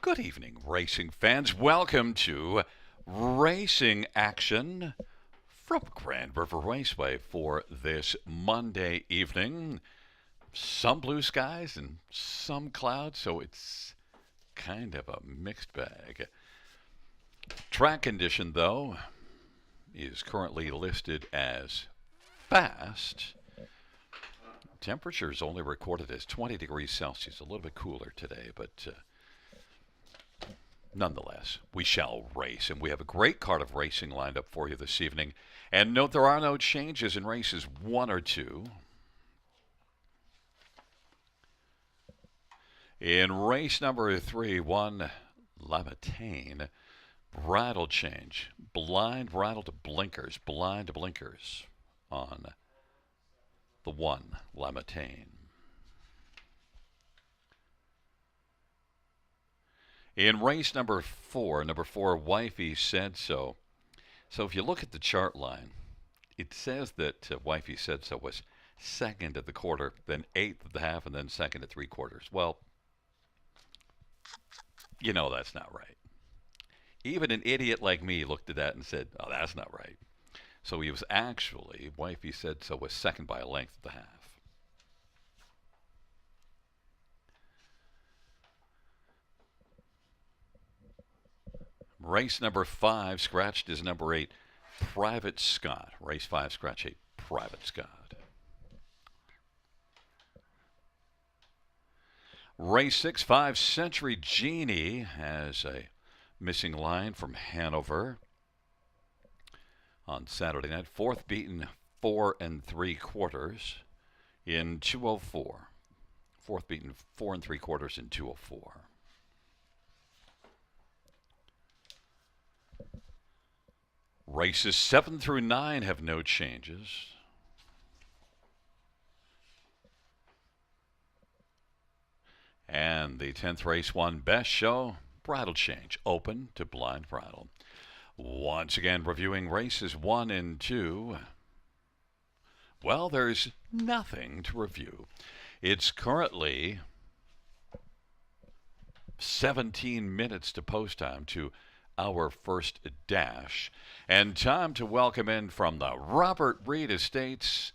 Good evening, racing fans. Welcome to Racing Action from Grand River Raceway for this Monday evening. Some blue skies and some clouds, so it's kind of a mixed bag. Track condition, though, is currently listed as fast. Temperature is only recorded as 20 degrees Celsius, a little bit cooler today, but nonetheless, we shall race, and we have a great card of racing lined up for you this evening. And note there are no changes in races 1 or 2. In race number 3, 1 Lamatane, bridle change, blind bridle to blinkers, blind blinkers on the 1 Lamatane. In race number 4, Wifey Said So. So if you look at the chart line, it says that Wifey Said So was second at the quarter, then eighth at the half, and then second at 3/4. Well, you know that's not right. Even an idiot like me looked at that and said, oh, that's not right. So he was actually, Wifey Said So was second by a length at the half. Race number 5, scratched is number 8, Private Scott. Race 5, scratch 8, Private Scott. Race 6, 5, Century Genie has a missing line from Hanover on Saturday night. Fourth beaten 4 3/4 in 2:04. Fourth beaten 4 3/4 in 2:04. Races 7 through 9 have no changes. And the 10th race 1 Best Show, bridle change, open to blind bridle. Once again, reviewing races 1 and 2. Well, there's nothing to review. It's currently 17 minutes to post time to our first dash. And time to welcome in from the Robert Reed Estates,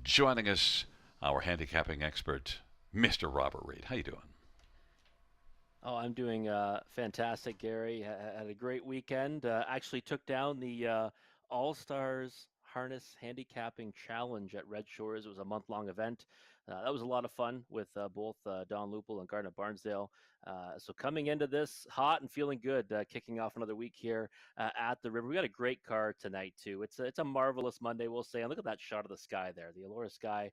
joining us, our handicapping expert, Mr. Robert Reed. How you doing? Oh, I'm doing fantastic, Gary. Had a great weekend. Actually took down the All Stars Harness Handicapping Challenge at Red Shores. It was a month-long event. That was a lot of fun with both Don Lupel and Gardner Barnsdale. So coming into this hot and feeling good, kicking off another week here at the river. We got a great card tonight too. It's a marvelous Monday, we'll say. And look at that shot of the sky there, the Allura sky.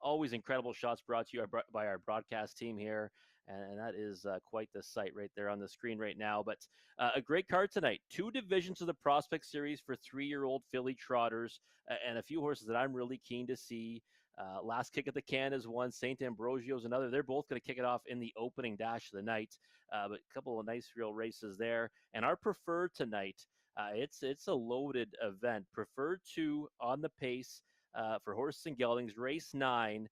Always incredible shots brought to you by our broadcast team here. And that is quite the sight right there on the screen right now. But a great card tonight. 2 divisions of the Prospect Series for 3-year-old filly trotters and a few horses that I'm really keen to see. Last Kick at the Can is one. St. Ambrosio's another. They're both going to kick it off in the opening dash of the night. But a couple of nice real races there. And our preferred tonight, it's a loaded event. Preferred 2 on the pace for horses and geldings. Race 9.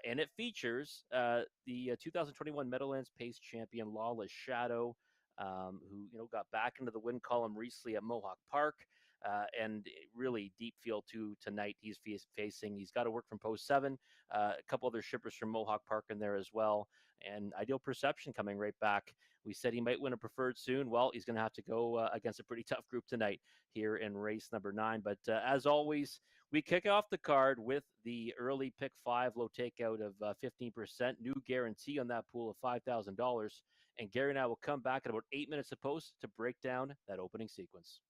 And it features the 2021 Meadowlands Pace champion Lawless Shadow, who got back into the win column recently at Mohawk Park, and really deep field tonight. He's facing. He's got to work from post 7. A couple other shippers from Mohawk Park in there as well, and Ideal Perception coming right back. We said he might win a preferred soon. Well, he's going to have to go against a pretty tough group tonight here in race number 9. But as always, we kick off the card with the early pick 5 low takeout of 15%, new guarantee on that pool of $5,000. And Gary and I will come back in about 8 minutes of post to break down that opening sequence.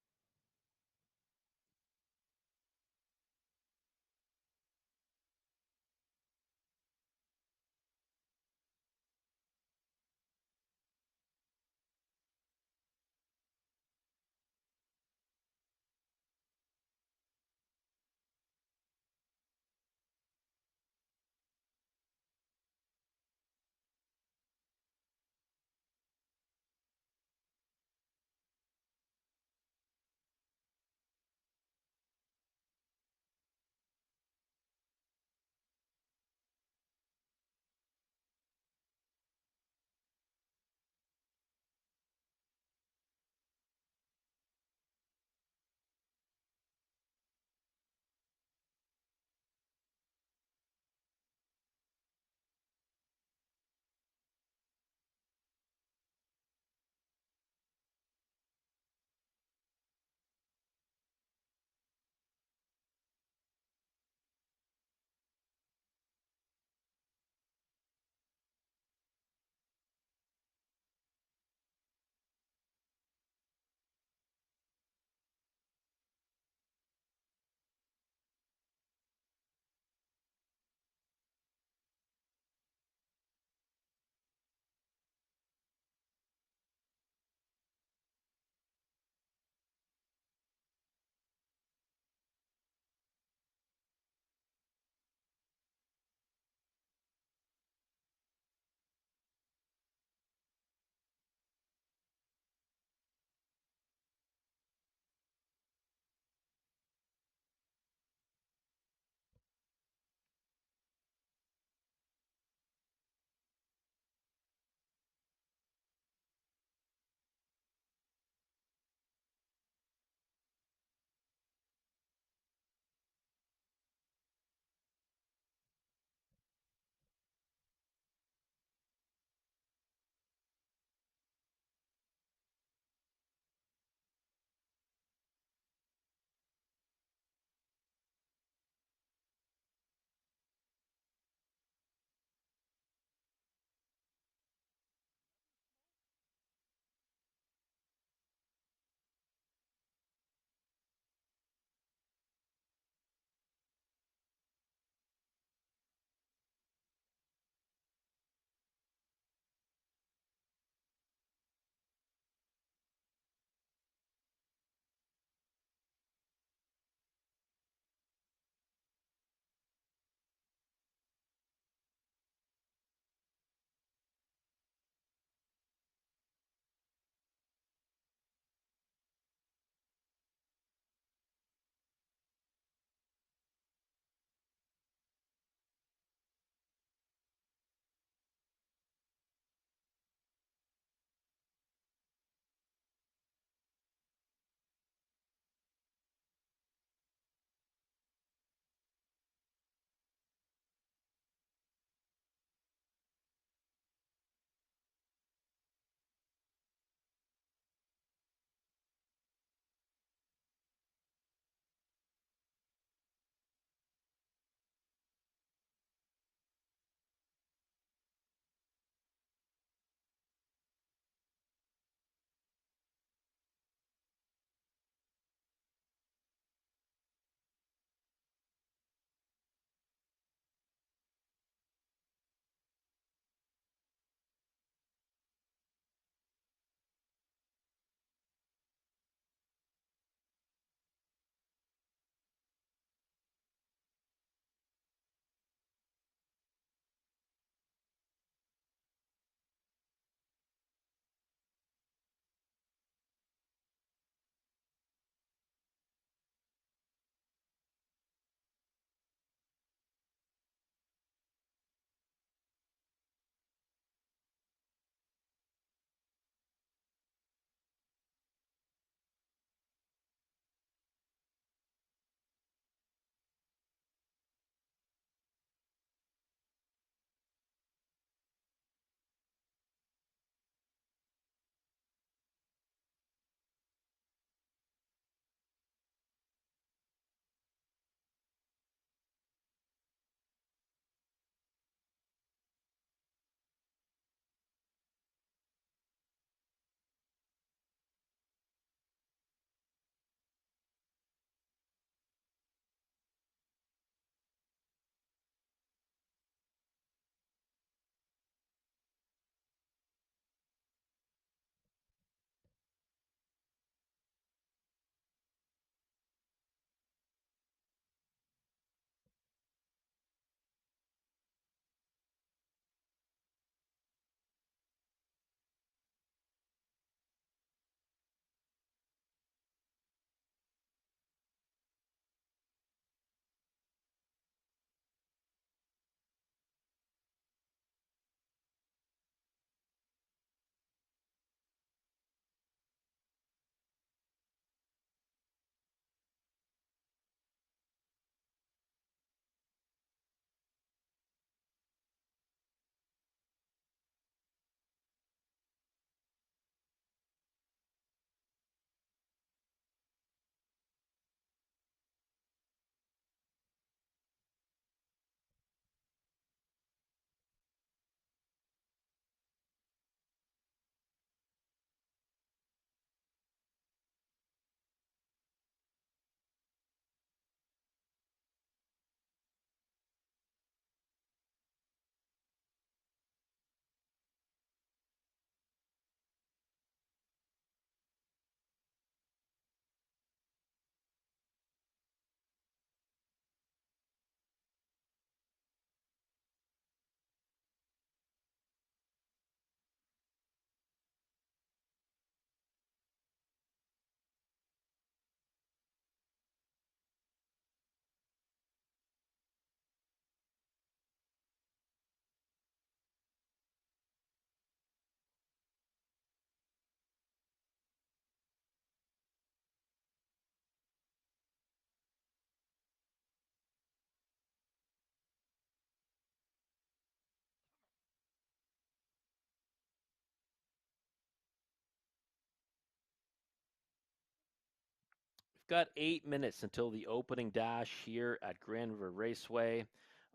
got 8 minutes until the opening dash here at Grand River Raceway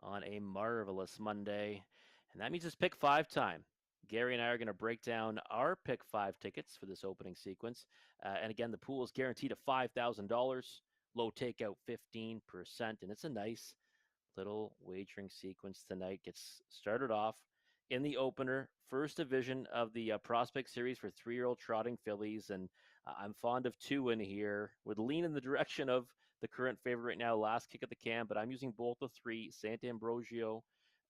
on a marvelous Monday. And that means it's pick five time. Gary and I are going to break down our pick five tickets for this opening sequence. And again, the pool is guaranteed at $5,000, low takeout 15%. And it's a nice little wagering sequence tonight. Gets started off in the opener, first division of the Prospect Series for 3-year-old trotting fillies. And I'm fond of two in here. Would lean in the direction of the current favorite right now, Last Kick of the Can, but I'm using both the three, Sant'Ambrogio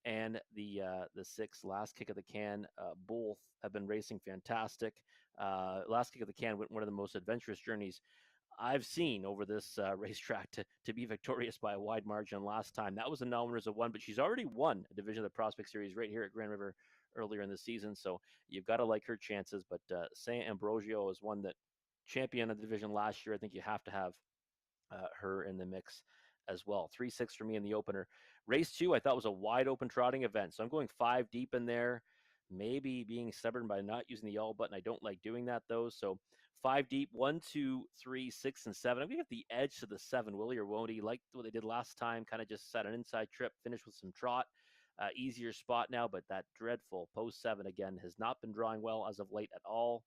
and the six, Last Kick of the Can. Both have been racing fantastic. Last Kick of the Can went one of the most adventurous journeys I've seen over this racetrack to be victorious by a wide margin last time. That was a non-winners of one, but she's already won a division of the Prospect Series right here at Grand River earlier in the season. So you've got to like her chances. But Saint Ambrosio is one that champion of the division last year. I think you have to have her in the mix as well. 3-6 for me in the opener. Race two, I thought was a wide open trotting event. So I'm going five deep in there. Maybe being stubborn by not using the y'all button. I don't like doing that though. So five deep, 1, 2, 3, 6, and 7. I'm gonna give the edge to the 7. Will he or won't he? Like what they did last time, kind of just set an inside trip, finish with some trot. Easier spot now, but that dreadful post 7 again has not been drawing well as of late at all.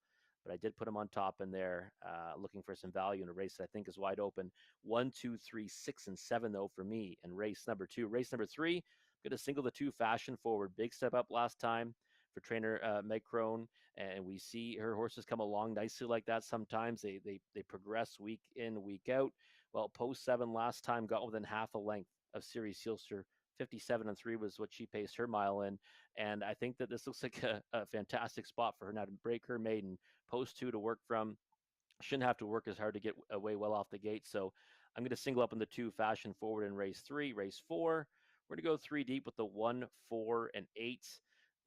But I did put him on top in there, looking for some value in a race that I think is wide open. 1, 2, 3, 6, and 7 though for me in race number 2. Race number 3, I'm going to single the 2 Fashion Forward. Big step up last time for trainer Meg Crone, and we see her horses come along nicely like that. Sometimes they progress week in, week out. Well, post 7 last time got within half a length of Series Sealster. 57-3 was what she paced her mile in, and I think that this looks like a fantastic spot for her now to break her maiden. Post 2 to work from. Shouldn't have to work as hard to get away well off the gate. So I'm going to single up in the 2 Fashion Forward in race 3. Race 4, we're going to go 3 deep with the 1, 4, and 8.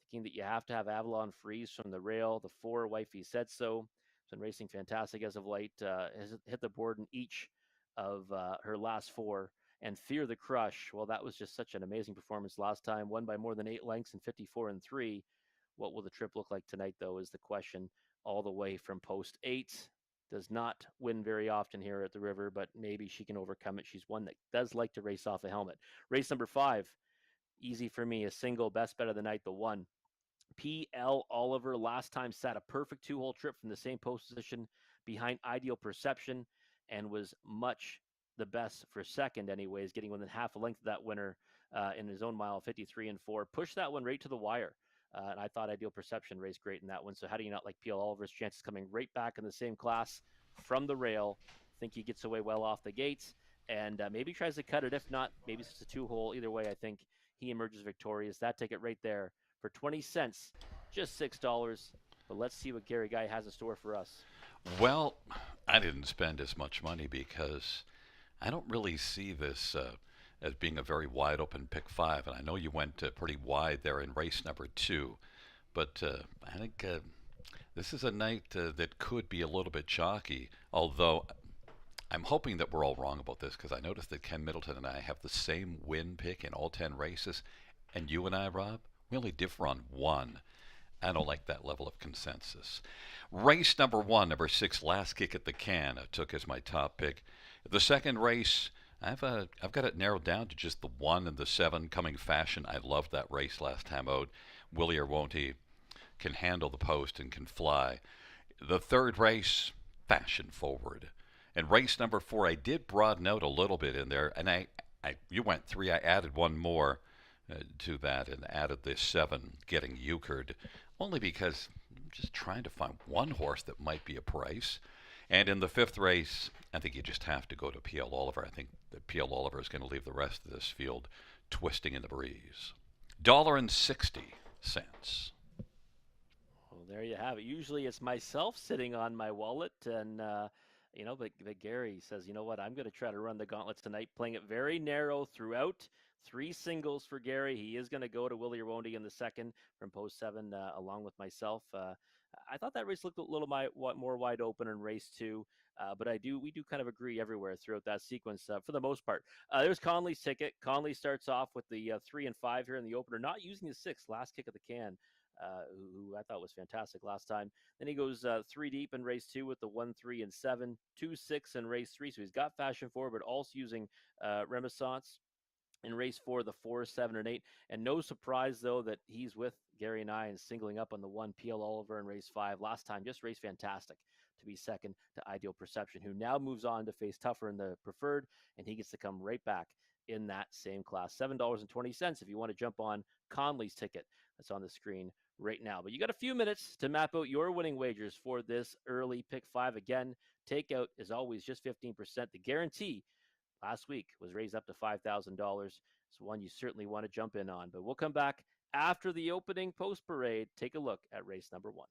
Thinking that you have to have Avalon Freeze from the rail. The 4, Wifey Said So. Been racing fantastic as of late. Has hit the board in each of her last 4. And Fear the Crush. Well, that was just such an amazing performance last time. Won by more than 8 lengths in 54-3. What will the trip look like tonight, though, is the question. All the way from post 8. Does not win very often here at the river, but maybe she can overcome it. She's one that does like to race off a helmet. Race number 5, easy for me, a single, best bet of the night, the 1. P.L. Oliver last time sat a perfect 2-hole trip from the same post position behind Ideal Perception and was much the best for second anyways, getting within half a length of that winner in his own mile, 53-4. Pushed that one right to the wire. And I thought Ideal Perception raced great in that one. So how do you not like P.L. Oliver's chances coming right back in the same class from the rail? Think he gets away well off the gates and maybe tries to cut it. If not, maybe it's just a 2-hole. Either way, I think he emerges victorious. That ticket right there for 20 cents, just $6. But let's see what Gary Guy has in store for us. Well, I didn't spend as much money because I don't really see this as being a very wide open pick 5. And I know you went pretty wide there in race number 2. But I think this is a night that could be a little bit chalky, although I'm hoping that we're all wrong about this because I noticed that Ken Middleton and I have the same win pick in all 10 races. And you and I, Rob, we only differ on one. I don't like that level of consensus. Race number 1, number 6, Last Kick at the Can, I took as my top pick. The second race, I've got it narrowed down to just the 1 and the 7, Coming Fashion. I loved that race last time out. Willie or won't he can handle the post and can fly. The third race, Fashion Forward. And race number 4, I did broaden out a little bit in there, and you went 3. I added one more to that and added this 7, Getting Euchred, only because I'm just trying to find one horse that might be a price. And in the 5th race, I think you just have to go to P.L. Oliver. I think that P.L. Oliver is going to leave the rest of this field twisting in the breeze. $1.60. Well, there you have it. Usually it's myself sitting on my wallet, and but Gary says, you know what? I'm going to try to run the gauntlet tonight, playing it very narrow throughout. 3 singles for Gary. He is going to go to Willie Rwonde in the second from post 7, along with myself. I thought that race looked a little more wide open in race 2. But we do kind of agree everywhere throughout that sequence for the most part. There's Conley's ticket. Conley starts off with the 3 and 5 here in the opener, not using the 6, Last Kick of the Can. who I thought was fantastic last time. Then he goes three deep in race two with the 1, 3, and 7, 2, 6 in race three. So he's got fashion forward, but also using Renaissance in race four, the 4, 7, and 8. And no surprise, though, that he's with Gary and I and singling up on the one PL Oliver in race five. Last time, just raced fantastic to be second to Ideal Perception, who now moves on to face tougher in the preferred, and he gets to come right back in that same class. $7.20 if you want to jump on Conley's ticket that's on the screen right now. But you got a few minutes to map out your winning wagers for this early pick five. Again, takeout is always just 15%. The guarantee last week was raised up to $5,000. It's one you certainly want to jump in on. But we'll come back after the opening post parade. Take a look at race number one.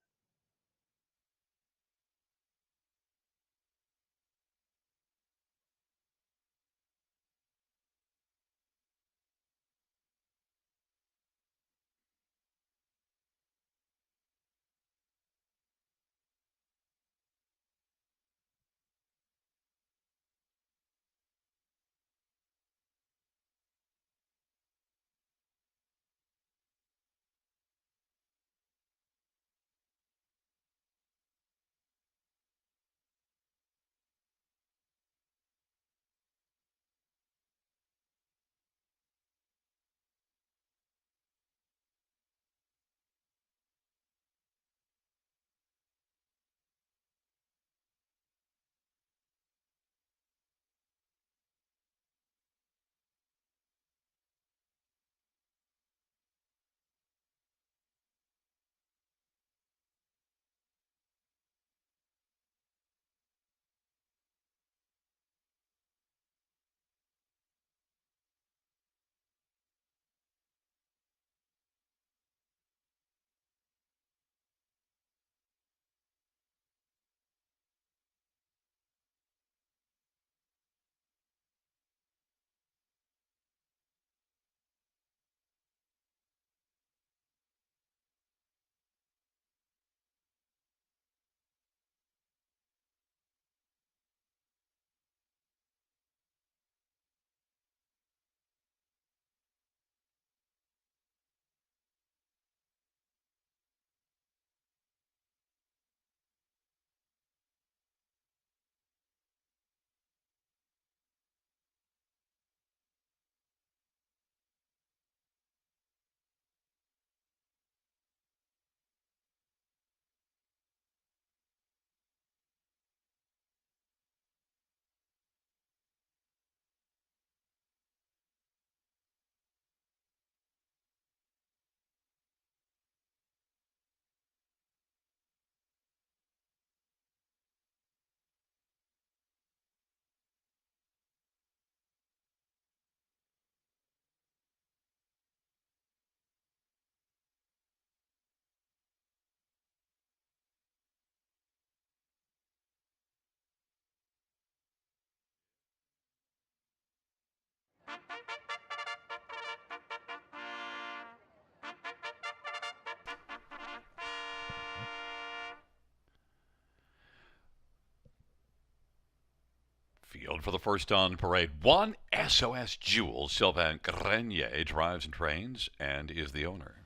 Field for the first on parade. One SOS Jewel. Sylvain Grenier drives and trains and is the owner.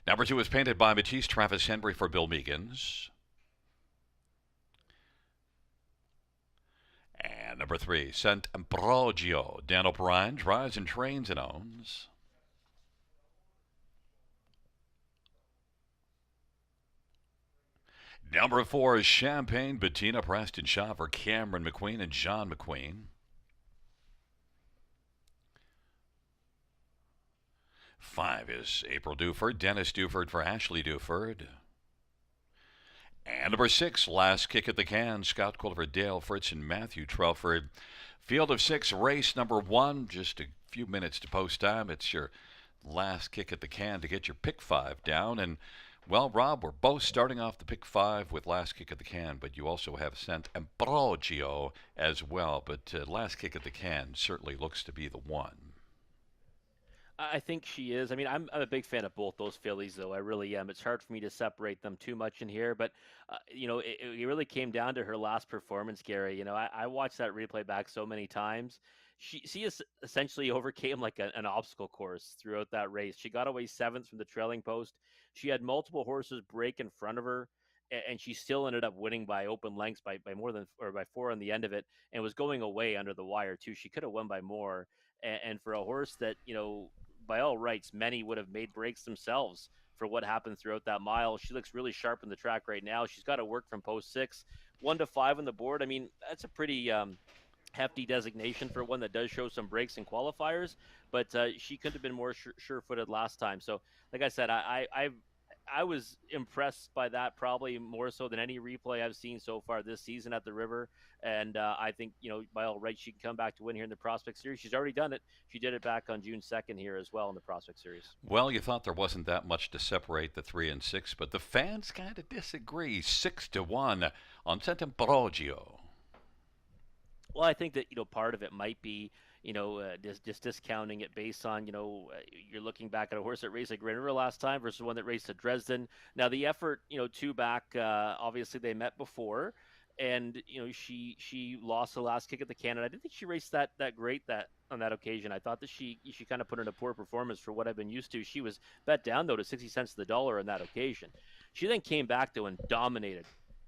Number two is painted by Matisse Travis Henry for Bill Meegans. And number three, Sant Ambrogio. Dan O'Brien drives and trains and owns. Number four is Champagne Bettina Preston Shaw for Cameron McQueen and John McQueen. Five is April Duford, Dennis Duford for Ashley Duford. And number six, Last Kick at the Can, Scott Culver, Dale Fritz, and Matthew Trelford. Field of six, race number one, just a few minutes to post time. It's your last kick at the can to get your pick five down. And, well, Rob, we're both starting off the pick five with last kick at the can, but you also have Sant Ambrogio as well. But last kick at the can certainly looks to be the one. I think she is. I mean, I'm a big fan of both those fillies, though. I really am. It's hard for me to separate them too much in here, but it really came down to her last performance, Gary. I watched that replay back so many times. essentially overcame like an obstacle course throughout that race. She got away seventh from the trailing post. She had multiple horses break in front of her, and she still ended up winning by open lengths by more than or by four on the end of it, and was going away under the wire too. She could have won by more, and for a horse that by all rights many would have made breaks themselves for what happened throughout that mile. She looks really sharp in the track right now. She's got to work from post 6, 1 to 5 on the board. I mean, that's a pretty hefty designation for one that does show some breaks in qualifiers, but she couldn't have been more sure-footed last time. So, like I said, I was impressed by that probably more so than any replay I've seen so far this season at the River. And I think, by all rights, she can come back to win here in the Prospect Series. She's already done it. She did it back on June 2nd here as well in the Prospect Series. Well, you thought there wasn't that much to separate the 3 and 6, but the fans kind of disagree. 6-1 on Sant'Ambrogio. Well, I think that part of it might be just discounting it based on you're looking back at a horse that raced at Grand River last time versus one that raced at Dresden. Now the effort two back, obviously they met before, and she lost the last kick at the can. I didn't think she raced that great that on that occasion. I thought that she kind of put in a poor performance for what I've been used to. She was bet down though to 60 cents to the dollar on that occasion. She then came back though and dominated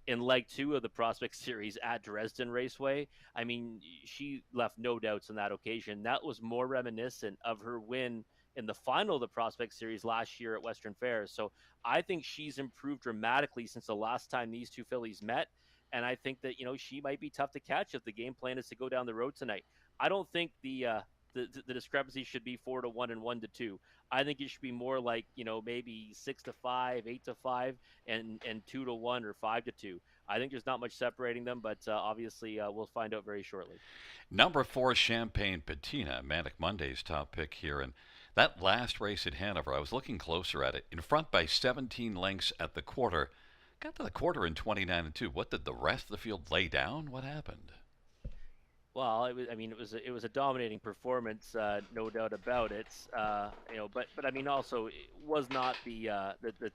in leg 2 of the Prospect Series at Dresden Raceway. I mean, she left no doubts on that occasion. That was more reminiscent of her win in the final of the Prospect Series last year at Western Fairs. So I think she's improved dramatically since the last time these two fillies met. And I think that, she might be tough to catch if the game plan is to go down the road tonight. I don't think the discrepancy should be 4-1 and 1-2. I think it should be more like maybe 6-5, 8-5, and 2-1 or 5-2. I think there's not much separating them, but obviously we'll find out very shortly. Number 4, Champagne Patina, Manic Monday's top pick here. And that last race at Hanover, I was looking closer at it. In front by 17 lengths at the quarter. Got to the quarter in 29-2. What did the rest of the field lay down? What happened? Well, it was. I mean, it was a dominating performance, no doubt about it. But I mean, also it was not the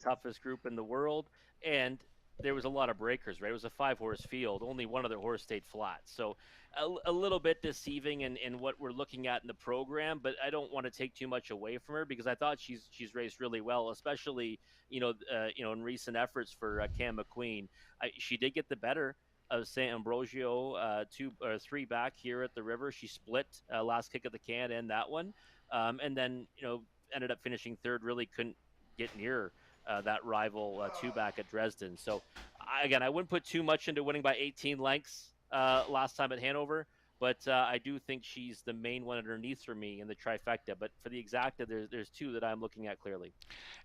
toughest group in the world, and there was a lot of breakers. Right, it was a 5-horse field. Only one other horse stayed flat, so a little bit deceiving in what we're looking at in the program. But I don't want to take too much away from her because I thought she's raced really well, especially in recent efforts for Cam McQueen. She did get the better of Sant'Ambrogio 2 or 3 back here at the River. She split last kick of the can and that one, and then ended up finishing third. Really couldn't get near that rival 2 back at Dresden. So again, I wouldn't put too much into winning by 18 lengths last time at Hanover, but I do think she's the main one underneath for me in the trifecta. But for the exacta, there's 2 that I'm looking at clearly.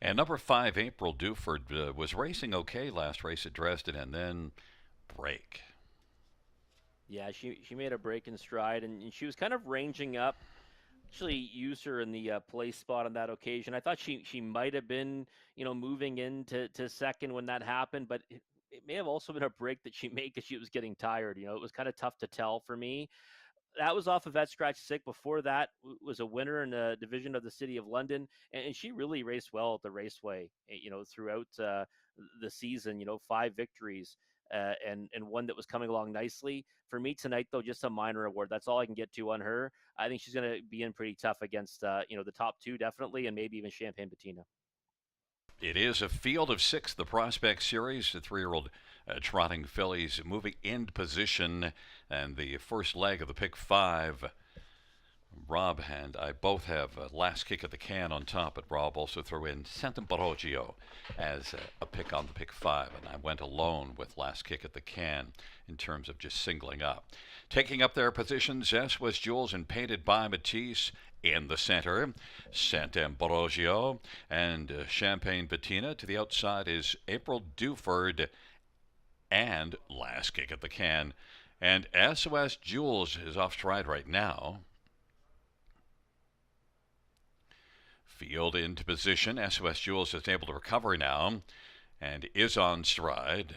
And number 5, April Duford, was racing okay last race at Dresden, and then break. Yeah, she made a break in stride, and she was kind of ranging up. Actually, used her in the place spot on that occasion. I thought she might have been moving into second when that happened, but it may have also been a break that she made because she was getting tired. It was kind of tough to tell for me. That was off of Vet Scratch Sick. Before that was a winner in the division of the City of London, and she really raced well at the Raceway. Throughout the season, 5 victories. And one that was coming along nicely. For me tonight, though, just a minor award. That's all I can get to on her. I think she's going to be in pretty tough against, the top 2 definitely, and maybe even Champagne Patina. It is a field of 6, the Prospect Series. The 3-year-old trotting fillies moving into position, and the first leg of the pick 5. Rob and I both have last kick of the can on top, but Rob also threw in Sant'Ambrogio as a pick on the pick 5, and I went alone with last kick at the can in terms of just singling up. Taking up their positions, S was Jules and Painted by Matisse in the center, Sant'Ambrogio and Champagne Patina. To the outside is April Duford and last kick at the can. And SOS Jules is off stride right now. Field into position. SOS Jules is able to recover now and is on stride.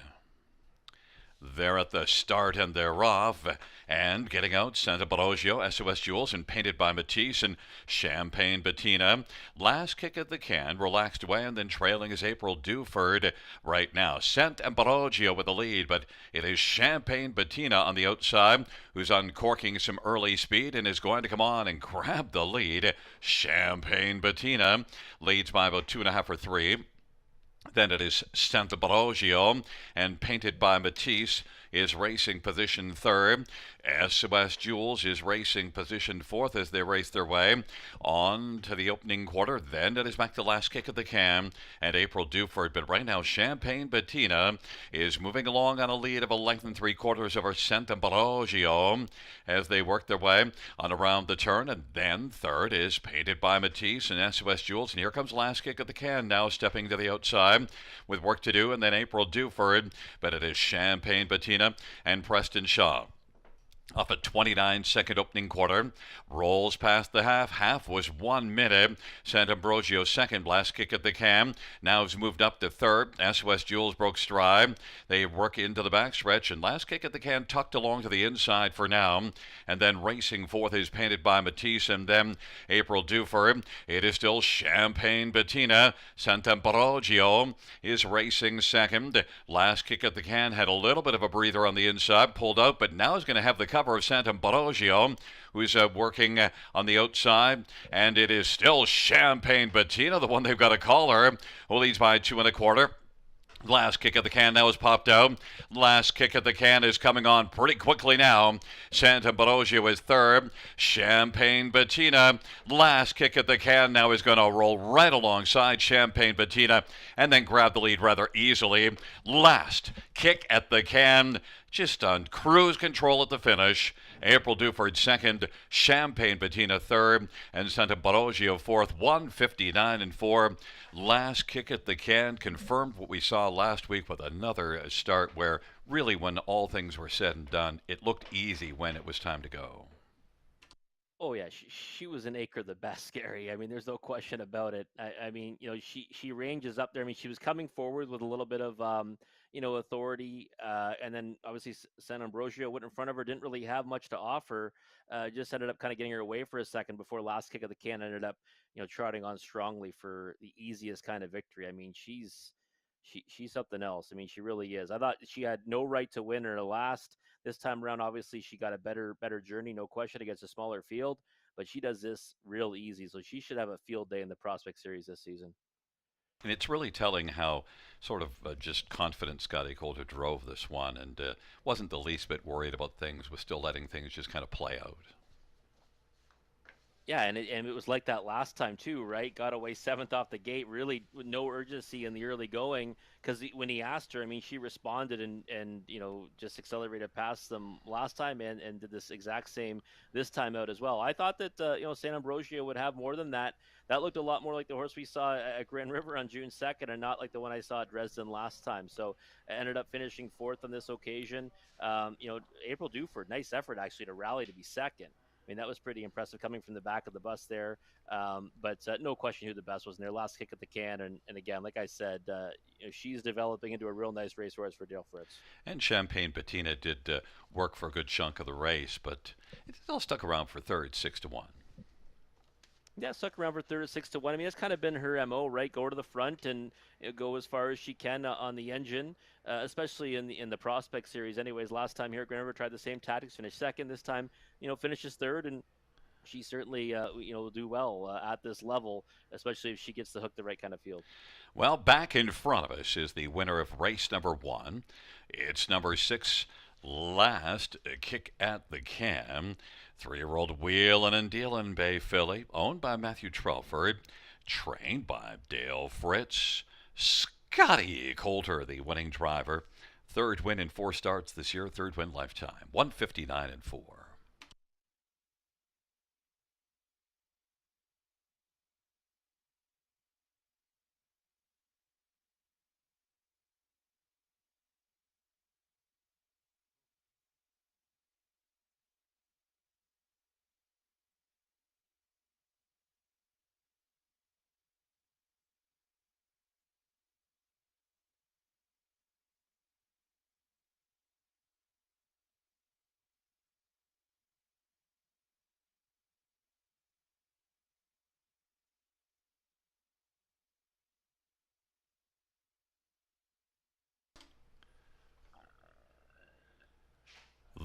They're at the start and they're off. And getting out, Santa Barogio, SOS Jules, and Painted by Matisse and Champagne Bettina. Last kick at the can, relaxed away, and then trailing is April Duford. Right now, Santa Barogio with the lead, but it is Champagne Bettina on the outside, who's uncorking some early speed and is going to come on and grab the lead. Champagne Bettina leads by about 2.5 or 3. Then it is Santa Barogio, and Painted by Matisse is racing position third. SOS Jules is racing position fourth as they race their way on to the opening quarter. Then it is back to last kick of the can and April Duford. But right now, Champagne Bettina is moving along on a lead of a length and 3/4 over Santa Barogio as they work their way on around the turn. And then third is Painted by Matisse and SOS Jules. And here comes last kick of the can now stepping to the outside with work to do. And then April Duford. But it is Champagne Bettina and Preston Shaw. Off a 29-second opening quarter. Rolls past the half. Half was 1 minute. Santa Ambrosio second. Last kick at the can. Now has moved up to third. SOS Jules broke stride. They work into the backstretch. And last kick at the can tucked along to the inside for now. And then racing fourth is Painted by Matisse. And then April Duford. It is still Champagne Bettina. Santa Ambrosio is racing second. Last kick at the can had a little bit of a breather on the inside. Pulled out. But now is going to have the cover of Santa Barogio, who's working on the outside, and it is still Champagne Bettina, the one they've got a caller, who leads by 2.25. Last kick of the can now is popped out. Last kick of the can is coming on pretty quickly now. Santa Barogio is third. Champagne Bettina. Last kick of the can now is going to roll right alongside Champagne Bettina and then grab the lead rather easily. Last kick at the can, just on cruise control at the finish. April Duford second, Champagne Bettina third, and Santa Barogio fourth, 1:59.4. Last kick at the can confirmed what we saw last week with another start where really when all things were said and done, it looked easy when it was time to go. Oh yeah, she was an acre the best, Gary. I mean, there's no question about it. I mean, she ranges up there. I mean, she was coming forward with a little bit of authority, and then obviously San Ambrosio went in front of her, didn't really have much to offer. Just ended up kind of getting her away for a second before last kick of the can ended up trotting on strongly for the easiest kind of victory. I mean, she's something else. I mean, she really is. I thought she had no right to win her last. This time around, obviously, she got a better journey, no question, against a smaller field. But she does this real easy, so she should have a field day in the Prospect Series this season. And it's really telling how sort of just confident Scotty Coulter drove this one and wasn't the least bit worried about things, was still letting things just kind of play out. Yeah, and it was like that last time too, right? Got away seventh off the gate, really with no urgency in the early going. Because when he asked her, I mean, she responded and just accelerated past them last time and did this exact same this time out as well. I thought that San Ambrosio would have more than that. That looked a lot more like the horse we saw at Grand River on June 2nd, and not like the one I saw at Dresden last time. So I ended up finishing fourth on this occasion. April Duford, nice effort actually to rally to be second. I mean, that was pretty impressive coming from the back of the bus there. But no question who the best was in their last kick at the can. And again, like I said, she's developing into a real nice racehorse for Dale Fritz. And Champagne Bettina did work for a good chunk of the race, but it still stuck around for third, 6-1. Yeah, stuck around for third at 6-1. I mean, that's kind of been her MO, right? Go to the front and go as far as she can on the engine, especially in the Prospect Series. Anyways, last time here at Grand River tried the same tactics, finished second. This time, finishes third, and she certainly will do well at this level, especially if she gets the hook the right kind of field. Well, back in front of us is the winner of race number 1. It's number 6, Last Kick at the Can. 3-year-old Wheelin' and Dealin' Bay filly, owned by Matthew Trelford, trained by Dale Fritz. Scotty Coulter, the winning driver. Third win in 4 starts this year, third win lifetime. 1:59.4.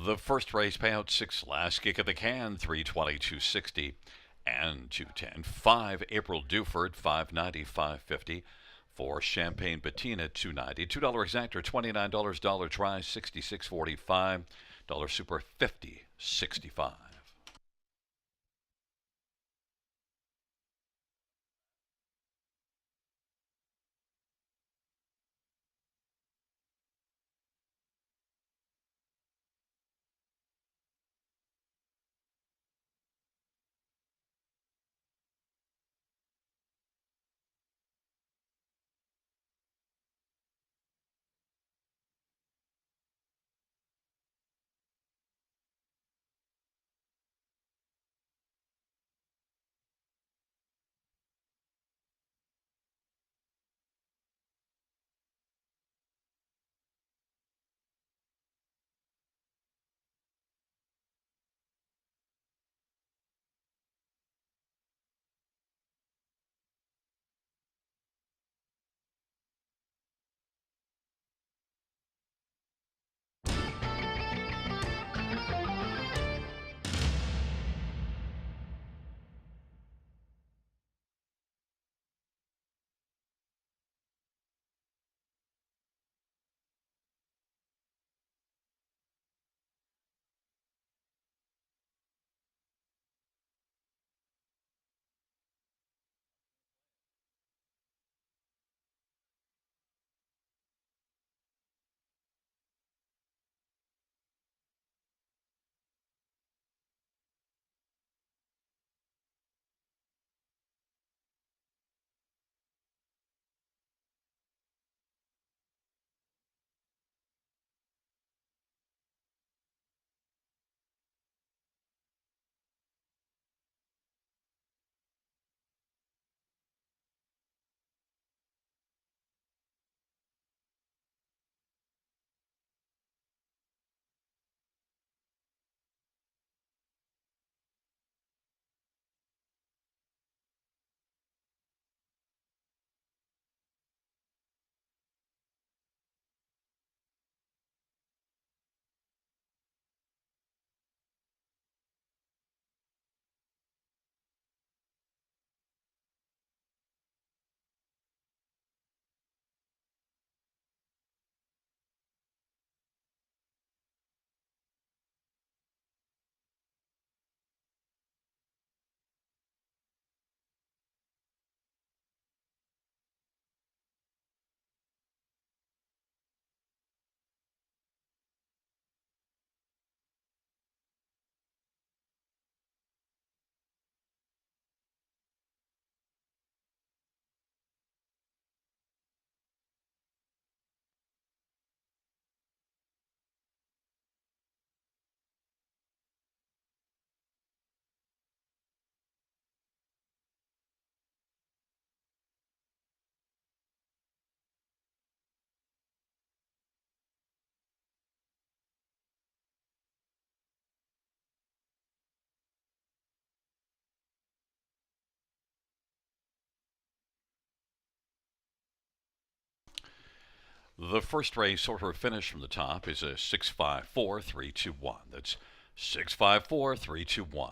The first race payout 6, last kick of the can 322.60 and 210. 5 April Duford 590 550. 4 Champagne Bettina 290. $2 exactor $29. Dollar try 66.45. Dollar super 50.65. The first race order of finish from the top is a 654.321. That's 654.321.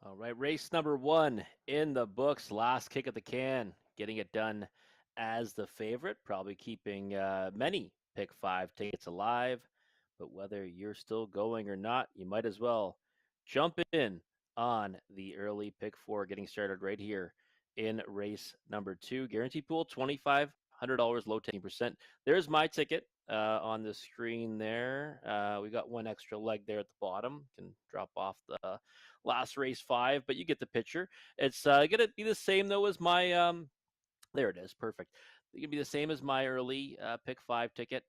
All right, race number one in the books. Last kick of the can, getting it done as the favorite, probably keeping many pick five tickets alive. But whether you're still going or not, you might as well jump in on the early pick four, getting started right here in race number two. Guarantee pool $2,500, low 10%. There's my ticket on the screen there. We got one extra leg there at the bottom. Can drop off the last race five, but you get the picture. It's gonna be the same though as my there it is, perfect. It can be the same as my early pick five ticket.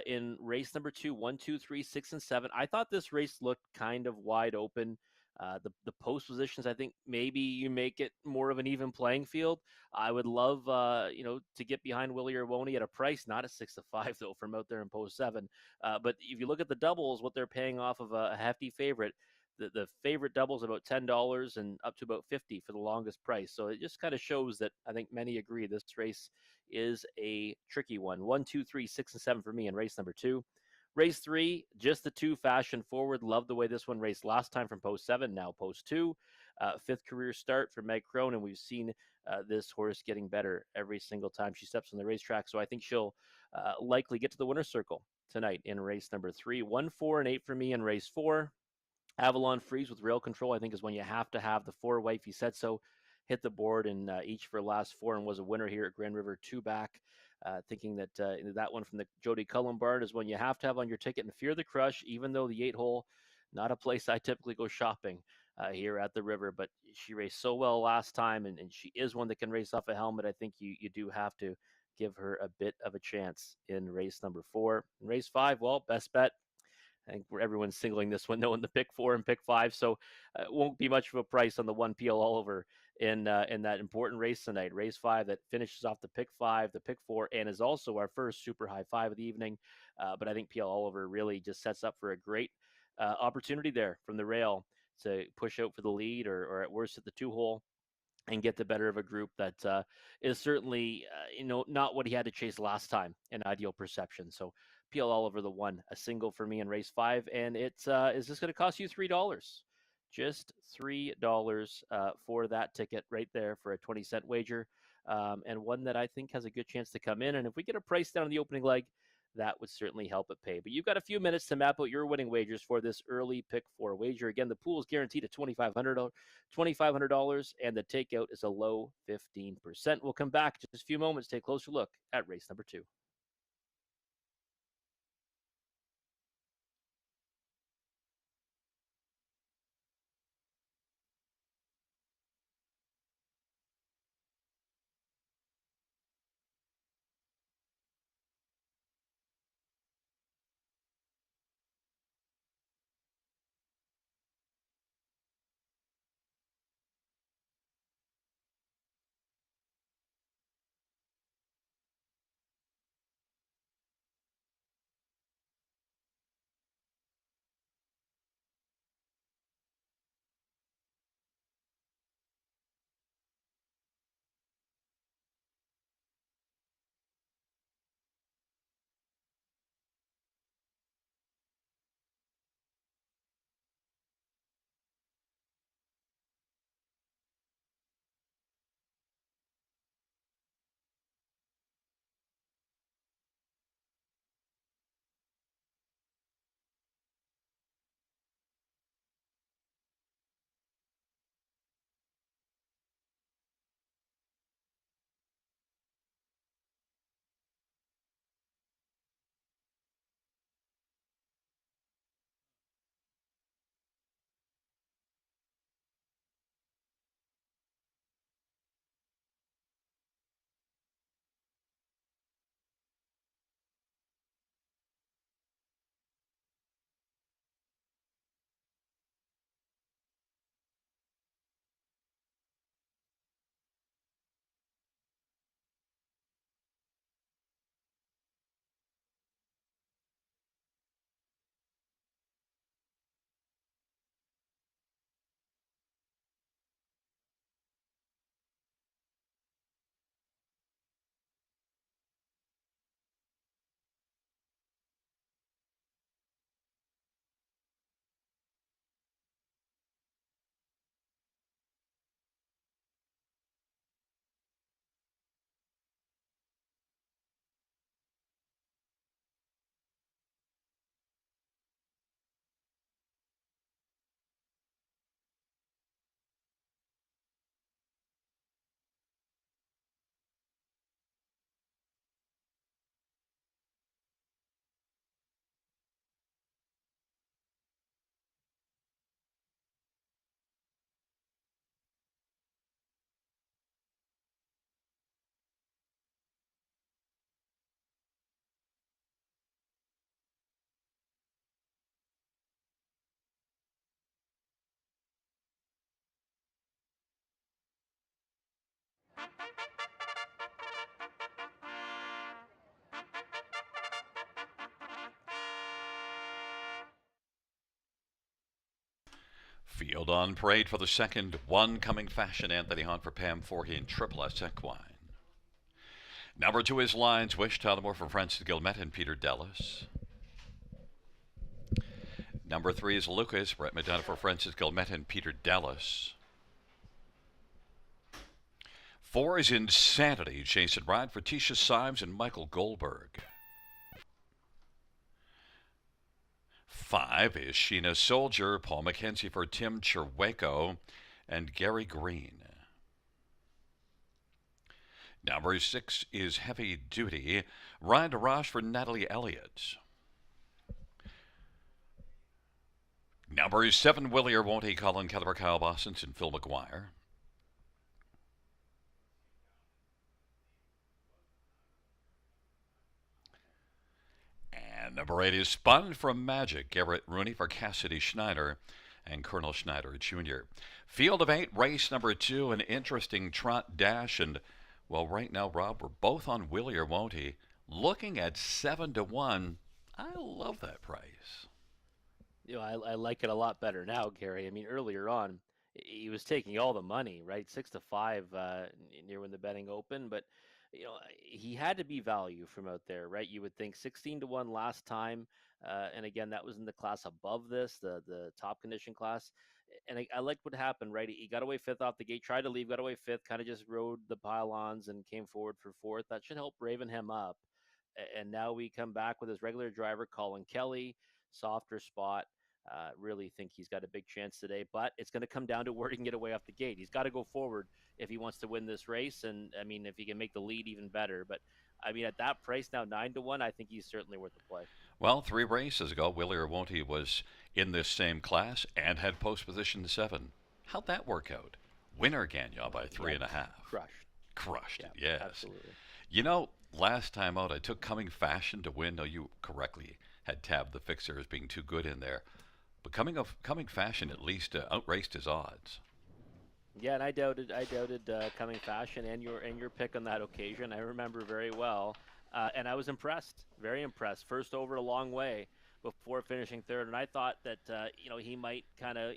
In race number two, 1, 2, 3, 6, and 7. I thought this race looked kind of wide open. The post positions, I think maybe you make it more of an even playing field. I would love to get behind Willie or Woney at a price, not at 6 to 5 though, from out there in post 7. But if you look at the doubles, what they're paying off of a hefty favorite, the favorite doubles about $10 and up to about 50 for the longest price. So it just kind of shows that I think many agree this race is a tricky one. 1, 2, 3, 6, and 7 for me in race number two. Race three, just the two fashion forward. Love the way this one raced last time from post 7, now post 2. Fifth career start for Meg Crone, and we've seen this horse getting better every single time she steps on the racetrack. So I think she'll likely get to the winner's circle tonight in race number 3. 1, 4, and 8 for me in race 4. Avalon Freeze with rail control, I think, is when you have to have the four wifey said so. Hit the board in each for last 4 and was a winner here at Grand River 2 back. Thinking that that one from the Jody Cullen barn is one you have to have on your ticket. And Fear the Crush, even though the 8 hole, not a place I typically go shopping here at the river, but she raced so well last time, and she is one that can race off a helmet. I think you do have to give her a bit of a chance in race number 4. In race 5, well, best bet, I think where everyone's singling this one, knowing the pick 4 and pick 5, so it won't be much of a price on the one PL Oliver in that important race tonight. Race 5 that finishes off the pick 5, the pick 4, and is also our first super high 5 of the evening. But I think PL Oliver really just sets up for a great opportunity there from the rail to push out for the lead, or at worst at the 2 hole, and get the better of a group that is certainly not what he had to chase last time in Ideal Perception. So PL Oliver the one, a single for me in race 5, and it's is this going to cost you $3? Just $3 for that ticket right there for a 20-cent wager, and one that I think has a good chance to come in. And if we get a price down in the opening leg, that would certainly help it pay. But you've got a few minutes to map out your winning wagers for this early pick 4 wager. Again, the pool is guaranteed at $2,500, and the takeout is a low 15%. We'll come back in just a few moments, take a closer look at race number 2. Field on parade for the second one coming fashion. Anthony Hunt for Pam Forkey and Triple S Equine. Number 2 is Lions Wish Tullamore for Francis Gilmet and Peter Dellis. Number 3 is Lucas, Brett McDonough for Francis Gilmet and Peter Dellis. 4 is Insanity, Jason Ryan for Tisha Symes and Michael Goldberg. 5 is Sheena Soldier, Paul McKenzie for Tim Cherweko and Gary Green. Number 6 is Heavy Duty, Ryan DeRoche for Natalie Elliott. Number 7, Willie or Won't He, Colin Keller, Kyle Bossens and Phil McGuire. And number 8 is Spun from Magic, Garrett Rooney for Cassidy Schneider and Colonel Schneider Jr. Field of 8, race number 2, an interesting trot dash. And, well, right now, Rob, we're both on Willie or Won't He. Looking at 7-1, I love that price. I like it a lot better now, Gary. I mean, earlier on, he was taking all the money, right? 6 to 5 near when the betting opened, but he had to be value from out there, right? You would think 16 to 1 last time, and again, that was in the class above this, the top condition class. And I liked what happened, right? He got away fifth off the gate, tried to leave, got away fifth, kind of just rode the pylons and came forward for fourth. That should help Raven him up. And now we come back with his regular driver, Colin Kelly, softer spot. Really think he's got a big chance today, but it's going to come down to where he can get away off the gate. He's got to go forward if he wants to win this race, and I mean, if he can make the lead, even better. But I mean, at that price now, 9 to 1, I think he's certainly worth the play. Well, 3 races ago, Willie or Won't He was in this same class and had post position 7. How'd that work out? Winner Gagnon by 3.5. Crushed Yeah, it, yes. absolutely. You know, last time out, I took Coming Fashion to win. No, you correctly had tabbed the fixer as being too good in there. But Coming Fashion at least outraced his odds. Yeah, and I doubted Coming Fashion and your pick on that occasion. I remember very well, and I was impressed, very impressed. First over a long way before finishing third, and I thought that he might kind of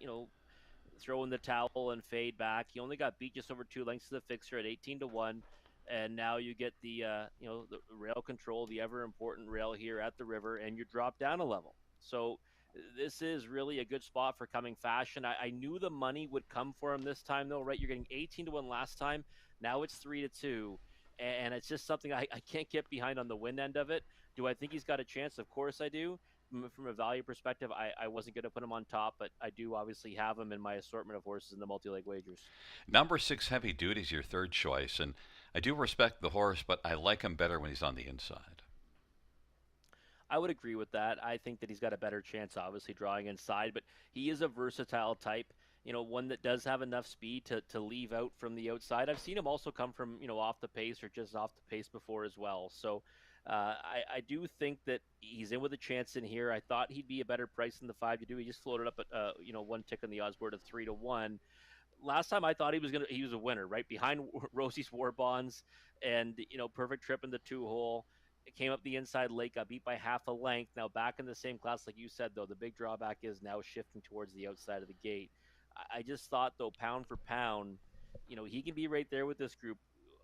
throw in the towel and fade back. He only got beat just over 2 lengths to the fixer at 18 to 1, and now you get the rail control, the ever important rail here at the river, and you drop down a level. So this is really a good spot for Coming Fashion. I knew the money would come for him this time, though, right? You're getting 18 to 1 last time. Now it's 3 to 2. And it's just something I can't get behind on the win end of it. Do I think he's got a chance? Of course I do. From a value perspective, I wasn't going to put him on top, but I do obviously have him in my assortment of horses in the multi-leg wagers. Number 6, Heavy Duty is your third choice. And I do respect the horse, but I like him better when he's on the inside. I would agree with that. I think that he's got a better chance, obviously, drawing inside, but he is a versatile type. One that does have enough speed to leave out from the outside. I've seen him also come from, off the pace or just off the pace before as well. So I do think that he's in with a chance in here. I thought he'd be a better price than the 5 to 2. He just floated up at, 1 tick on the odds board of 3 to 1. Last time I thought he was a winner, right behind Rosie's War Bonds, and perfect trip in the 2 hole. It came up the inside lake, got beat by half a length. Now back in the same class, like you said, though, the big drawback is now shifting towards the outside of the gate. I just thought, though, pound for pound, he can be right there with this group,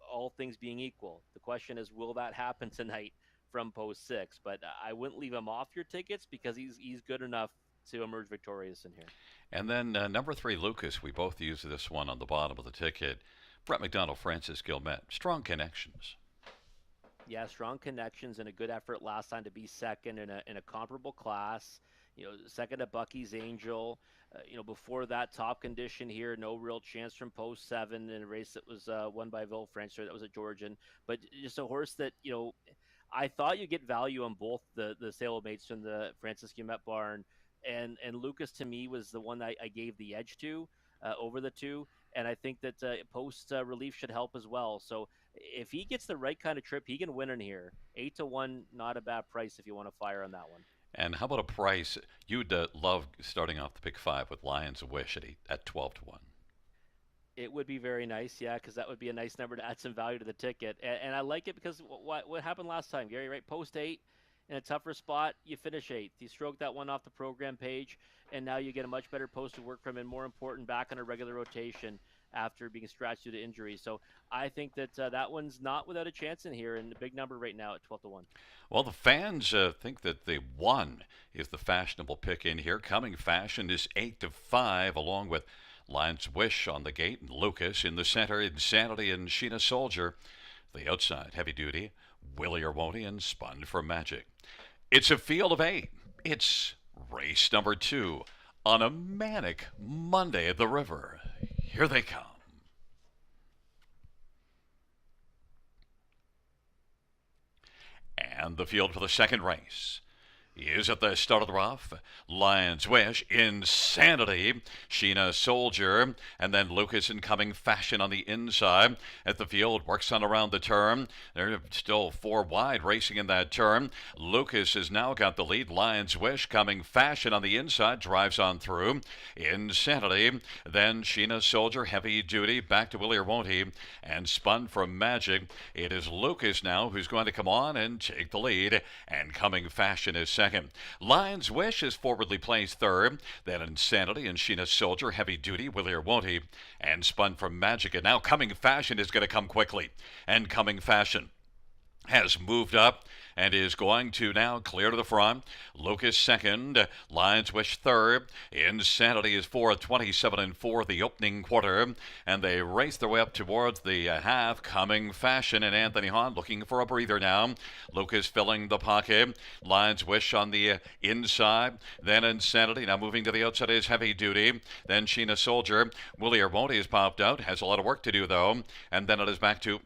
all things being equal. The question is, will that happen tonight from post 6? But I wouldn't leave him off your tickets because he's good enough to emerge victorious in here. And then number 3, Lucas. We both used this one on the bottom of the ticket. Brett McDonald, Francis Gilmet. Strong connections. Yeah, strong connections and a good effort last time to be second in a comparable class. Second to Bucky's Angel. Before that, top condition here, no real chance from post 7 in a race that was won by Vil French. That was at Georgian, but just a horse that I thought you get value on both the stablemates from the Francis Gumet barn, and Lucas to me was the one that I gave the edge to over the 2. And I think that post relief should help as well. So if he gets the right kind of trip, he can win in here. 8 to 1, not a bad price if you want to fire on that one. And how about a price? You'd love starting off the pick 5 with Lions Wish at 12 to 1. It would be very nice, yeah, because that would be a nice number to add some value to the ticket. And I like it because what happened last time, Gary? Right, post eight in a tougher spot, you finish eighth. You stroke that one off the program page, and now you get a much better post to work from, and more important, back on a regular rotation after being scratched due to injury. So I think that that one's not without a chance in here, and the big number right now at 12 to 1. Well, the fans think that the one is the fashionable pick in here. Coming Fashion is 8 to 5, along with Lions Wish on the gate and Lucas in the center. Insanity and Sheena Soldier. The outside, Heavy Duty, Willie or Won't He, and Spun for Magic. It's a field of 8. It's race number 2 on a manic Monday at the river. Here they come. And the field for the second race is at the start of the rough. Lions Wish, Insanity, Sheena Soldier, and then Lucas in Coming Fashion on the inside. At the field, works on around the turn. They're still 4 wide racing in that turn. Lucas has now got the lead. Lions Wish, Coming Fashion on the inside, drives on through. Insanity, then Sheena Soldier, Heavy Duty, back to Willie or Won't He, and Spun from Magic. It is Lucas now who's going to come on and take the lead, and Coming Fashion is second. Lions Wish is forwardly placed third. Then Insanity and Sheena Soldier, Heavy Duty, Willie or Won't He, and Spun from Magic. And now Coming Fashion is going to come quickly. And Coming Fashion has moved up and is going to now clear to the front. Lucas second, Lions Wish third, Insanity is fourth, 27-4 the opening quarter, and they race their way up towards the half. Coming Fashion and Anthony Hahn looking for a breather now. Lucas filling the pocket, Lions Wish on the inside, then Insanity now moving to the outside is Heavy Duty, then Sheena Soldier. Willie or Won't He has popped out, has a lot of work to do though, and then it is back to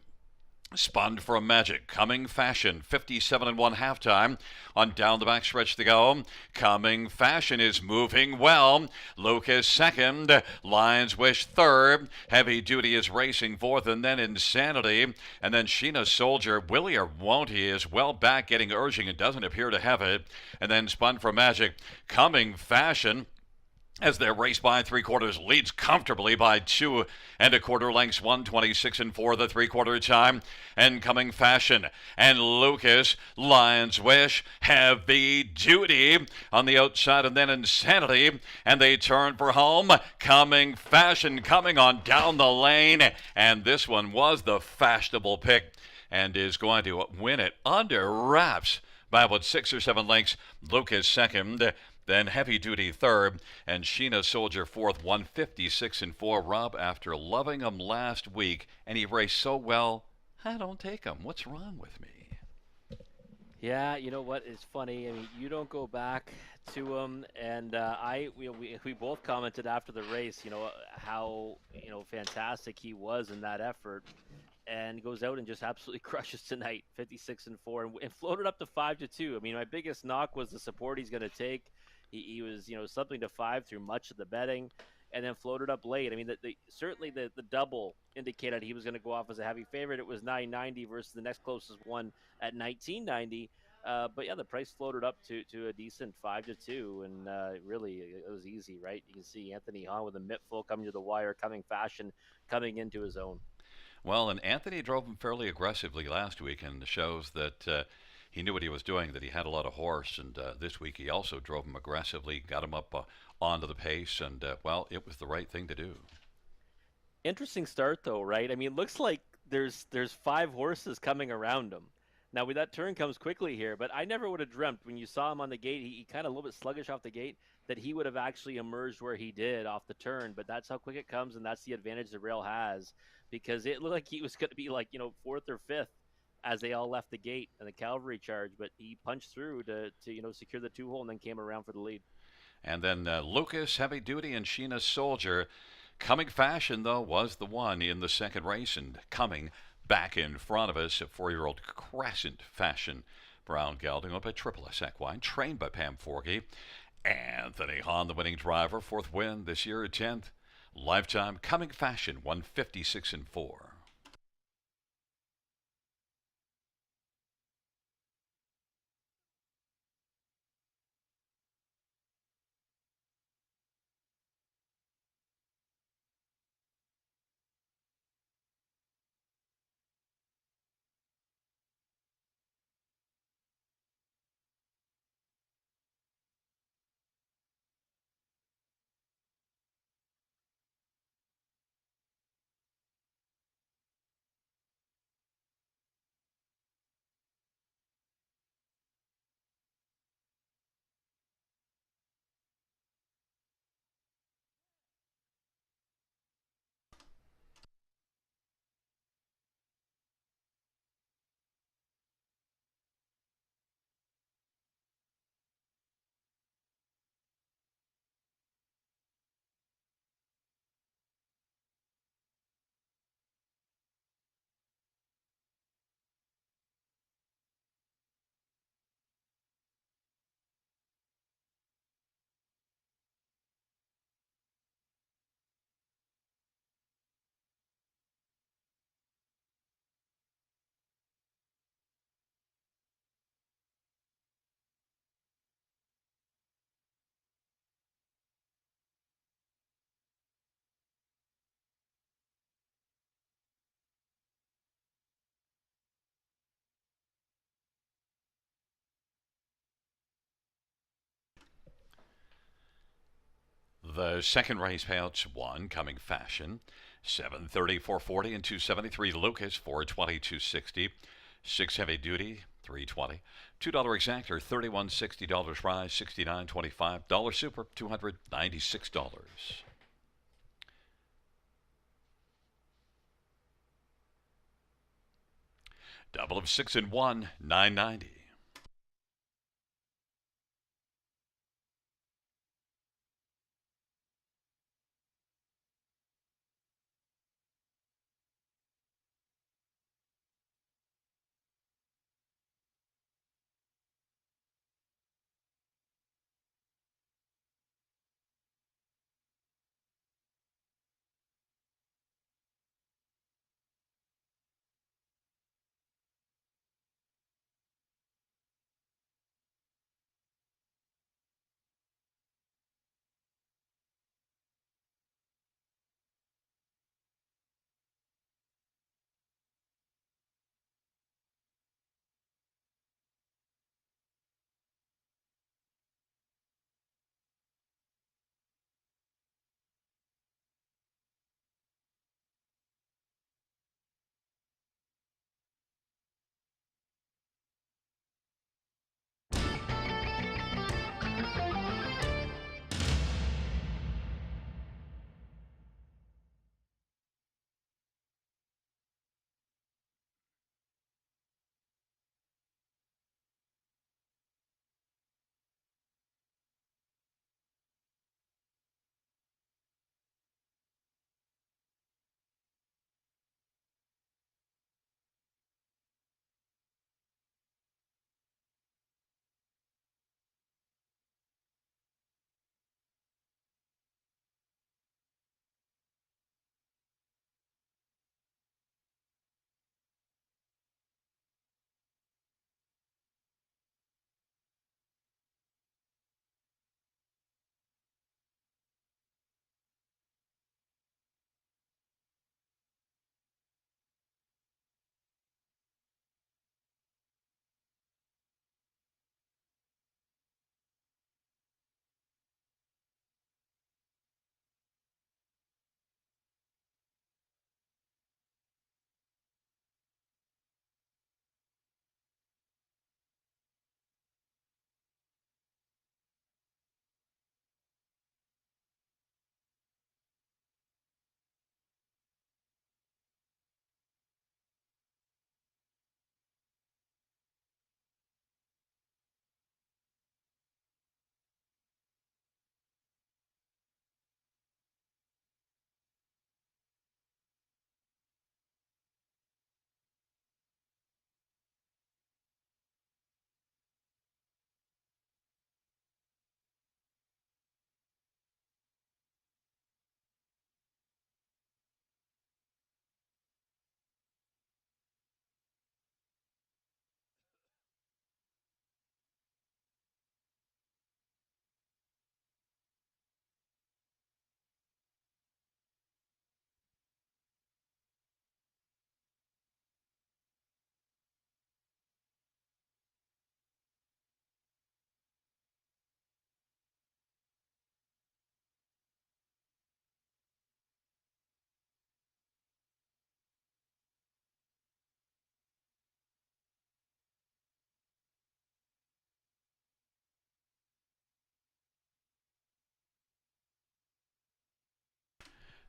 Spun for Magic. Coming Fashion, 57-1 halftime. On down the backstretch to go. Coming Fashion is moving well. Lucas second. Lions Wish third. Heavy Duty is racing fourth, and then Insanity. And then Sheena Soldier. Willie or Won't He is well back, getting urging and doesn't appear to have it. And then Spun for Magic. Coming Fashion, as they race by 3/4, leads comfortably by 2 1/4 lengths, 1:26-4 the 3/4 time. And Coming Fashion and Lucas, Lions Wish, Heavy Duty on the outside, and then Insanity, and they turn for home. Coming Fashion coming on down the lane, and this one was the fashionable pick and is going to win it under wraps by about 6 or 7 lengths. Lucas second, then Heavy Duty third, and Sheena Soldier fourth, 156-4. Rob, after loving him last week, and he raced so well, I don't take him. What's wrong with me? Yeah, you know what? It's funny. I mean, you don't go back to him, and we both commented after the race, how fantastic he was in that effort, and goes out and just absolutely crushes tonight, 56-4, and floated up to 5-2. I mean, my biggest knock was the support he's going to take. He was something to 5 through much of the betting, and then floated up late. I mean, certainly the double indicated he was going to go off as a heavy favorite. It was 990 versus the next closest one at 1990. But yeah, the price floated up to a decent 5-2, and really it was easy, right? You can see Anthony Hahn with a mitt full coming to the wire, Coming Fashion coming into his own. Well, and Anthony drove him fairly aggressively last week, and shows that he knew what he was doing, that he had a lot of horse. And this week he also drove him aggressively, got him up onto the pace, and, well, it was the right thing to do. Interesting start though, right? I mean, it looks like there's 5 horses coming around him. Now, that turn comes quickly here, but I never would have dreamt when you saw him on the gate, he kind of a little bit sluggish off the gate, that he would have actually emerged where he did off the turn. But that's how quick it comes, and that's the advantage the rail has, because it looked like he was going to be like, 4th or 5th as they all left the gate and the cavalry charge, but he punched through to secure the 2 hole and then came around for the lead. And then Lucas, Heavy Duty, and Sheena Soldier. Coming Fashion, though, was the one in the second race, and coming back in front of us, a 4-year-old Crescent Fashion brown gelding up at Triple S Equine, trained by Pam Forgey. Anthony Hahn, the winning driver, 4th win this year, 10th lifetime. Coming Fashion, 156-4. The second race payouts one coming fashion. 730, 440, and 273 Lucas, 420, 260. 6 heavy duty, 320. $2 exactor, $31.60 rise, $69.25. Dollar super, $296. Double of 6 and 1, $9.90.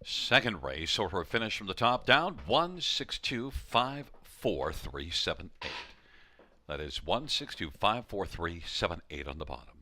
Second race, order of finish from the top down, 1625437 8. That is 1625437 8 on the bottom.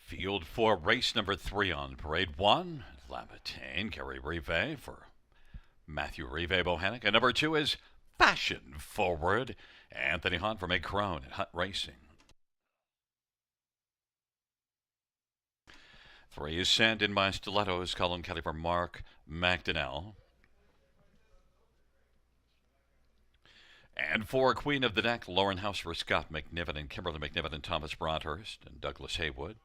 Field for race number 3 on parade 1. Lamatane, Gary Rive for Matthew Rive Bohannic. And number 2 is Fashion Forward, Anthony Hunt from Meg Crone at Hunt Racing. 3 is Sand in My Stilettos, Colin Kelly for Mark McDonnell. And 4, Queen of the Deck, Lauren House for Scott McNiven and Kimberly McNiven and Thomas Broadhurst and Douglas Haywood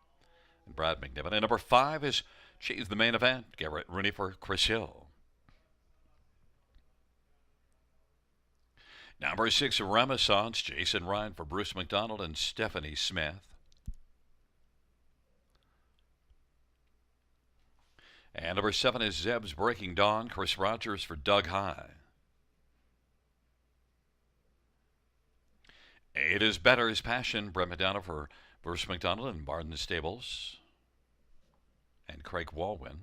and Brad McNiven. And number 5 is She's the Main Event, Garrett Rooney for Chris Hill. Number 6, Renaissance, Jason Ryan for Bruce McDonald and Stephanie Smith. And number 7 is Zeb's Breaking Dawn, Chris Rogers for Doug High. 8 is Better's Passion, Brett McDonough for Bruce McDonald and Barden Stables and Craig Walwyn.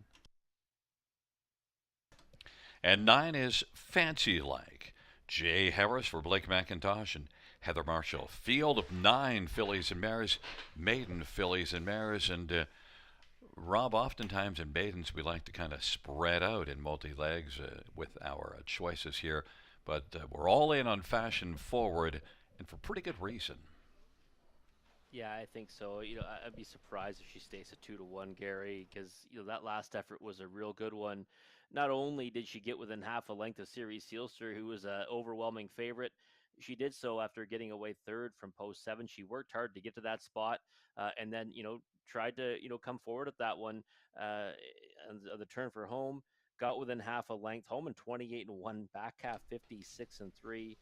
And 9 is Fancy Like, Jay Harris for Blake McIntosh and Heather Marshall. Field of 9 fillies and mares, maiden fillies and mares. And Rob, oftentimes in maidens we like to kind of spread out in multi-legs with our choices here. But we're all in on Fashion Forward, and for pretty good reason. Yeah, I think so. I'd be surprised if she stays at 2-1, Gary, because that last effort was a real good one. Not only did she get within half a length of Siri Sealster, who was an overwhelming favorite, she did so after getting away third from post 7. She worked hard to get to that spot, and then tried to come forward at that one, and the turn for home. Got within half a length, home in 28-1, back half 56-3.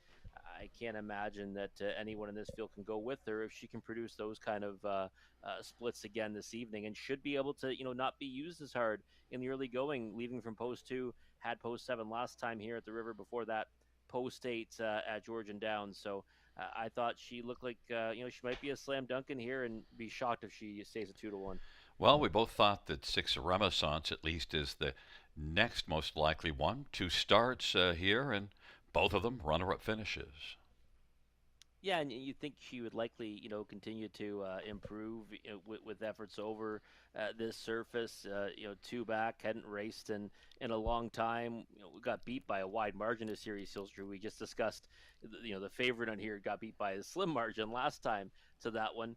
I can't imagine that anyone in this field can go with her if she can produce those kind of splits again this evening, and should be able to, not be used as hard in the early going, leaving from post 2. Had post 7 last time here at the River. Before that, post 8 at Georgian Downs. So I thought she looked like she might be a slam dunk in here, and be shocked if she stays at 2-1. Well, we both thought that 6 Renaissance at least is the next most likely one. 2 starts here, and both of them runner-up finishes. Yeah, and you think she would likely, continue to improve with efforts over this surface. 2 back, hadn't raced in a long time. We got beat by a wide margin to Series Silster. We just discussed, the favorite on here got beat by a slim margin last time to that one,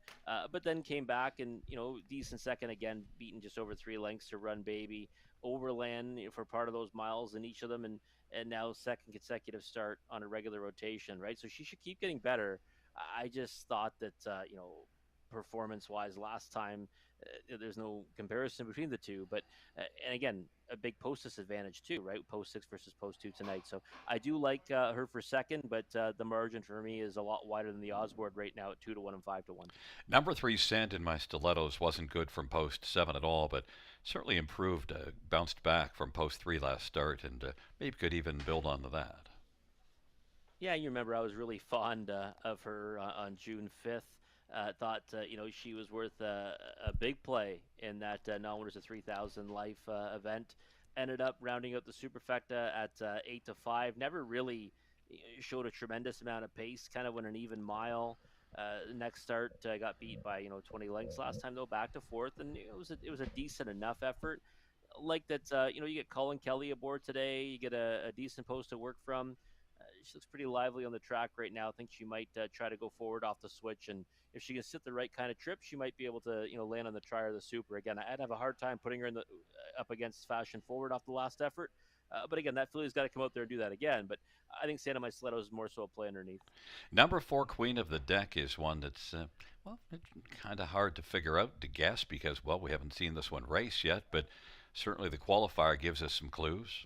but then came back and, decent second again, beaten just over 3 lengths to Run Baby. Overland for part of those miles in each of them, and now second consecutive start on a regular rotation, right? So she should keep getting better. I just thought that, performance-wise last time, there's no comparison between the two. But, and again, a big post disadvantage too, right? Post 6 versus post 2 tonight. So I do like her for second, but the margin for me is a lot wider than the odds board right now at 2-1 and 5-1. Number 3, Sand in My Stilettos, wasn't good from post 7 at all, but certainly improved, bounced back from post 3 last start, and maybe could even build on to that. Yeah, you remember I was really fond of her on June 5th. Thought she was worth a big play in that non-winners of 3,000 life event. Ended up rounding out the superfecta at 8-5. Never really showed a tremendous amount of pace. Kind of went an even mile. Next start got beat by 20 lengths last time though, back to fourth, and it was a decent enough effort. Like that, you get Colin Kelly aboard today. You get a decent post to work from. She looks pretty lively on the track right now. I think she might try to go forward off the switch, and if she can sit the right kind of trip, she might be able to land on the tri or the super. Again, I'd have a hard time putting her in the up against Fashion Forward off the last effort. But again, that filly's got to come out there and do that again. But I think Santa My Stiletto is more so a play underneath. Number 4, Queen of the Deck, is one that's, kind of hard to figure out, to guess, because, well, we haven't seen this one race yet, but certainly the qualifier gives us some clues.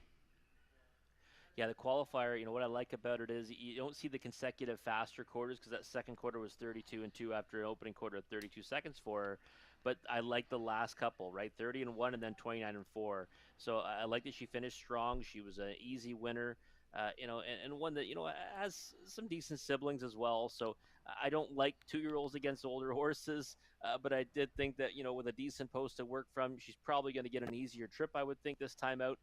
Yeah, the qualifier, what I like about it is you don't see the consecutive faster quarters, because that second quarter was 32-2 after an opening quarter of 32 seconds for her. But I like the last couple, right? 30-1 and then 29-4. So I like that she finished strong. She was an easy winner. and one that has some decent siblings as well. So I don't like 2-year-olds against older horses, but I did think that with a decent post to work from, she's probably going to get an easier trip. I would think this time out,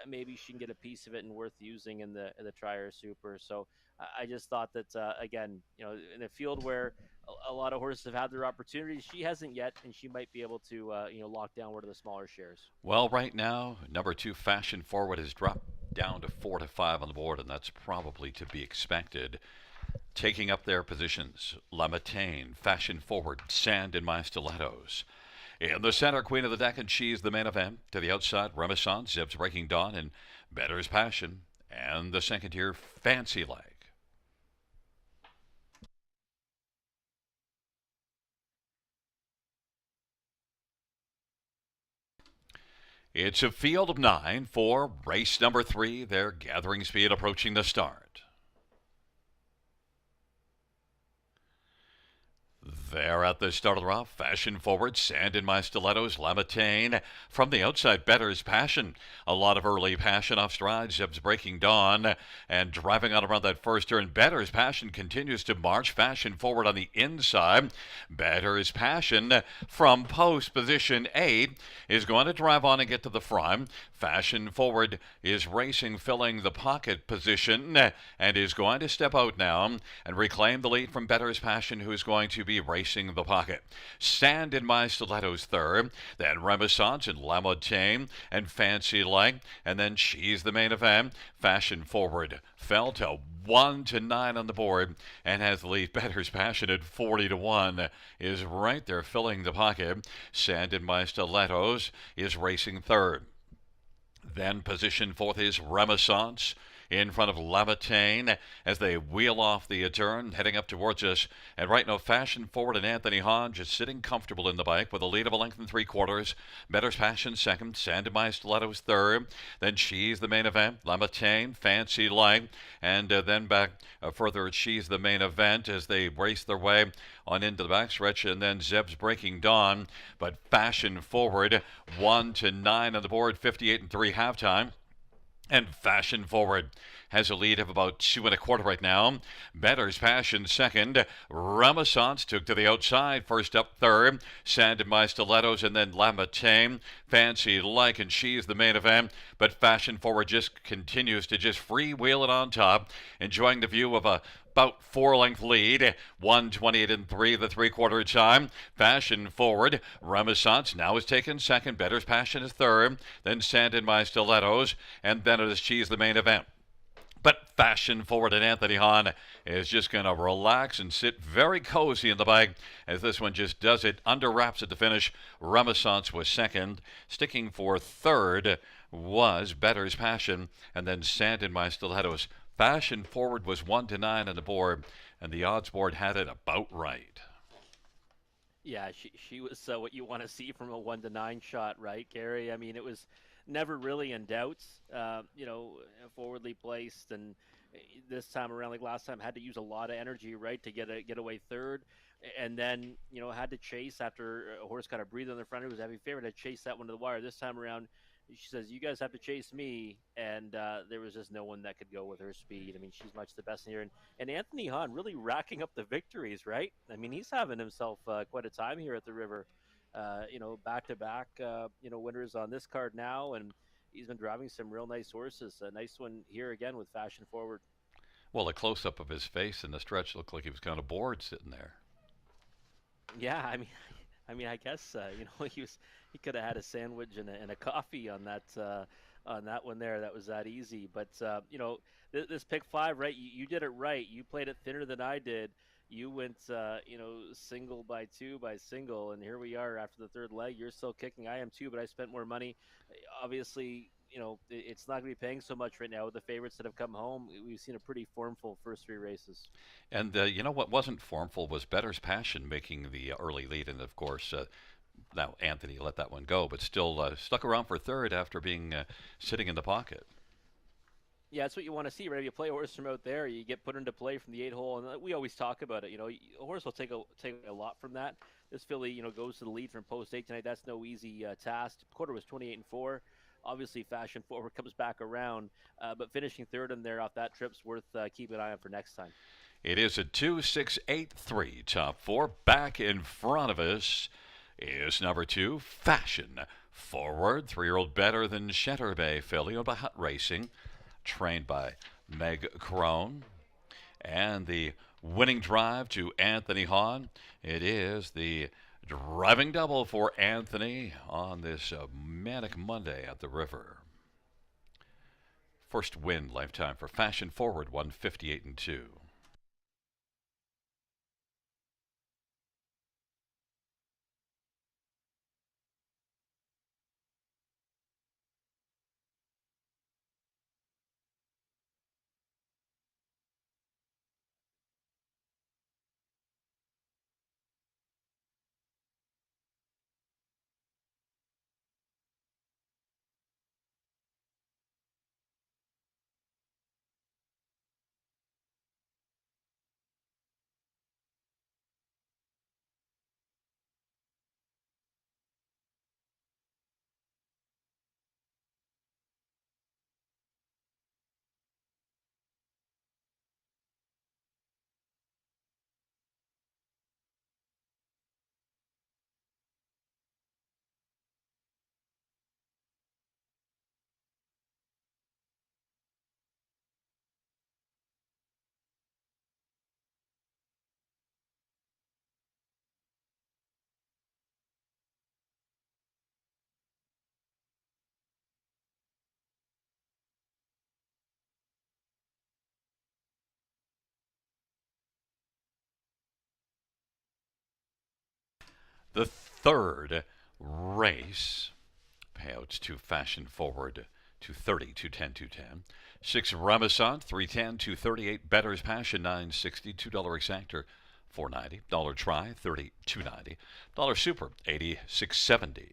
maybe she can get a piece of it and worth using in the Trier Super. So I just thought that again, in a field where a lot of horses have had their opportunities, she hasn't yet, and she might be able to lock down one of the smaller shares. Well, right now, number 2, Fashion Forward, has dropped down to 4 to 5 on the board, and that's probably to be expected. Taking up their positions, Lamatane, Fashion Forward, Sand in My Stilettos. In the center, Queen of the Deck, and she's the main event. To the outside, Renaissance, Zib's Breaking Dawn, and Better's Passion. And the second tier, Fancy Leg. It's a field of 9 for race number 3. They're gathering speed approaching the start. There at the start of the round, Fashion Forward, Sand in My Stilettos, Lamatane. From the outside, Better's Passion. A lot of early passion off stride. Zib's Breaking Dawn. And driving out around that first turn, Better's Passion continues to march. Fashion Forward on the inside. Better's Passion from post position 8 is going to drive on and get to the front. Fashion Forward is racing, filling the pocket position, and is going to step out now and reclaim the lead from Better's Passion, who is going to be racing the pocket. Sand in My Stilettos third, then Renaissance and Lamontagne and Fancy Leg, and then she's the main event. Fashion Forward fell to 1 to 9 on the board and has the lead. Better's Passion at 40 to 1 is right there filling the pocket. Sand in My Stilettos is racing third. Then position fourth is Renaissance in front of Lamatane as they wheel off the turn, heading up towards us. And right now, Fashion Forward and Anthony Hahn just sitting comfortable in the bike with a lead of a length and 3/4. Better's Passion second, Sand in My Stilettos third. Then she's the main event. Lamatane, Fancy Leg, and then back further, she's the main event as they race their way on into the backstretch, and then Zeb's Breaking Dawn. But Fashion Forward 1 to 9 on the board, 58 and 3 halftime. And Fashion Forward has a lead of about 2 1/4 right now. Better's Passion second. Renaissance took to the outside. First up third. Sand in My Stilettos, and then Lamatane. Fancy Like, and she's the main event. But Fashion Forward just continues to just freewheel it on top, enjoying the view of a about 4-length lead. 1:28 and 3 the 3/4 time. Fashion Forward. Renaissance now is taken second. Better's Passion is third. Then Sand in My Stilettos. And then it is she's the main event. But Fashion Forward and Anthony Hahn is just going to relax and sit very cozy in the bike as this one just does it under wraps at the finish. Renaissance was second. Sticking for third was Better's Passion, and then Sand in My Stilettos. Fashion Forward was 1 to 9 on the board, and the odds board had it about right. Yeah, she was what you want to see from a 1 to 9 shot, right, Gary? I mean, it was never really in doubt. Forwardly placed, and this time around, like last time, had to use a lot of energy, right, to get away third, and then had to chase after a horse got a breather on the front. It was a heavy favorite to chase that one to the wire. This time around, she says, "You guys have to chase me," and there was just no one that could go with her speed. I mean, she's much the best in here, and Anthony Hahn really racking up the victories, right? I mean, he's having himself quite a time here at the River. Back to back, winners on this card now, and he's been driving some real nice horses. A nice one here again with Fashion Forward. Well, a close up of his face in the stretch looked like he was kind of bored sitting there. Yeah, I mean, I guess he could have had a sandwich and a coffee on that one there. That was that easy. But this pick five, right? You did it right. You played it thinner than I did. You went single by two by single, and here we are after the third leg. You're still kicking. I am too, but I spent more money. Obviously, it's not going to be paying so much right now with the favorites that have come home. We've seen a pretty formful first 3 races. And you know what wasn't formful was Better's Passion making the early lead, and of course, now Anthony let that one go, but still stuck around for third after being sitting in the pocket. Yeah, that's what you want to see, right? If you play a horse from out there, you get put into play from the 8 hole, and we always talk about it. A horse will take a lot from that. This filly, goes to the lead from post 8 tonight. That's no easy task. Quarter was 28 and 4. obviously Fashion Forward comes back around, but finishing third in there off that trip's worth keeping an eye on for next time. It is a 2-6-8-3 top four. Back in front of us is number 2, Fashion Forward. 3-year-old better than Shetter Bay filly, owned by Hut Racing, trained by Meg Crone. And the winning drive to Anthony Hahn. It is the driving double for Anthony on this manic Monday at the river. First win lifetime for Fashion Forward, 158 and 2. The third race, payouts to Fashion Forward, 230, 210, 210. 6 Ramazan, 310, 238. Better's Passion, 960. $2 exactor, 490. Dollar try, 30, 290. Dollar super, 86.70.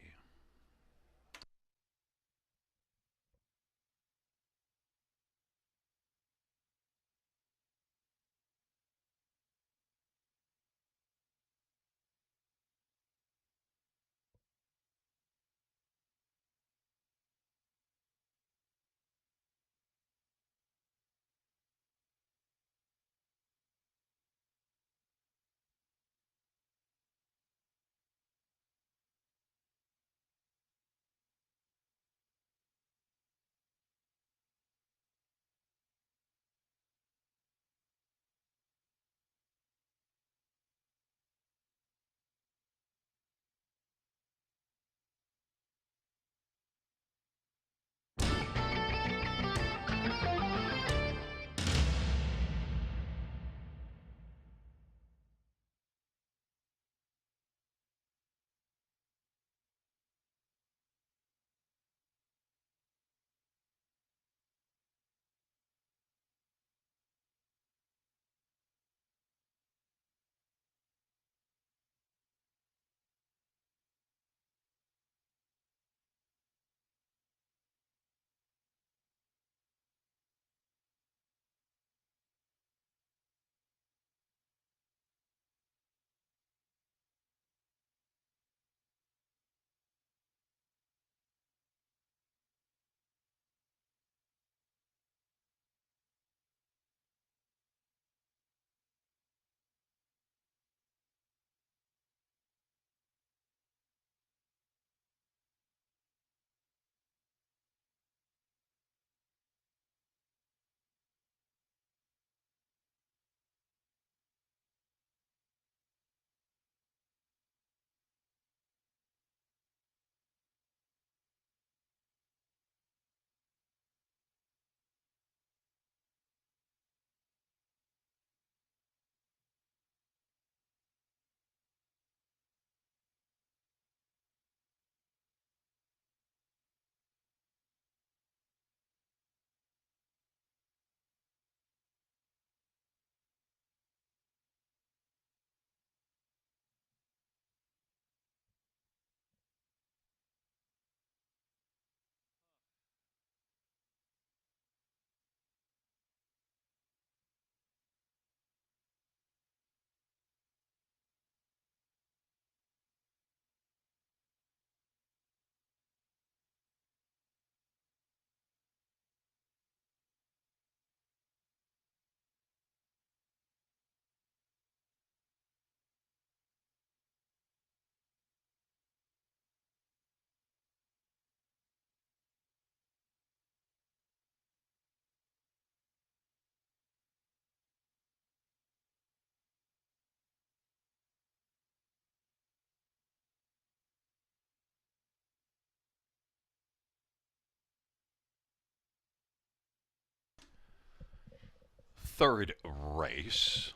third race.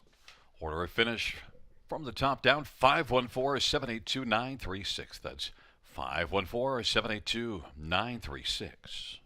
Order of finish from the top down 514 782 936. That's 514 782 936.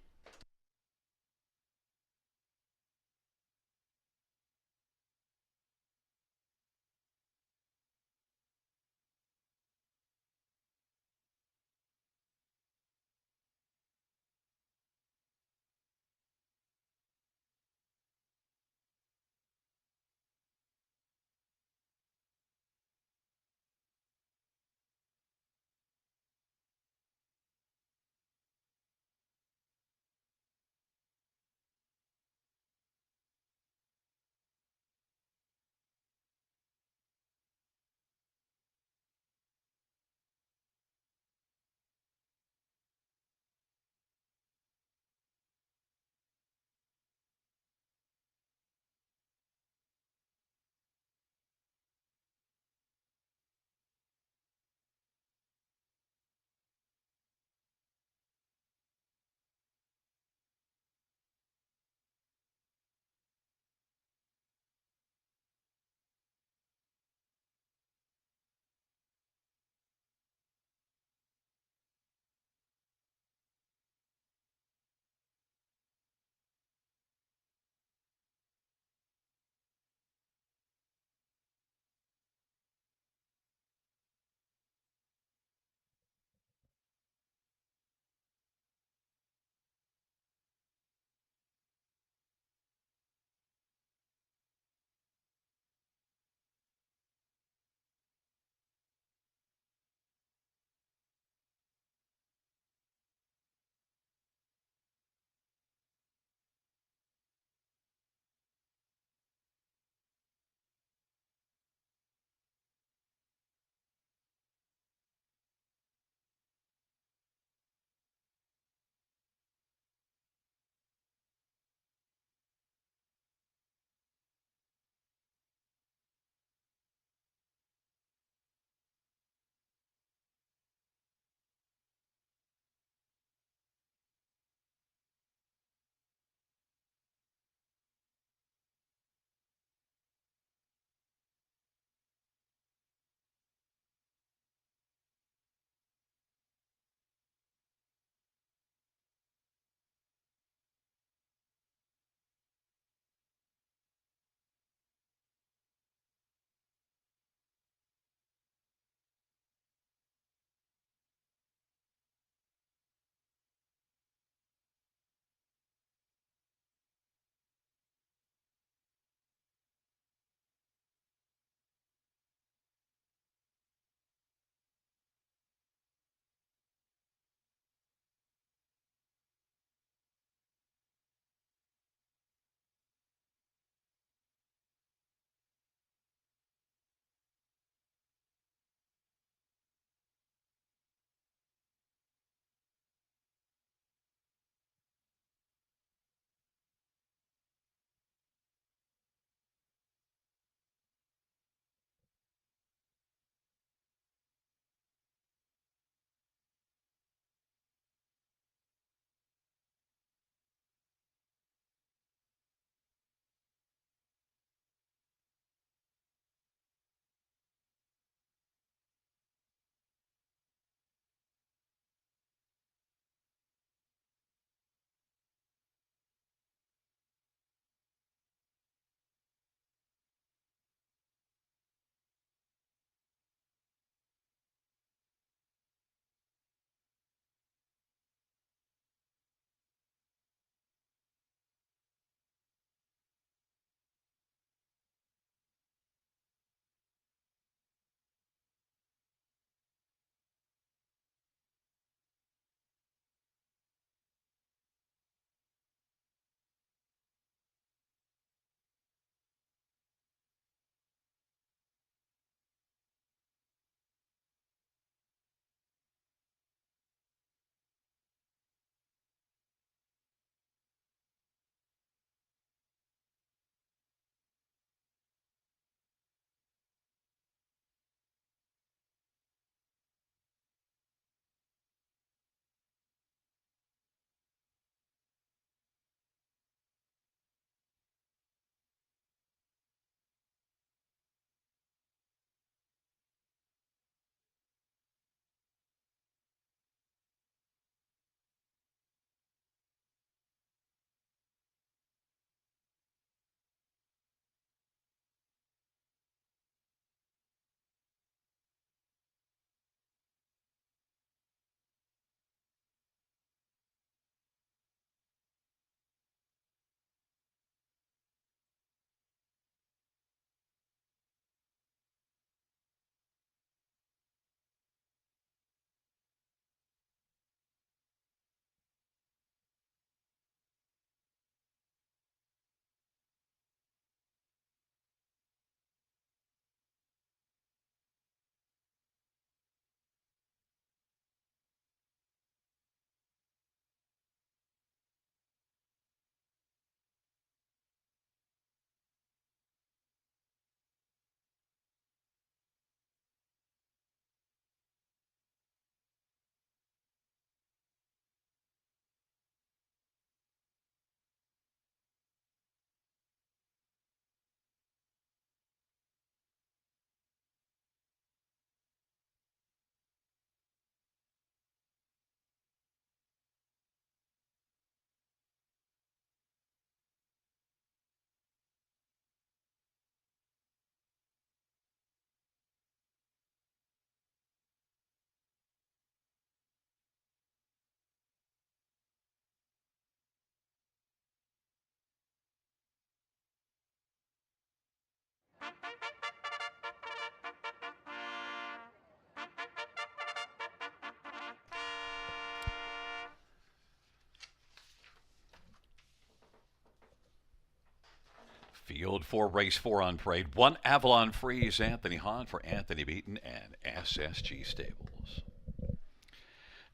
Field for race 4 on parade. 1 Avalon Freeze, Anthony Hahn for Anthony Beaton and SSG Stables.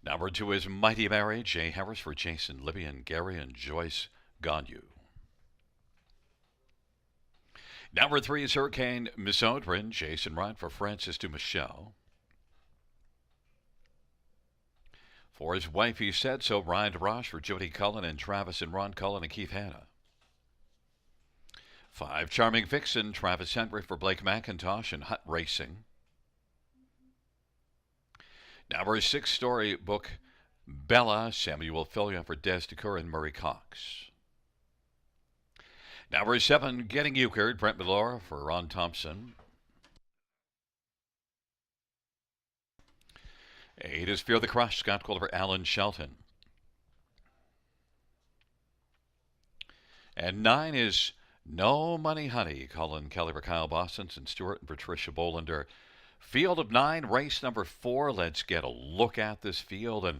Number 2 is Mighty Mary, Jay Harris for Jason Libby and Gary and Joyce Gonu. Number 3 is Hurricane Misodrin, Jason Wright for Francis to Michelle. 4 is Wife He Said So, Ryan DeRoche for Jody Cullen and Travis and Ron Cullen and Keith Hanna. 5 Charming Vixen, Travis Henry for Blake McIntosh and Hut Racing. Number 6 Storybook Bella, Samuel Filia for Des DeCoeur and Murray Cox. Number 7 Getting Euchred, Brent Milora for Ron Thompson. 8 is Fear the Crush, Scott Cole for Alan Shelton. And 9 is No Money Honey, Colin Kelly for Kyle Boston and Stewart and Patricia Bolander. Field of 9, race number 4. Let's get a look at this field. And,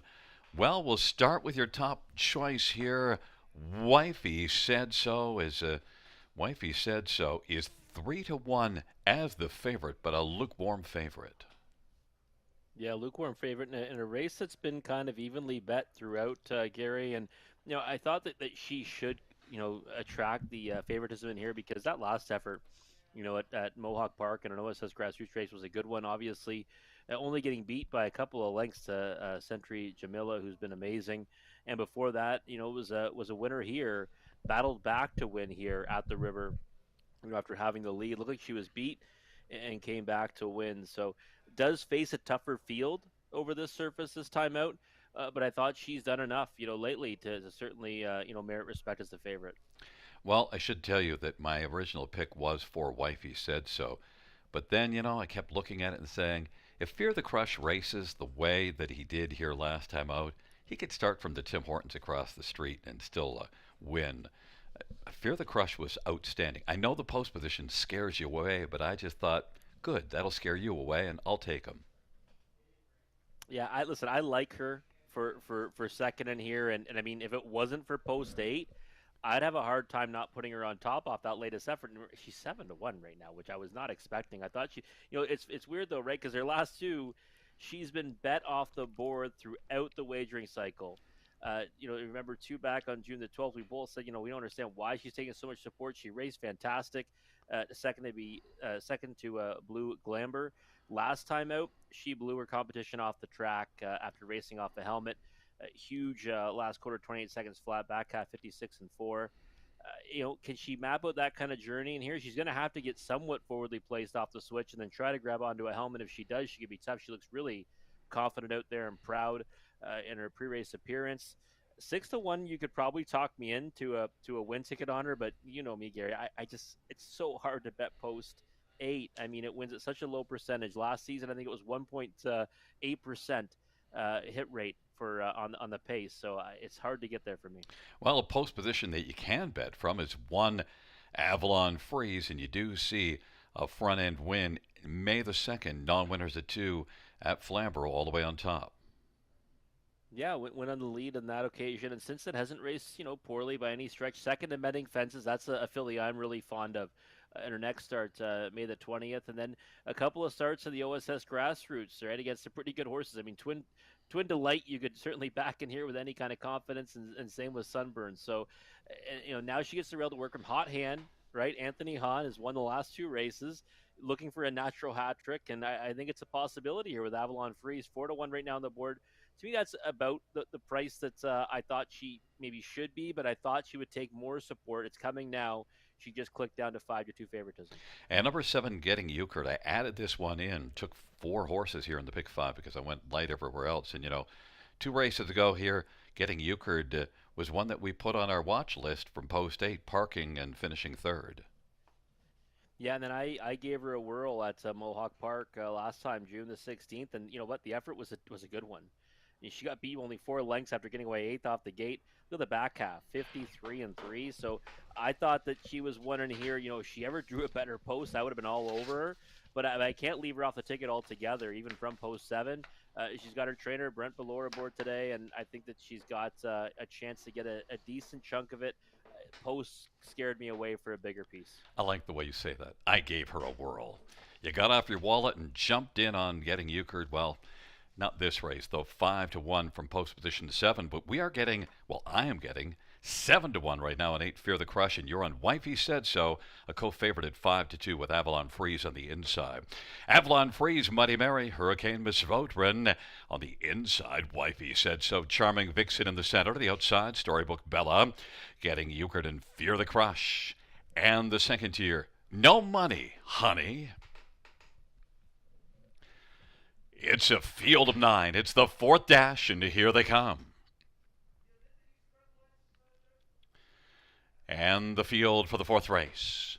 well, we'll start with your top choice here. Wifey Said So is 3-1 as the favorite, but a lukewarm favorite. Yeah, lukewarm favorite in a race that's been kind of evenly bet throughout, Gary. And I thought that she should attract the favoritism in here because that last effort, at Mohawk Park and an OSS grassroots race was a good one. Obviously, only getting beat by a couple of lengths to Sentry Jamila, who's been amazing. And before that, it was a winner here, battled back to win here at the river. After having the lead, looked like she was beat and came back to win. So does face a tougher field over this surface this time out. But I thought she's done enough, lately to certainly, merit respect as the favorite. Well, I should tell you that my original pick was for Wifey Said So. But then, I kept looking at it and saying, if Fear the Crush races the way that he did here last time out, he could start from the Tim Hortons across the street and still win. Fear the Crush was outstanding. I know the post position scares you away, but I just thought, good, that'll scare you away, and I'll take him. Yeah, listen. I like her for second in here, and I mean, if it wasn't for post 8, I'd have a hard time not putting her on top off that latest effort. And she's 7-1 right now, which I was not expecting. I thought it's weird though, right? Because her last 2, she's been bet off the board throughout the wagering cycle. Remember 2 back on June the 12th, we both said, we don't understand why she's taking so much support. She raced fantastic. Second to Blue Glamber. Last time out, she blew her competition off the track after racing off the helmet. Huge last quarter, 28 seconds flat, back half 56 and 4. Can she map out that kind of journey in here? She's going to have to get somewhat forwardly placed off the switch and then try to grab onto a helmet. If she does, she could be tough. She looks really confident out there and proud in her pre-race appearance. 6-1, you could probably talk me into a win ticket on her, but you know me, Gary. I just it's so hard to bet post 8. I mean, it wins at such a low percentage. Last season, I think it was 1.8% hit rate for on the pace, so it's hard to get there for me. Well, a post position that you can bet from is 1 Avalon Freeze, and you do see a front end win May the 2nd, non winners at 2 at Flamborough, all the way on top. Yeah, went on the lead on that occasion, and since it hasn't raced, poorly by any stretch. Second in Mending Fences, that's a filly I'm really fond of. In her next start, May the 20th, and then a couple of starts in the OSS Grassroots, right, against some pretty good horses. I mean, Twin Delight, you could certainly back in here with any kind of confidence, and same with Sunburn. So, now she gets the rail to work from Hot Hand, right? Anthony Hahn has won the last 2 races, looking for a natural hat trick, and I think it's a possibility here with Avalon Freeze, 4-1 right now on the board. To me, that's about the price that I thought she maybe should be, but I thought she would take more support. It's coming now. She just clicked down to 5-2 favoritism. And number 7, Getting Euchred. I added this one in, took 4 horses here in the pick 5 because I went light everywhere else. And, 2 races ago here, Getting Euchred was one that we put on our watch list from post 8, parking and finishing 3rd. Yeah, and then I gave her a whirl at Mohawk Park last time, June the 16th, and you know what? The effort was a good one. She got beat only 4 lengths after getting away eighth off the gate. Look at the back half, 53-3. So I thought that she was one in here. If she ever drew a better post, I would have been all over her. But I can't leave her off the ticket altogether, even from post 7. She's got her trainer, Brent Ballore, aboard today, and I think that she's got a chance to get a decent chunk of it. Post scared me away for a bigger piece. I like the way you say that. I gave her a whirl. You got off your wallet and jumped in on getting euchred. Well, not this race, though, 5-1 from post position 7. But we are getting, well, I am getting 7-1 right now on 8 Fear the Crush, and you're on Wifey Said So, a co-favorite at 5-2 with Avalon Freeze on the inside. Avalon Freeze, Muddy Mary, Hurricane Miss Votrin on the inside. Wifey Said So, Charming Vixen in the center. To the outside, Storybook Bella getting euchred and Fear the Crush. And the second tier, No Money, Honey. It's a field of 9. It's the fourth dash, and here they come. And the field for the fourth race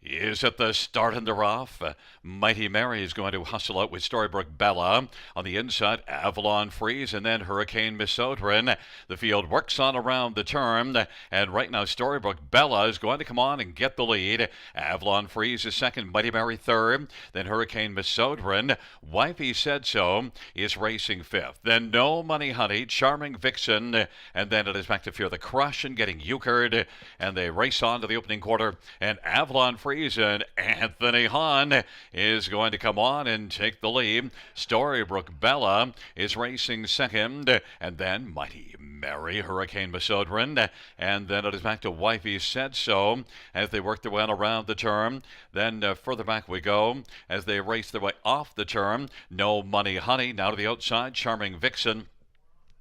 is at the start and the rough. Mighty Mary is going to hustle out with Storybook Bella. On the inside, Avalon Freeze and then Hurricane Misodrin. The field works on around the turn, and right now Storybook Bella is going to come on and get the lead. Avalon Freeze is second, Mighty Mary third, then Hurricane Misodrin. Wifey Said So is racing fifth. Then No Money Honey, Charming Vixen, and then it is back to Fear the Crush and getting euchred, and they race on to the opening quarter, and Avalon Freeze and Anthony Hahn is going to come on and take the lead. Storybook Bella is racing second, and then Mighty Mary, Hurricane Misodrin, and then it is back to Wifey Said So as they work their way around the turn. Then further back we go as they race their way off the turn. No Money Honey now to the outside, Charming Vixen.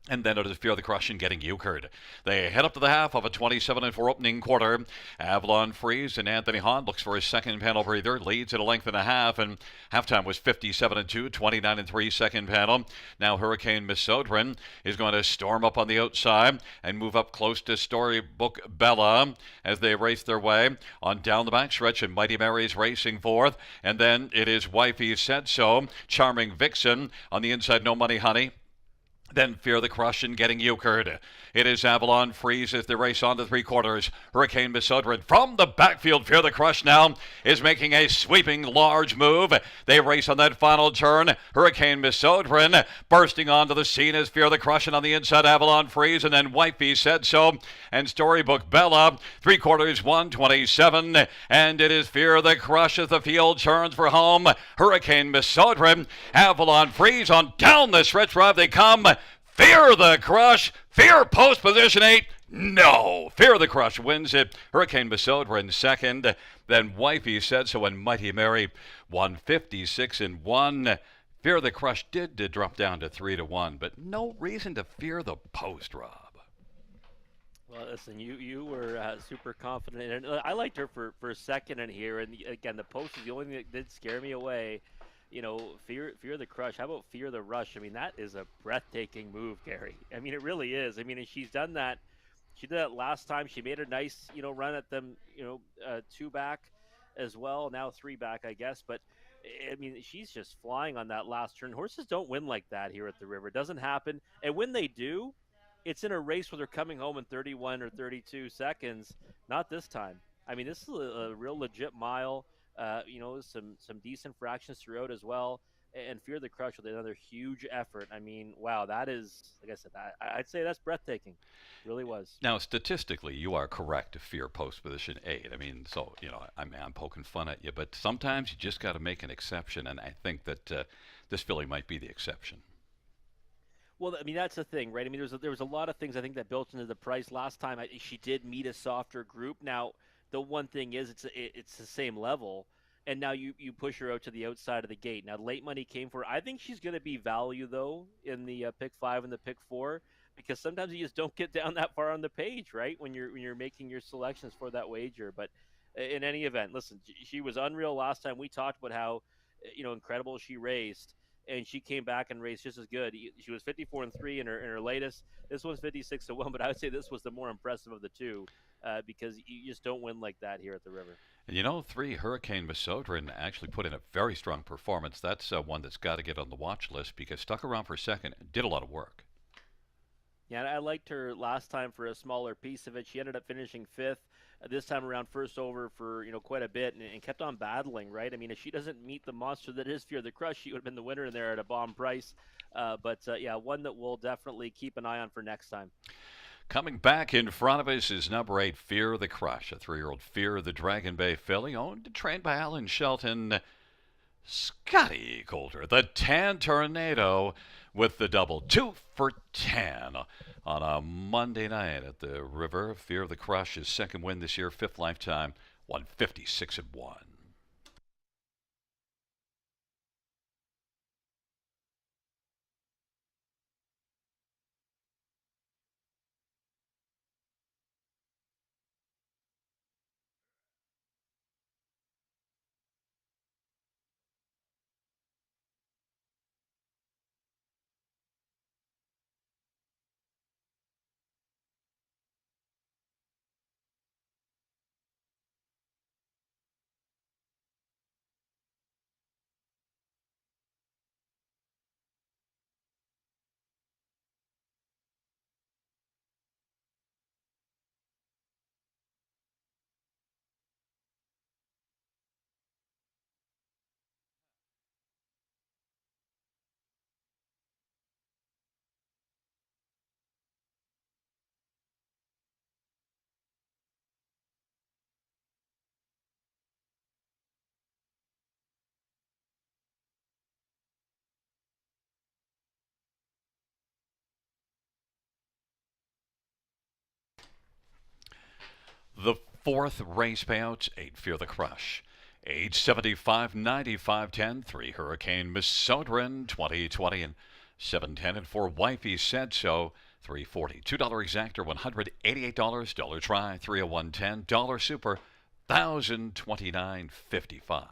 And then it is Fear the Crush and getting euchred. They head up to the half of a 27-4 opening quarter. Avalon Freeze and Anthony Hahn looks for his second panel breather. Leads at a length and a half, and halftime was 57-2, 29-3 second panel. Now Hurricane Misodrin is going to storm up on the outside and move up close to Storybook Bella as they race their way on down the backstretch, and Mighty Mary's racing fourth. And then it is Wifey Said So, Charming Vixen on the inside, No Money Honey. Then Fear the Crush and getting euchred. It is Avalon Freeze as they race on to three quarters. Hurricane Misodrin from the backfield. Fear the Crush now is making a sweeping large move. They race on that final turn. Hurricane Misodrin bursting onto the scene as Fear the Crush, and on the inside Avalon Freeze, and then Wifey Said So and Storybook Bella. Three quarters 127, and it is Fear the Crush as the field turns for home. Hurricane Misodrin, Avalon Freeze on down the stretch drive they come. Fear the Crush. Fear post position 8. No. Fear the Crush wins it. Hurricane Misodrin second. Then Wifey Said So and Mighty Mary 156-1. Fear the Crush did drop down to 3-1, but no reason to fear the post, Rob. Well, listen, you were super confident, and I liked her for a second in here. And again, the post is the only thing that did scare me away. Fear the Crush. How about Fear the Rush? I mean, that is a breathtaking move, Gary. I mean, it really is. I mean, and she's done that. She did that last time. She made a nice, run at them, two back as well. Now three back, I guess. But I mean, she's just flying on that last turn. Horses don't win like that here at the River. It doesn't happen. And when they do, it's in a race where they're coming home in 31 or 32 seconds. Not this time. I mean, this is a real legit mile. Some decent fractions throughout as well, and Fear the Crush with another huge effort. I mean, wow, that is, like I said, I'd say that's breathtaking. It really was. Now, statistically, you are correct to fear post position 8. I mean, so, I'm poking fun at you, but sometimes you just got to make an exception, and I think that this filly might be the exception. Well, I mean, that's the thing, right? I mean, there was a lot of things I think that built into the price last time. She did meet a softer group. Now, the one thing is, it's the same level, and now you push her out to the outside of the gate. Now, late money came for her. I think she's going to be value though in the pick 5 and the pick 4, because sometimes you just don't get down that far on the page, right? When you're making your selections for that wager. But in any event, listen, she was unreal last time. We talked about how incredible she raced. And she came back and raced just as good. She was 54-3 in her latest. This one's 56-1, but I would say this was the more impressive of the two, because you just don't win like that here at the River. And you know, 3 Hurricane Misodrin actually put in a very strong performance. That's one that's got to get on the watch list because stuck around for a second and did a lot of work. Yeah, and I liked her last time for a smaller piece of it. She ended up finishing fifth. This time around, first over for quite a bit, and kept on battling. Right? I mean, if she doesn't meet the monster that is Fear the Crush, she would have been the winner in there at a bomb price. But yeah, one that we'll definitely keep an eye on for next time. Coming back in front of us is number 8, Fear the Crush, a 3-year-old Fear the Dragon Bay filly, owned and trained by Alan Shelton. Scotty Coulter, the Tan Tornado, with the double 2 for 10 on a Monday night at the River. Fear the Crush, his second win this year, fifth lifetime, 156-1. The fourth race payouts, 8 Fear the Crush. Age 75, 95, 10, 3 Hurricane Misodrin, 2020 and 710, and 4 Wifey Said So, 340. $2 exactor, $188, dollar try, 301.10, dollar super, 1,029.55.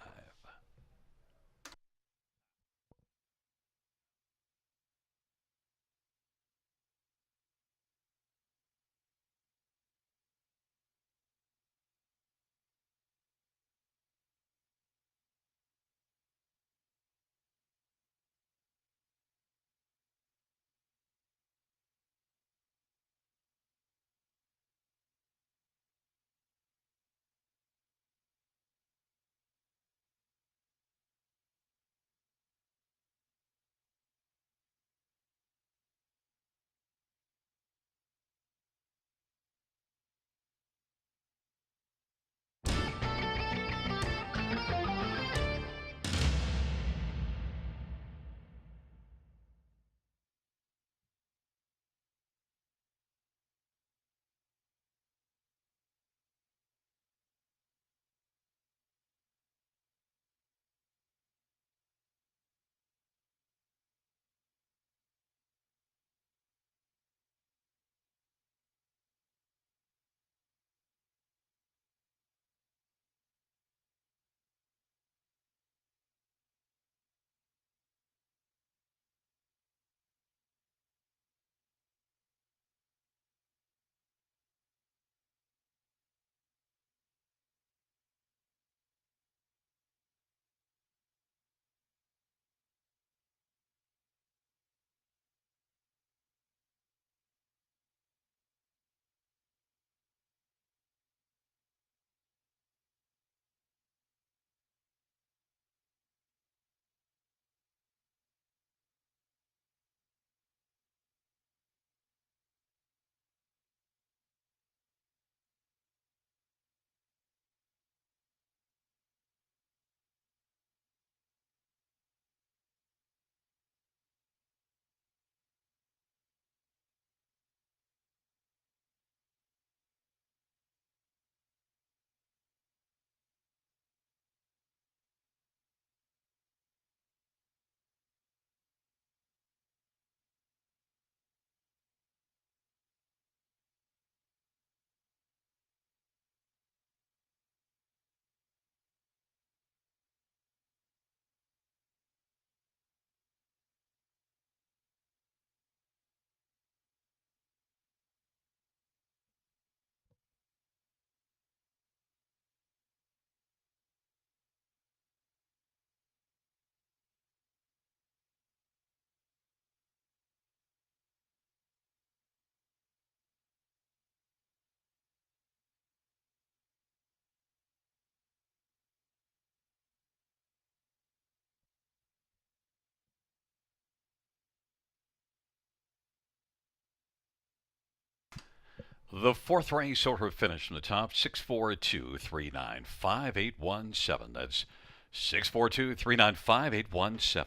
The fourth race order finish from the top 642-395-817. That's 642-395-817.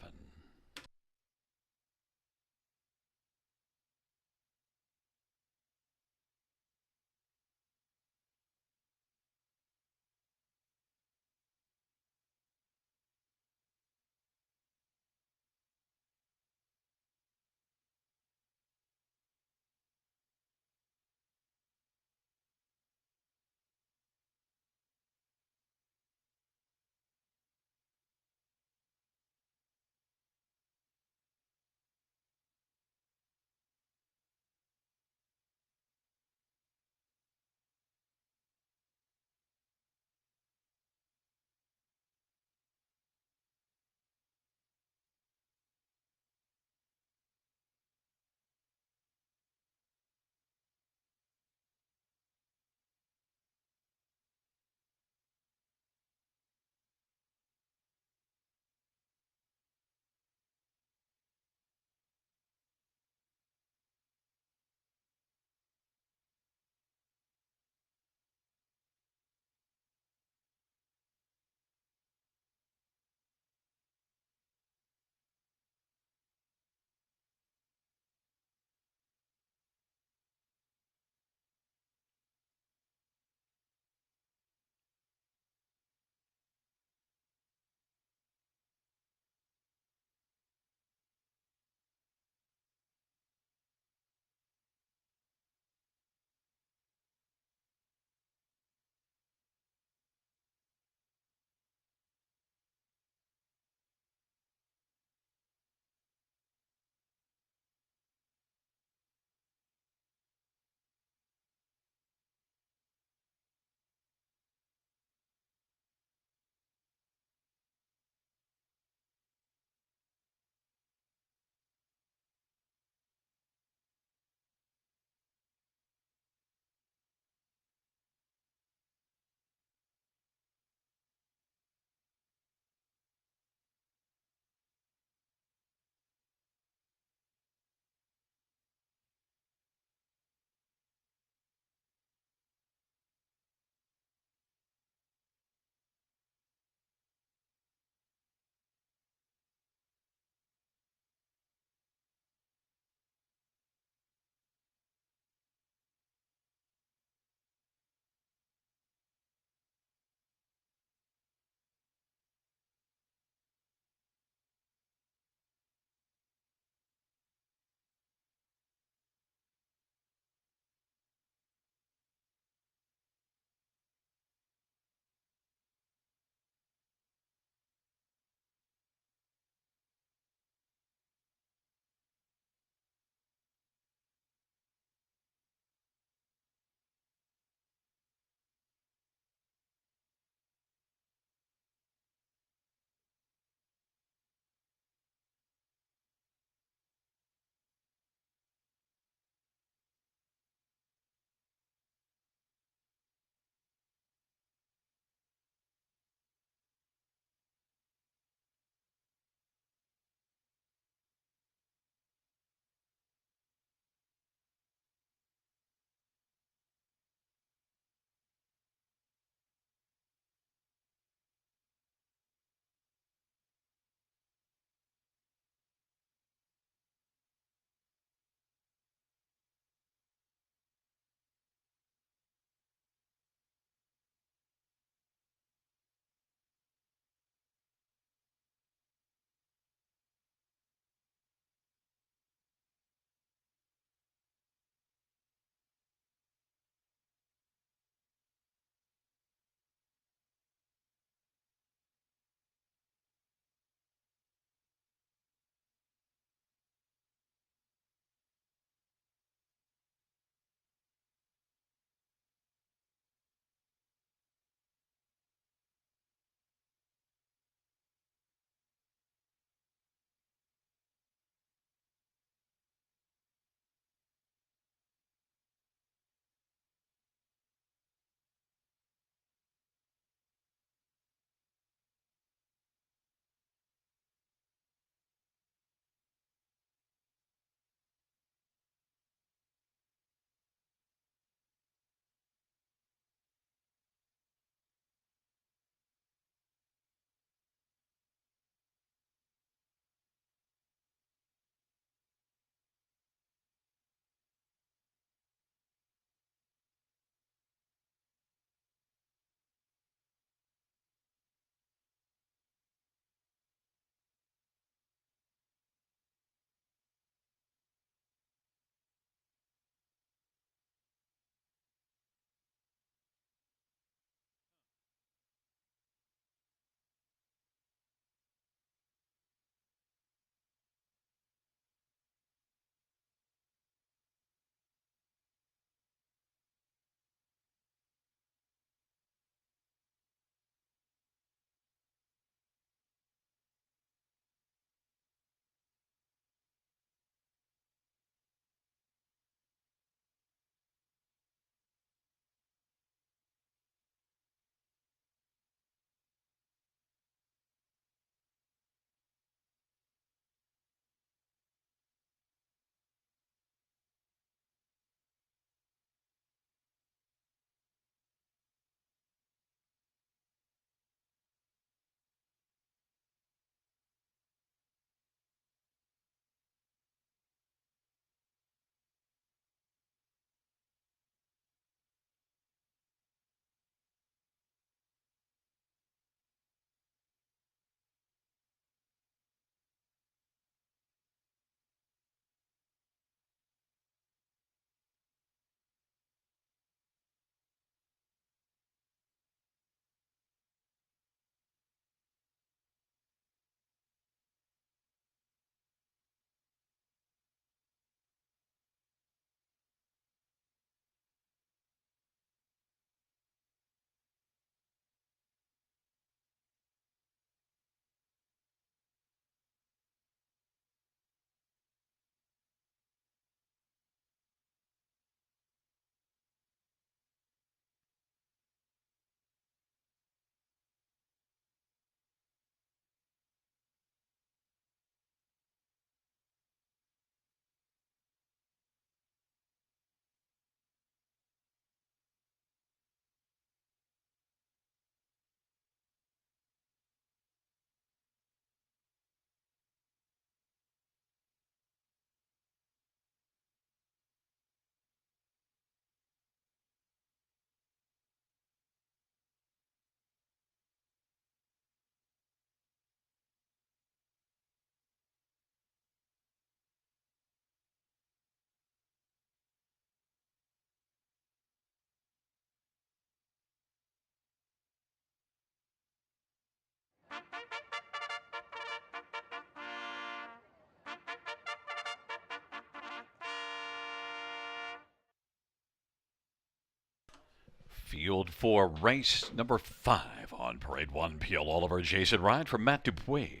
Field for race number 5 on Parade 1. Peel Oliver, Jason Ryan from Matt Dupuis.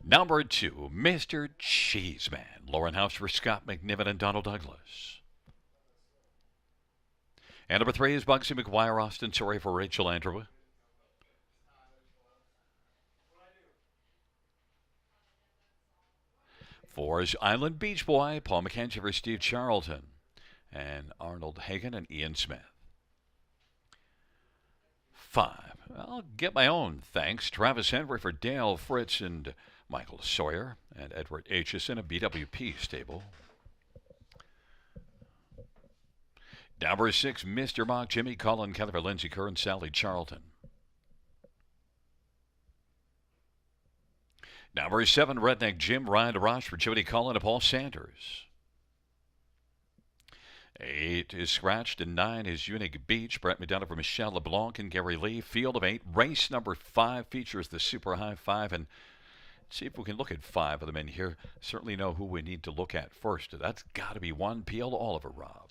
Number 2, Mr. Cheeseman, Lauren House for Scott McNiven and Donald Douglas. And number 3 is Bugsy McGuire, Austin Sorry for Rachel Andrew. 4 is Island Beach Boy, Paul McKenzie for Steve Charlton. And Arnold Hagen and Ian Smith. 5, I'll get my own thanks. Travis Henry for Dale Fritz and Michael Sawyer and Edward Aitchison, a BWP stable. Number 6, Mr. Mock, Jimmy Cullen, Kelly for Lindsay Kerr and Sally Charlton. Number 7, Redneck Jim, Ryan DeRoche for Jody Cullen and Paul Sanders. 8 is Scratched and 9 is Unique Beach, Brett McDonough for Michelle LeBlanc and Gary Lee. Field of 8, race number 5 features the Super High 5, and see if we can look at 5 of them in here. Certainly know who we need to look at first. That's got to be 1, P.L. Oliver, Rob.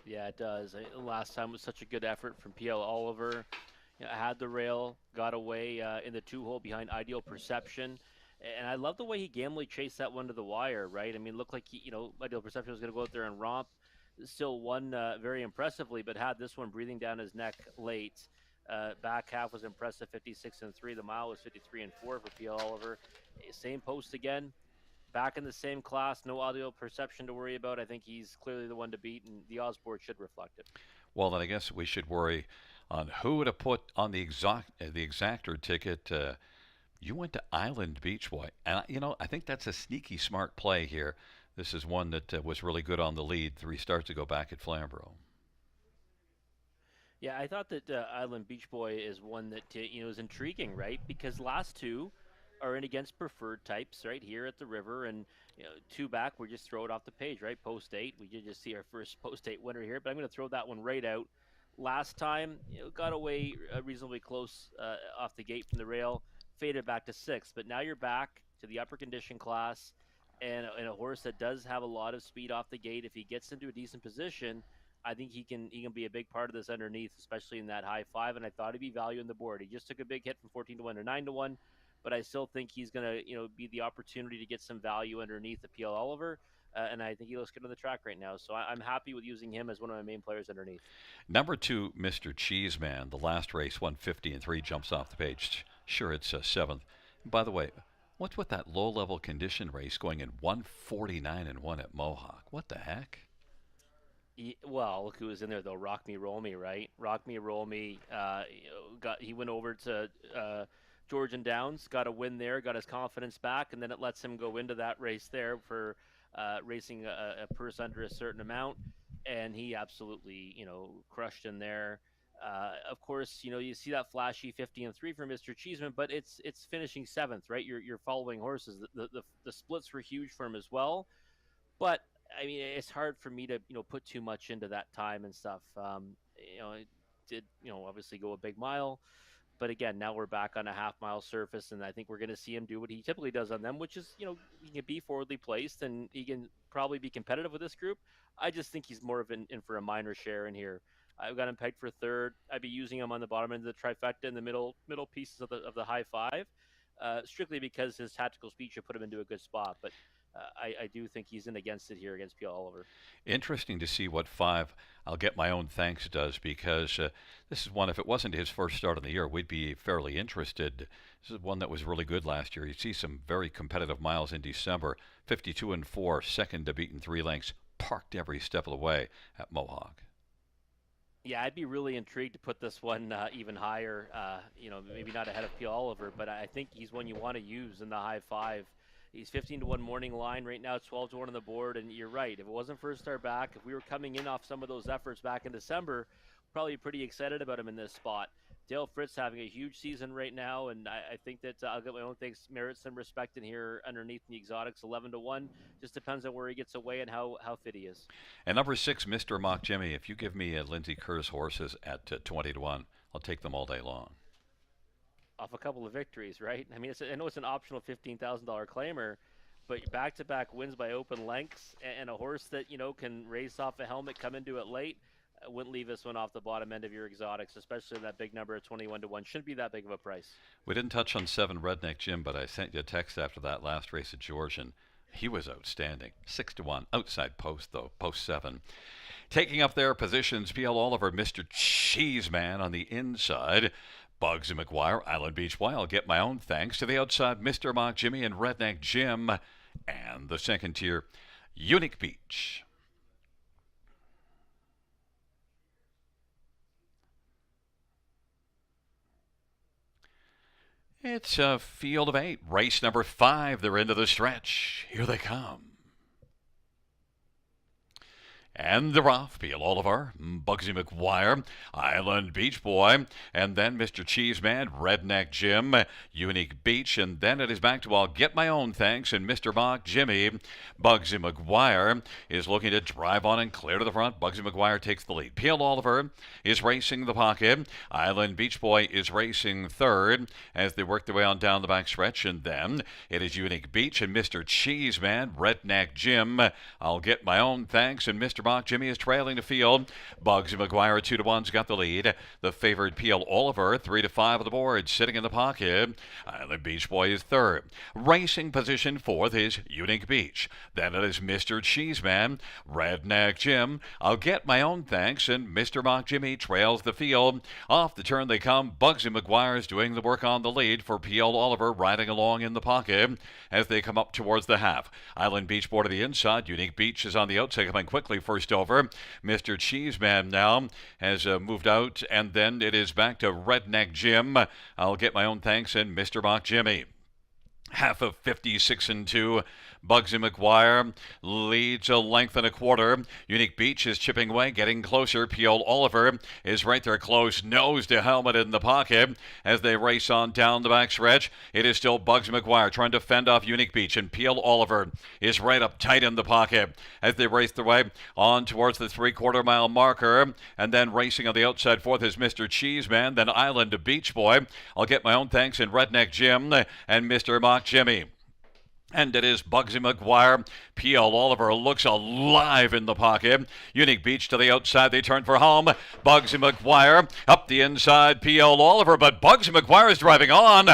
Yeah, it does. Last time was such a good effort from P.L. Oliver. Had the rail, got away in the 2-hole behind Ideal Perception. And I love the way he gamely chased that one to the wire, right? I mean, it looked like Ideal Perception was going to go out there and romp. Still won very impressively, but had this one breathing down his neck late. Back half was impressive, 56-3. The mile was 53-4 for P.L. Oliver. Same post again. Back in the same class, no Ideal Perception to worry about. I think he's clearly the one to beat, and the odds board should reflect it. Well, then I guess we should worry on who to put on the exactor ticket. You went to Island Beach Boy, and I think that's a sneaky smart play here. This is one that was really good on the lead 3 starts ago back at Flamborough. Yeah, I thought that Island Beach Boy is one that is intriguing, right? Because last 2 are in against preferred types right here at the river, and 2 back, we just throw it off the page, right? Post 8, we did just see our first Post 8 winner here, but I'm going to throw that one right out. Last time, got away reasonably close off the gate from the rail, faded back to 6th, but now you're back to the upper condition class, and a horse that does have a lot of speed off the gate. If he gets into a decent position, I think he can be a big part of this underneath, especially in that high 5, and I thought he'd be value on the board. He just took a big hit from 14-1 to 9-1, but I still think he's going to be the opportunity to get some value underneath the P.L. Oliver. And I think he looks good on the track right now. So I'm happy with using him as one of my main players underneath. Number 2, Mr. Cheeseman. The last race, 150-3, jumps off the page. Sure, it's 7th. By the way, what's with that low-level condition race going in 149-1 at Mohawk? What the heck? Well, look who was in there, though. Rock Me, Roll Me, right? Rock Me, Roll Me. He went over to Georgian Downs, got a win there, got his confidence back, and then it lets him go into that race there for racing a purse under a certain amount, and he absolutely, crushed in there. Of course, you see that flashy 50-3 for Mr. Cheeseman, but it's finishing 7th, right? You're following horses. The splits were huge for him as well, but I mean, it's hard for me to put too much into that time and stuff. It did obviously go a big mile. But again, now we're back on a half-mile surface, and I think we're going to see him do what he typically does on them, which is, he can be forwardly placed, and he can probably be competitive with this group. I just think he's more of in for a minor share in here. I've got him pegged for 3rd. I'd be using him on the bottom end of the trifecta in the middle pieces of the high 5, strictly because his tactical speed should put him into a good spot. But I do think he's in against it here against P.L. Oliver. Interesting to see what 5 I'll Get My Own Thanks does, because this is one, if it wasn't his first start of the year, we'd be fairly interested. This is one that was really good last year. You see some very competitive miles in December. 52-4, second to beat in 3 lengths, parked every step of the way at Mohawk. Yeah, I'd be really intrigued to put this one even higher. Maybe not ahead of P. Oliver, but I think he's one you want to use in the high 5. He's 15-1 morning line right now. It's 12-1 on the board, and you're right. If it wasn't for a start back, if we were coming in off some of those efforts back in December, probably pretty excited about him in this spot. Dale Fritz having a huge season right now, and I think that I'll Get My Own Thanks merits some respect in here underneath the exotics. 11-1, just depends on where he gets away and how fit he is. And number 6, Mr. Mock Jimmy. If you give me Lindsay Kerr's horses at 20-1, I'll take them all day long. Off a couple of victories, right? I mean, I know it's an optional $15,000 claimer, but back-to-back wins by open lengths and a horse that can race off a helmet, come into it late. Wouldn't leave this one off the bottom end of your exotics, especially that big number of 21-1. Shouldn't be that big of a price. We didn't touch on 7 Redneck Jim, but I sent you a text after that last race at Georgian. He was outstanding. 6-1. Outside post, though. Post 7. Taking up their positions, P.L. Oliver, Mr. Cheeseman on the inside. Bugsy McGuire, Island Beach Boy. I'll get my own thanks. To the outside, Mr. Mock Jimmy and Redneck Jim. And the second tier, Unique Beach. It's a field of 8. Race number 5. They're into the stretch. Here they come. And they're off. P.L. Oliver, Bugsy McGuire, Island Beach Boy, and then Mr. Cheeseman, Redneck Jim, Unique Beach, and then it is back to I'll Get My Own Thanks, and Mr. Mock Jimmy. Bugsy McGuire is looking to drive on and clear to the front. Bugsy McGuire takes the lead. P.L. Oliver is racing the pocket. Island Beach Boy is racing third as they work their way on down the back stretch, and then it is Unique Beach and Mr. Cheeseman, Redneck Jim, I'll Get My Own Thanks, and Mr. Mock Jimmy is trailing the field. Bugsy McGuire 2-1's got the lead. The favored P.L. Oliver 3-5 on the board, sitting in the pocket. Island Beach Boy is third. Racing position fourth is Unique Beach. Then it is Mr. Cheeseman, Redneck Jim, I'll Get My Own Thanks, and Mr. Mock Jimmy trails the field. Off the turn they come. Bugsy McGuire is doing the work on the lead for P.L. Oliver, riding along in the pocket as they come up towards the half. Island Beach Boy to the inside. Unique Beach is on the outside, coming quickly first over. Mr. Cheeseman now has moved out, and then it is back to Redneck Jim. I'll Get My Own Thanks, and Mr. Mock Jimmy. Half of 56-2. Bugsy McGuire leads a length and a quarter. Unique Beach is chipping away, getting closer. P.L. Oliver is right there close, nose to helmet in the pocket as they race on down the back stretch. It is still Bugsy McGuire trying to fend off Unique Beach, and P.L. Oliver is right up tight in the pocket as they race their way on towards the 3/4 mile marker. And then racing on the outside fourth is Mr. Cheeseman, then Island Beach Boy. I'll Get My Own Thanks, and Redneck Jim and Mr. Mock Jimmy. And it is Bugsy McGuire. P.L. Oliver looks alive in the pocket. Unique Beach to the outside. They turn for home. Bugsy McGuire up the inside. P.L. Oliver, but Bugsy McGuire is driving on.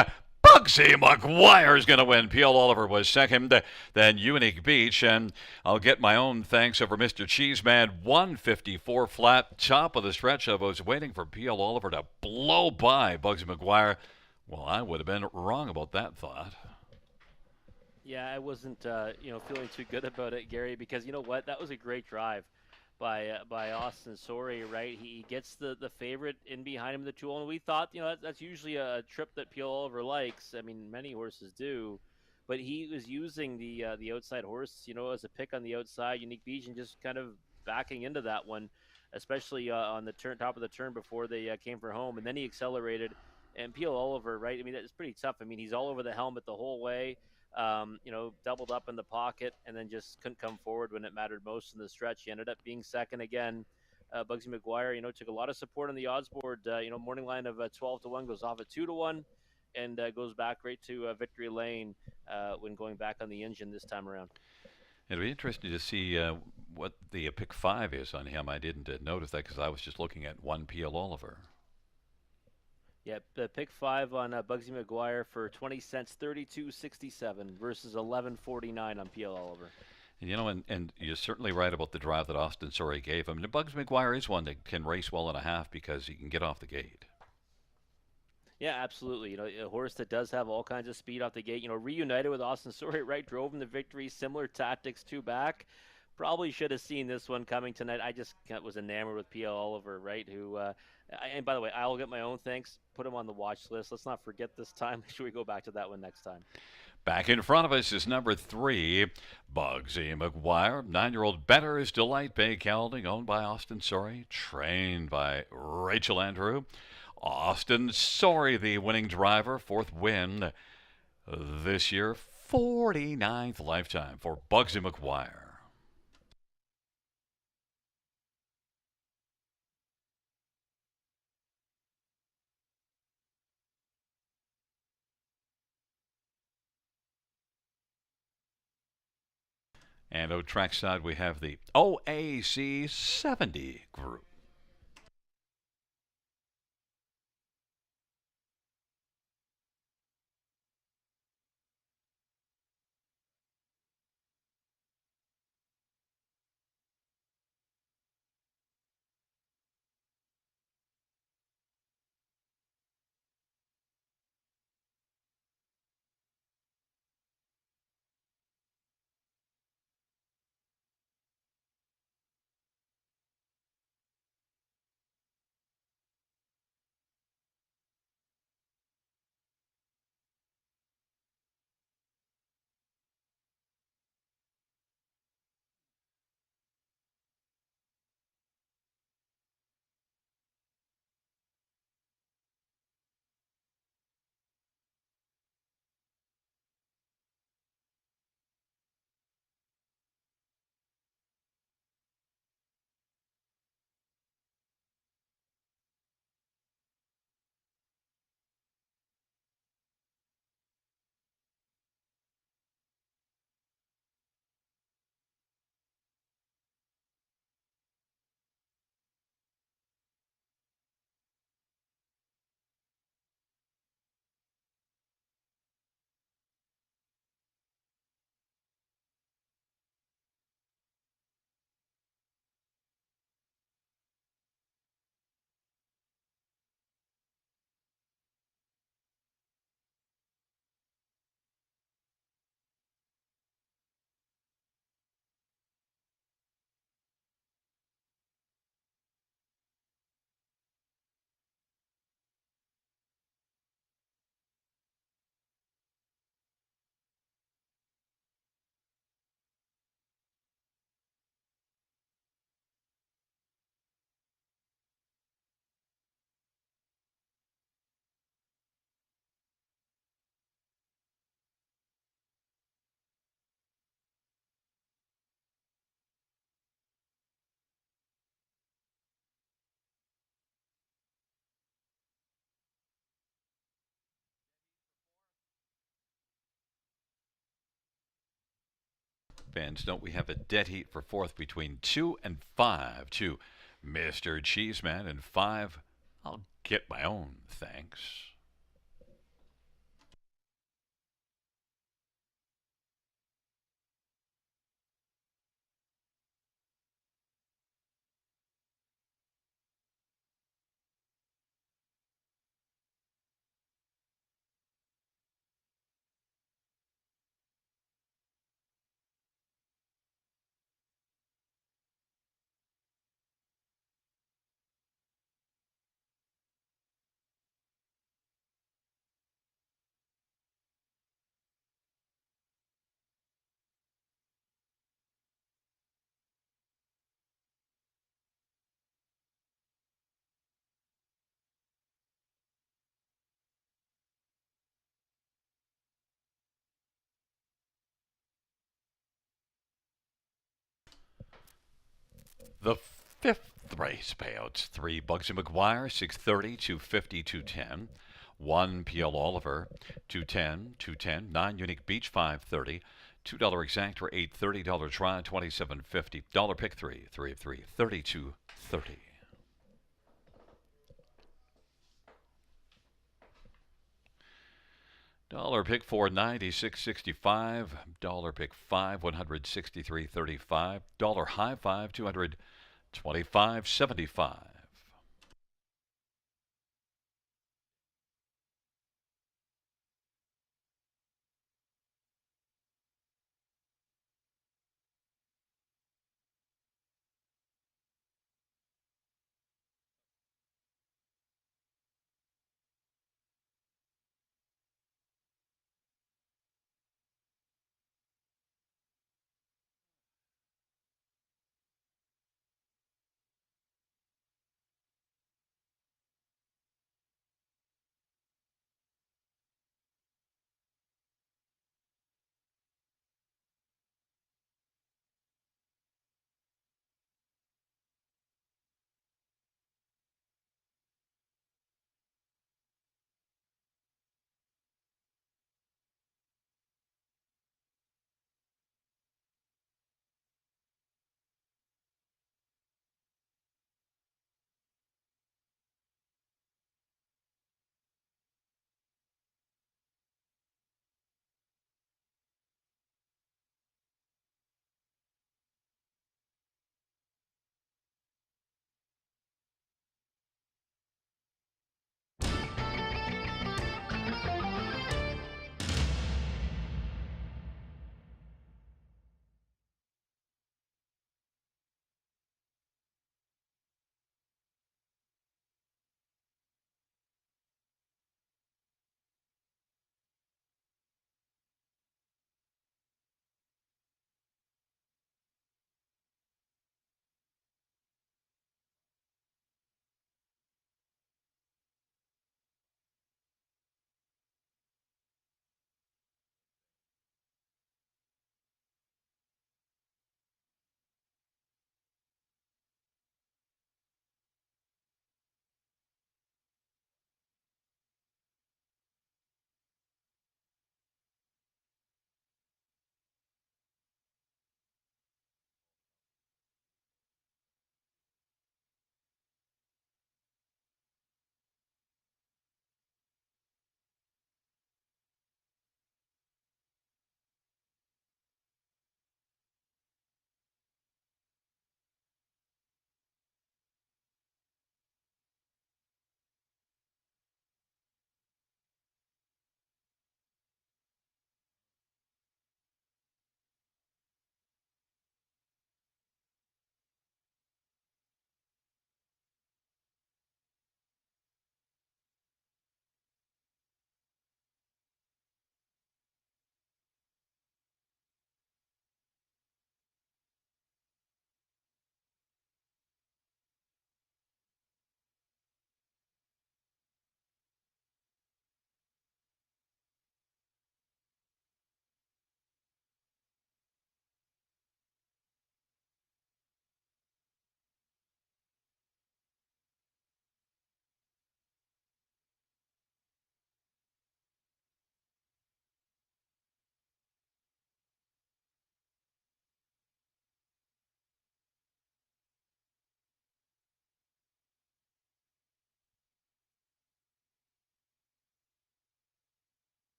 Bugsy McGuire is going to win. P.L. Oliver was second. Then Unique Beach. And I'll Get My Own Thanks over Mr. Cheeseman. 154 flat. Top of the stretch. I was waiting for P.L. Oliver to blow by Bugsy McGuire. Well, I would have been wrong about that thought. Yeah, I wasn't, feeling too good about it, Gary, because you know what? That was a great drive by Austin Sorey, right? He gets the favorite in behind him, the 2, and we thought, that's usually a trip that P.L. Oliver likes. I mean, many horses do, but he was using the outside horse, as a pick on the outside, Unique Beach, and just kind of backing into that one, especially on the top of the turn before they came for home, and then he accelerated. And P.L. Oliver, right? I mean, that's pretty tough. I mean, he's all over the helmet the whole way. Doubled up in the pocket and then just couldn't come forward when it mattered most in the stretch. He ended up being second again. Bugsy McGuire, took a lot of support on the odds board. Morning line of 12-1 goes off at 2-1 and goes back right to victory lane when going back on the engine this time around. It'll be interesting to see what the pick 5 is on him. I didn't notice that because I was just looking at one P.L. Oliver. Yep, the pick 5 on Bugsy McGuire for 20 cents, 32.67 versus 11.49 on P.L. Oliver. And you're certainly right about the drive that Austin Sorey gave him. And Bugsy McGuire is one that can race well and a half because he can get off the gate. Yeah, absolutely. A horse that does have all kinds of speed off the gate. Reunited with Austin Sorey, right? Drove him to victory. Similar tactics, 2 back. Probably should have seen this one coming tonight. I just was enamored with P.L. Oliver, right? Who, and by the way, I'll Get My Own Thanks. Put him on the watch list. Let's not forget this time. Should we go back to that one next time? Back in front of us is number 3, Bugsy McGuire. 9-year-old Better is Delight Bay Gelding, owned by Austin Sorey, trained by Rachel Andrew. Austin Sorey, the winning driver, 4th win this year, 49th lifetime for Bugsy McGuire. And on Trackside, we have the OAC 70 group. Fans, don't we have a dead heat for fourth between 2 and 5 to Mr. Cheeseman, and 5, I'll get my own, thanks. The fifth race payouts: 3 Bugsy McGuire, 630, 250, 210. 1 PL Oliver, 210, 210. 9 Unique Beach, 530. $2 exactor, 830. Dollar try, 27.50. Dollar pick 3, 3 of 3, 32.30. Dollar pick 4, 96.65. Dollar pick 5, 163.35. Dollar high 5, 225.75.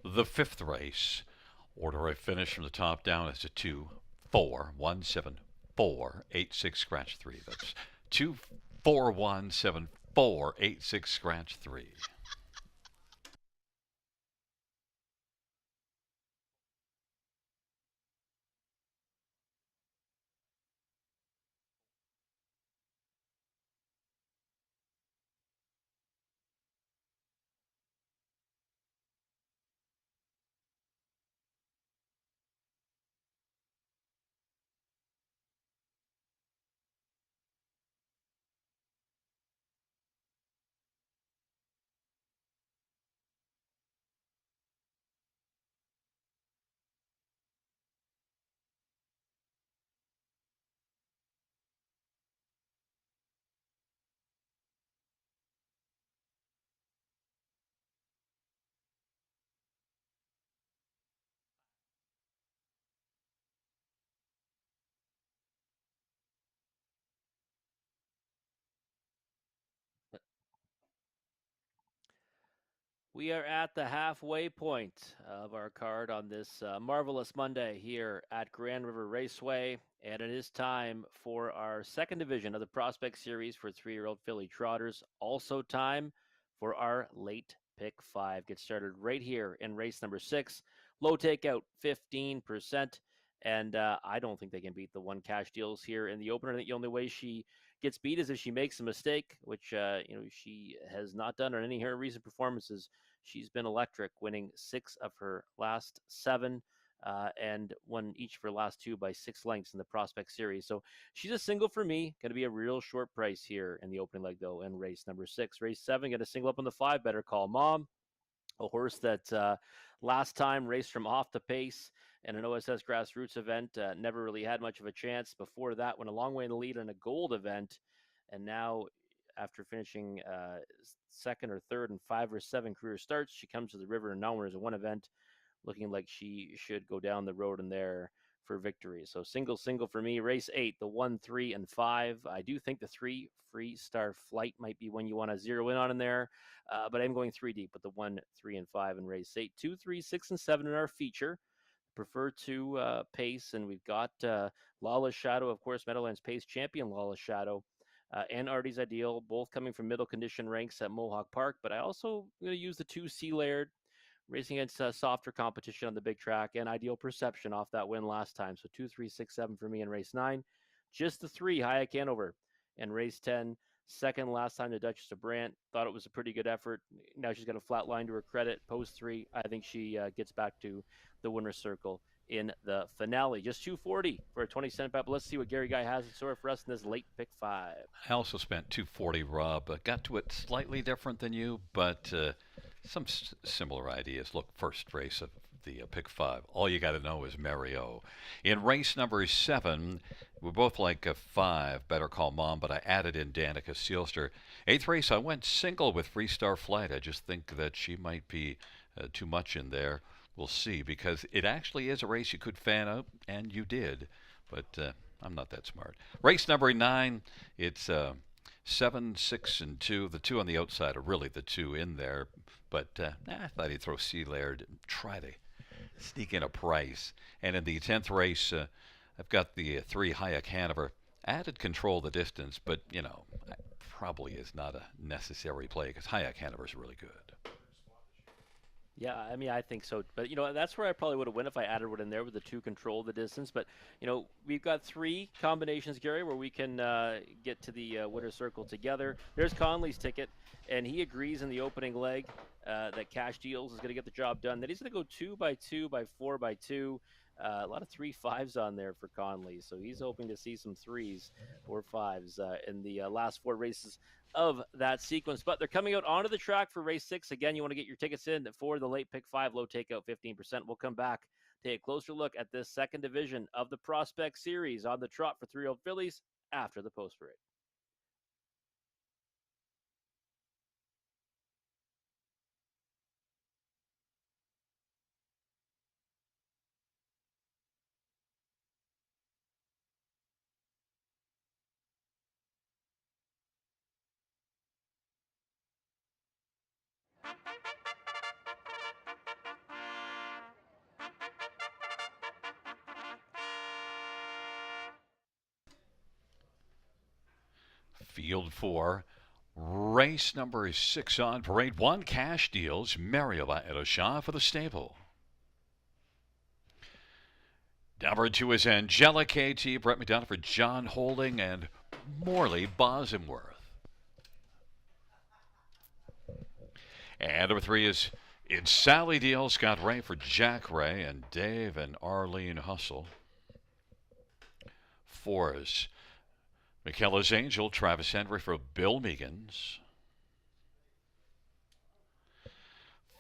The fifth race, order I finish from the top down is a 2, 4, 1, 7, 4, 8, 6, scratch 3. That's 2, 4, 1, 7, 4, 8, 6, scratch 3. We are at the halfway point of our card on this marvelous Monday here at Grand River Raceway, and it is time for our second division of the Prospect Series for 3-year-old filly trotters. Also time for our late pick five. Get started right here in race number 6. Low takeout, 15%. And I don't think they can beat the one cash deals here in the opener. I think the only way she gets beat is if she makes a mistake, which she has not done on any of her recent performances. She's been electric, winning 6 of her last 7 and won each of her last 2 by 6 lengths in the Prospect Series. So she's a single for me. Going to be a real short price here in the opening leg, though, in race number 6. Race 7, going to single up on the 5. Better Call Mom, a horse that last time raced from off the pace in an OSS grassroots event, never really had much of a chance. Before that, went a long way in the lead in a gold event, and now after finishing second or third in 5 or 7 career starts, she comes to the river and now winners in one event, looking like she should go down the road in there for victory. So single for me. Race 8, the 1, 3, and 5. I do think the 3 Free Star Flight might be one you want to zero in on in there, but I'm going 3 deep with the 1, 3, and 5 in race 8. 2, 3, 6, and 7 in our feature. Prefer to pace, and we've got Lawless Shadow, of course, Meadowlands Pace champion Lawless Shadow, and Artie's Ideal, both coming from middle condition ranks at Mohawk Park. But I also going to use the 2 Sea Laird, racing against softer competition on the big track, and Ideal Perception off that win last time. So 2, 3, 6, 7 for me in race 9. Just the 3 Hayek Hanover in race 10. Second last time to Duchess of Brant. Thought it was a pretty good effort. Now she's got a flat line to her credit. Post 3, I think she gets back to the winner's circle in the finale. Just 240 for a 20-cent bet. But let's see what Gary Guy has in store for us in this late pick 5. I also spent 240, Rob. Got to it slightly different than you, but some similar ideas. Look, first race of the pick 5. All you got to know is Mario. In race number 7, we both like a 5, Better Call Mom, but I added in Danica Sealster. 8th race, I went single with Free Star Flight. I just think that she might be too much in there. We'll see, because it actually is a race you could fan out, and you did. But I'm not that smart. Race number 9, it's 7, 6, and 2. The 2 on the outside are really the 2 in there. But I thought he'd throw Sea Laird and try to sneak in a price. And in the 10th race, I've got the 3 Hayek Hanover. Added control the distance, but, probably is not a necessary play because Hayek Hanover is really good. Yeah, I mean, I think so. But, that's where I probably would have went if I added one in there with the 2 control the distance. But, we've got 3 combinations, Gary, where we can get to the winner's circle together. There's Conley's ticket, and he agrees in the opening leg that Cash Deals is going to get the job done. That he's going to go 2 by 2 by 4 by 2. A lot of 3 5s on there for Conley. So he's hoping to see some 3s or 5s in the last 4 races of that sequence. But they're coming out onto the track for race 6. Again, you want to get your tickets in for the late pick 5, low takeout 15%. We'll come back, take a closer look at this second division of the Prospect Series on the trot for 3-year-old fillies after the post parade. Field 4. Race number 6 on parade. 1 cash deals. Mariola Edosha for the stable. Number 2 is Angela KT. Brett McDonough for John Holding and Morley Bosworth. And number 3 is It's Sally Deal. Scott Ray for Jack Ray and Dave and Arlene Hustle. 4 is Michaela's Angel. Travis Henry for Bill Meegans.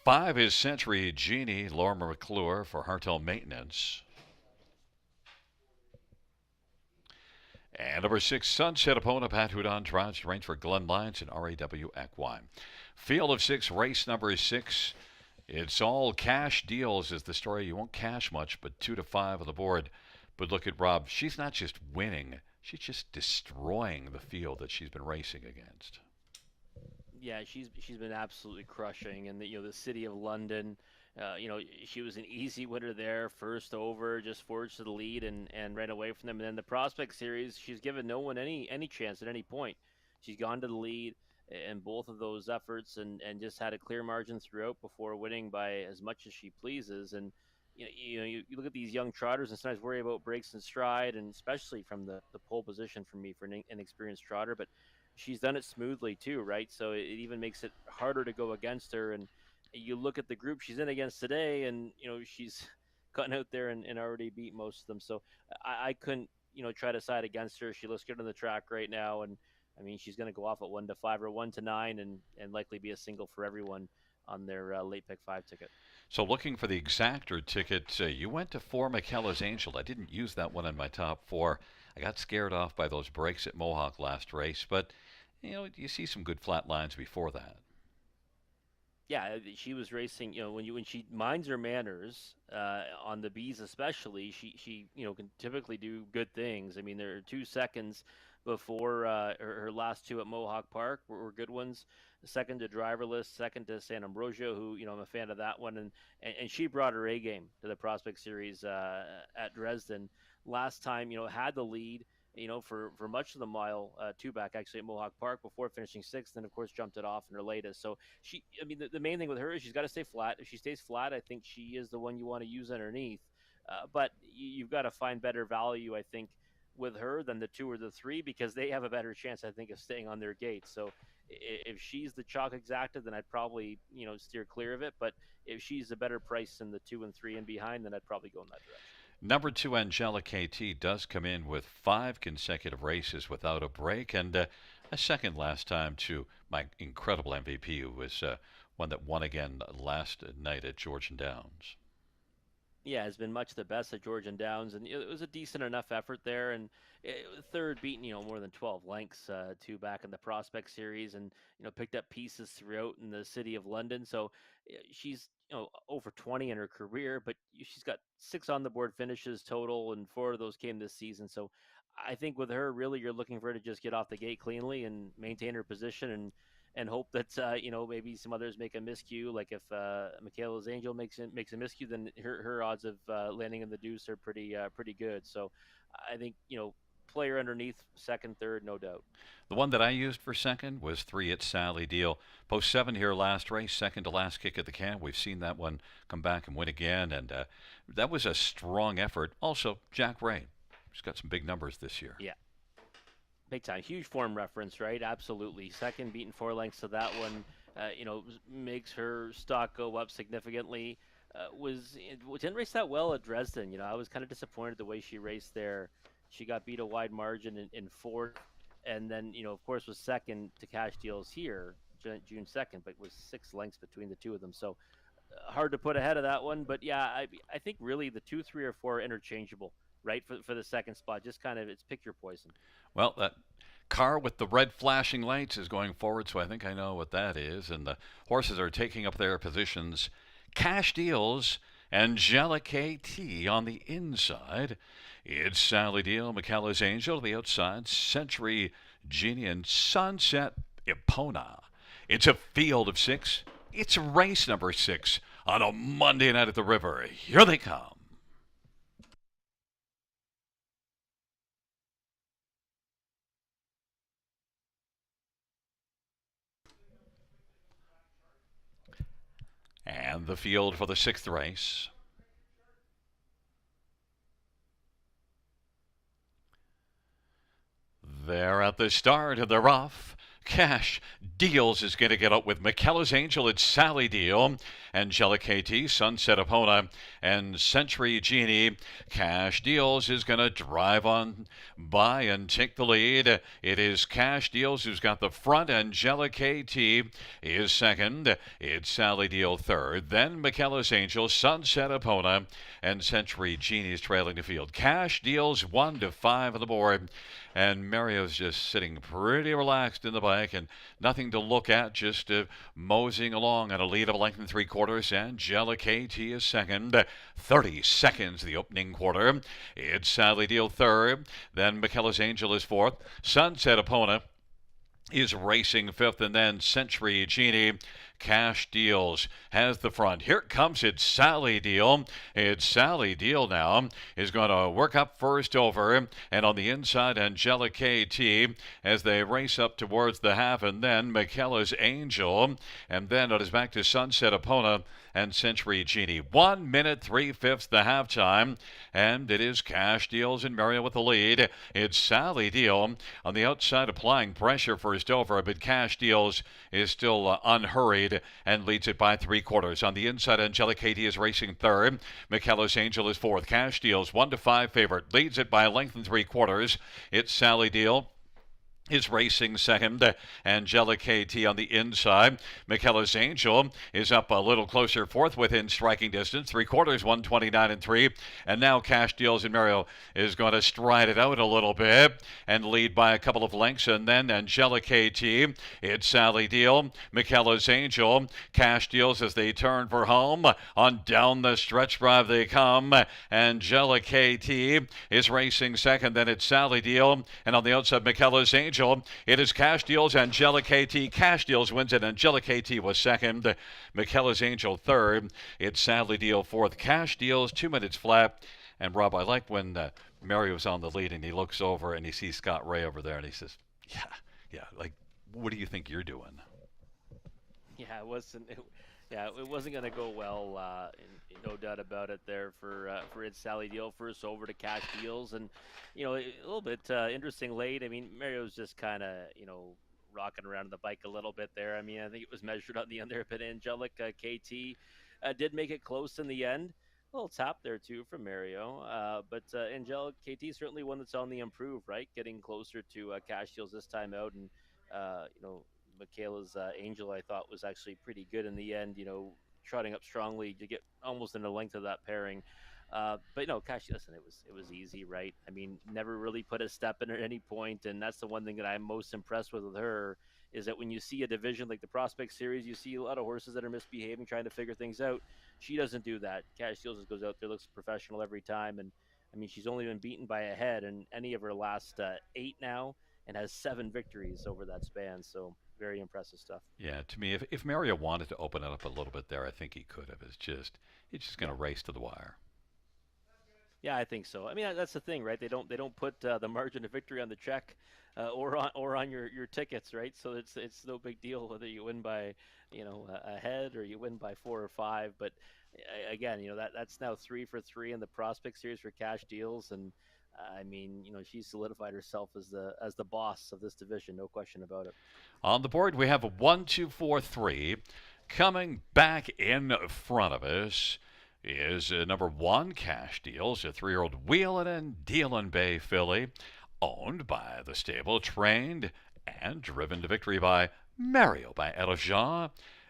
5 is Century Genie. Lorimer McClure for Hartel Maintenance. And number 6, Sunset Opponent, Pat Houdon drives to range for Glenn Lyons and RAW Equine. Field of 6, race number 6. It's all cash deals is the story. You won't cash much, but 2 to 5 on the board. But look at Rob. She's not just winning. She's just destroying the field that she's been racing against. Yeah, she's been absolutely crushing, and the city of London. She was an easy winner there, first over, just forged to the lead and ran away from them. And then the Prospect Series, she's given no one any chance at any point. She's gone to the lead in both of those efforts and just had a clear margin throughout before winning by as much as she pleases. And you look at these young trotters and sometimes worry about breaks in stride, and especially from the pole position for me for an inexperienced trotter, but she's done it smoothly too, right? So it even makes it harder to go against her. And you look at the group she's in against today, and she's gotten out there and already beat most of them. So I couldn't try to side against her. She looks good on the track right now, and I mean she's going to go off at 1 to 5 or 1 to 9, and likely be a single for everyone on their late pick 5 ticket. So looking for the exactor ticket, you went to 4 Michaela's Angel. I didn't use that one in my top 4. I got scared off by those breaks at Mohawk last race, but you see some good flat lines before that. Yeah, she was racing. When she minds her manners on the bees, especially, she can typically do good things. I mean, there are 2 seconds before her last 2 at Mohawk Park were good ones. Second to Driverless, second to San Ambrosio, who I'm a fan of that one, and she brought her A game to the Prospect Series at Dresden last time. Had the lead. For much of the mile 2 back actually at Mohawk Park before finishing 6th, and of course jumped it off in her latest. So the main thing with her is she's got to stay flat. If she stays flat, I think she is the one you want to use underneath. But you've got to find better value, I think, with her than the 2 or the 3, because they have a better chance, I think, of staying on their gate. So if she's the chalk exacta, then I'd probably steer clear of it. But if she's a better price than the 2 and 3 and behind, then I'd probably go in that direction. Number 2, Angela KT, does come in with 5 consecutive races without a break, and a second last time to my incredible MVP, who was one that won again last night at Georgian Downs. Yeah, has been much the best at Georgian Downs, and it was a decent enough effort there. And third, beating more than 12 lengths 2 back in the Prospect Series, and picked up pieces throughout in the city of London. So she's over 20 in her career, but she's got 6 on the board finishes total, and 4 of those came this season. So I think with her, really, you're looking for her to just get off the gate cleanly and maintain her position, and hope that maybe some others make a miscue. Like if Michaela's Angel makes a miscue, then her odds of landing in the deuce are pretty good. So I think player underneath, second, third, no doubt. The one that I used for second was 3 at Sally Deal. Post 7 here last race, second to last kick at the can. We've seen that one come back and win again, and that was a strong effort. Also, Jack Ray, he's got some big numbers this year. Yeah. Big time. Huge form reference, right? Absolutely. Second, beaten 4 lengths to that one, makes her stock go up significantly. Didn't race that well at Dresden. I was kind of disappointed the way she raced there. She got beat a wide margin in 4th, and then, of course, was second to cash deals here, June 2nd, but was 6 lengths between the 2 of them. So hard to put ahead of that one. But yeah, I think really the 2, 3, or 4 are interchangeable, right? For the second spot, just kind of, it's pick your poison. Well, that car with the red flashing lights is going forward, so I think I know what that is. And the horses are taking up their positions. Cash deals, Angela KT on the inside. It's Sally Deal, Michaela's Angel, the outside, Century Genie, and Sunset Epona. It's a field of 6. It's race number 6 on a Monday night at the river. Here they come. and the field for the sixth race. They're at the start and they're off. Cash Deals is going to get up with McKellar's Angel. It's Sally Deal, Angelic KT, Sunset Epona, and Century Genie. Cash Deals is going to drive on by and take the lead. It is Cash Deals who's got the front. Angelic KT is second. It's Sally Deal third. Then McKellar's Angel, Sunset Epona, and Century Genie is trailing the field. Cash Deals 1 to 5 on the board. And Mario's just sitting pretty relaxed in the bike and nothing to look at, just moseying along at a lead of a length and 3/4. Angelic KT is second. 30 seconds the opening quarter. It's Sally Deal third. Then McKellar's Angel is fourth. Sunset Epona is racing fifth, and then Century Genie. Cash Deals has the front. Here comes it, Sally Deal. It's Sally Deal now is going to work up first over, and on the inside, Angelic KT as they race up towards the half, and then McKellar's Angel, and then it is back to Sunset Epona and Century Genie. 1 minute 3/5 the halftime, and it is Cash Deals and Mario with the lead. It's Sally Deal on the outside applying pressure first over, but Cash Deals is still unhurried and leads it by 3/4. On the inside, Angelic KT is racing third. McKellar's Angel is fourth. Cash Deals 1 to 5 favorite, leads it by a length and 3/4. It's Sally Deal is racing second. Angelic KT on the inside. McKellar's Angel is up a little closer fourth within striking distance. 3/4, 129 and 3. And now Cash Deals and Mario is going to stride it out a little bit and lead by a couple of lengths. And then Angelic KT. It's Sally Deal. McKellar's Angel. Cash Deals as they turn for home. On down the stretch drive they come. Angelic KT is racing second. Then it's Sally Deal. And on the outside, McKellar's Angel. It is Cash Deals, Angelic KT. Cash Deals wins it. Angelic KT was second. McKellar's Angel third. It's Sally Deal fourth. Cash Deals 2 minutes flat. And Rob, I like when Mario's on the lead and he looks over and he sees Scott Ray over there and he says, yeah, like, what do you think you're doing? Yeah, it wasn't. It wasn't going to go well. No doubt about it. There for It's Sally Deal first over to Cash Deals, and a little bit interesting late. I mean, Mario's just kind of rocking around the bike a little bit there. I mean, I think it was measured on the under, but Angelic KT did make it close in the end. A little tap there too from Mario, but Angelic KT certainly one that's on the improve, right? Getting closer to Cash Deals this time out, and Michaela's Angel, I thought, was actually pretty good in the end, trotting up strongly to get almost in the length of that pairing. But no, Cash, listen, it was easy, right? I mean, never really put a step in at any point, and that's the one thing that I'm most impressed with her is that when you see a division like the Prospect Series, you see a lot of horses that are misbehaving, trying to figure things out. She doesn't do that. Cash Deals just goes out there, looks professional every time, and I mean, she's only been beaten by a head in any of her last 8 now, and has 7 victories over that span. So very impressive stuff. Yeah, to me, if Mario wanted to open it up a little bit there, I think he could have. He's just going to race to the wire. Yeah, I think so. I mean, that's the thing, right? They don't put the margin of victory on the check or on your tickets, right? So it's no big deal whether you win by a head or you win by 4 or 5. But again, that's now 3 for 3 in the Prospect Series for Cash Deals, and I mean, she's solidified herself as the boss of this division, no question about it. On the board, we have a 1, 2, 4, 3. Coming back in front of us is number 1, Cash Deals, a 3-year-old Wheelin' and Dealin' Bay filly, owned by the stable, trained and driven to victory by Mario by Ella Jean.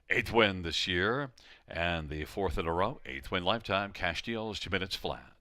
8th win this year, and the 4th in a row, 8th win lifetime. Cash Deals 2 minutes flat.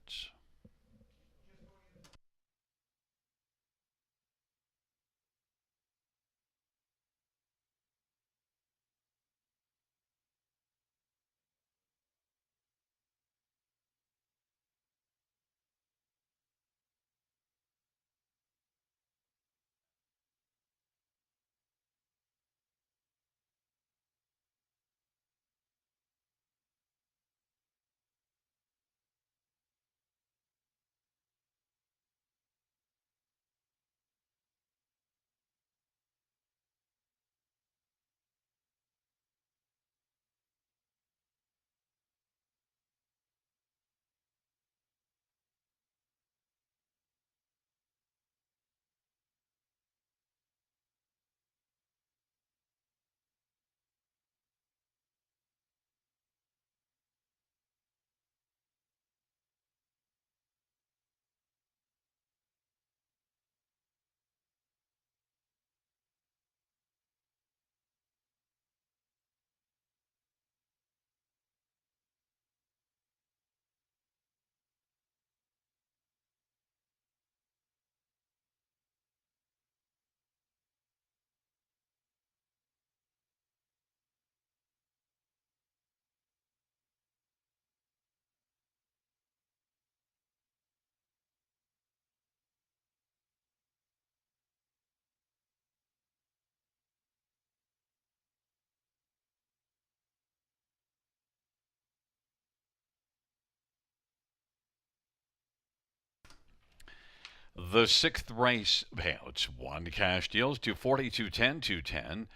The sixth race payouts: one cash deals 240, 210, 210.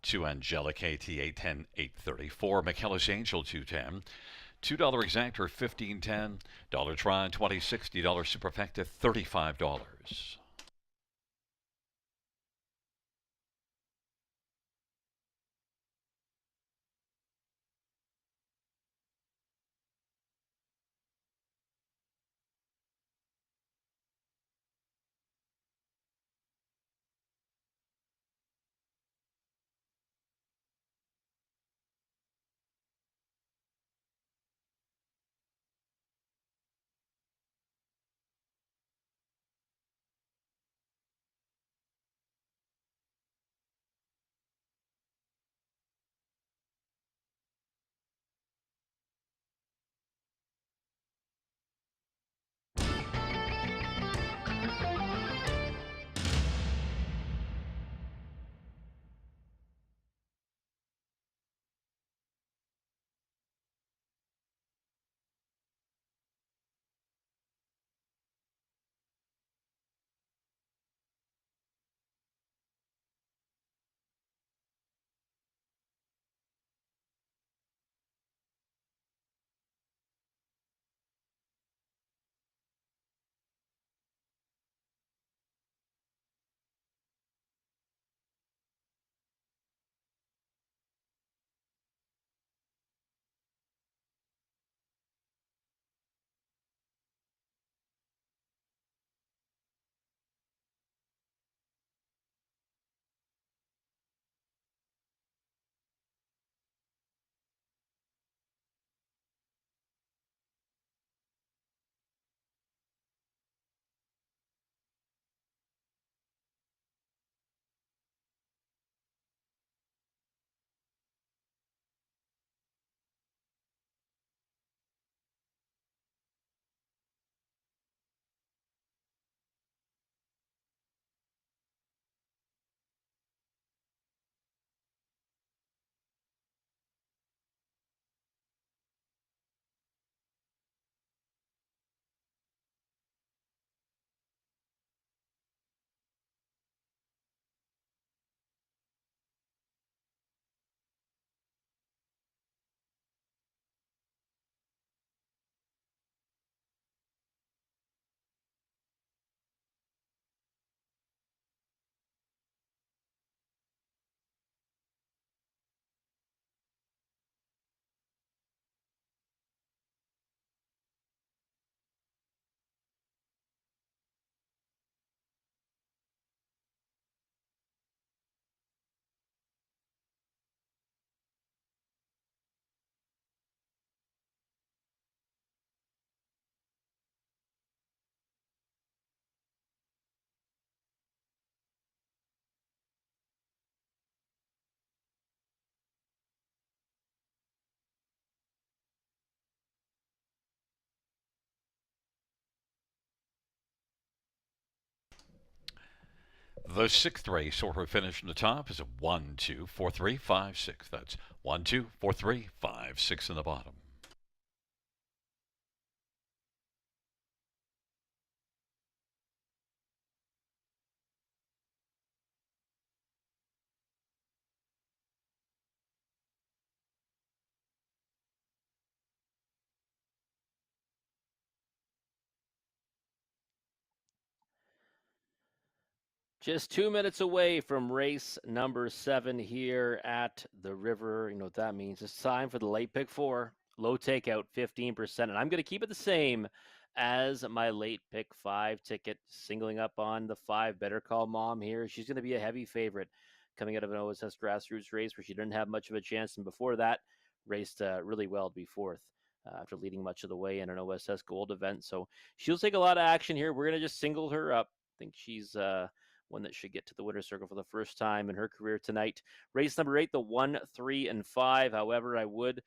Two Angelic AT 810, 834. McKellis Angel 210. $2 exactor 1510. Dollar Tron 2060. Dollar Superfecta $35. The sixth race order finish from the top is a 1, 2, 4, 3, 5, 6. That's 1, 2, 4, 3, 5, 6 in the bottom. Just 2 minutes away from race number 7 here at the river. You know what that means. It's time for the late pick 4. Low takeout 15%. And I'm going to keep it the same as my late pick 5 ticket. Singling up on the 5. Better Call Mom here. She's going to be a heavy favorite coming out of an OSS grassroots race where she didn't have much of a chance. And before that, raced really well to be fourth. After leading much of the way in an OSS Gold event. So she'll take a lot of action here. We're going to just single her up. I think she's one that should get to the winner's circle for the first time in her career tonight. Race number 8, the 1, 3, and 5. However, I would,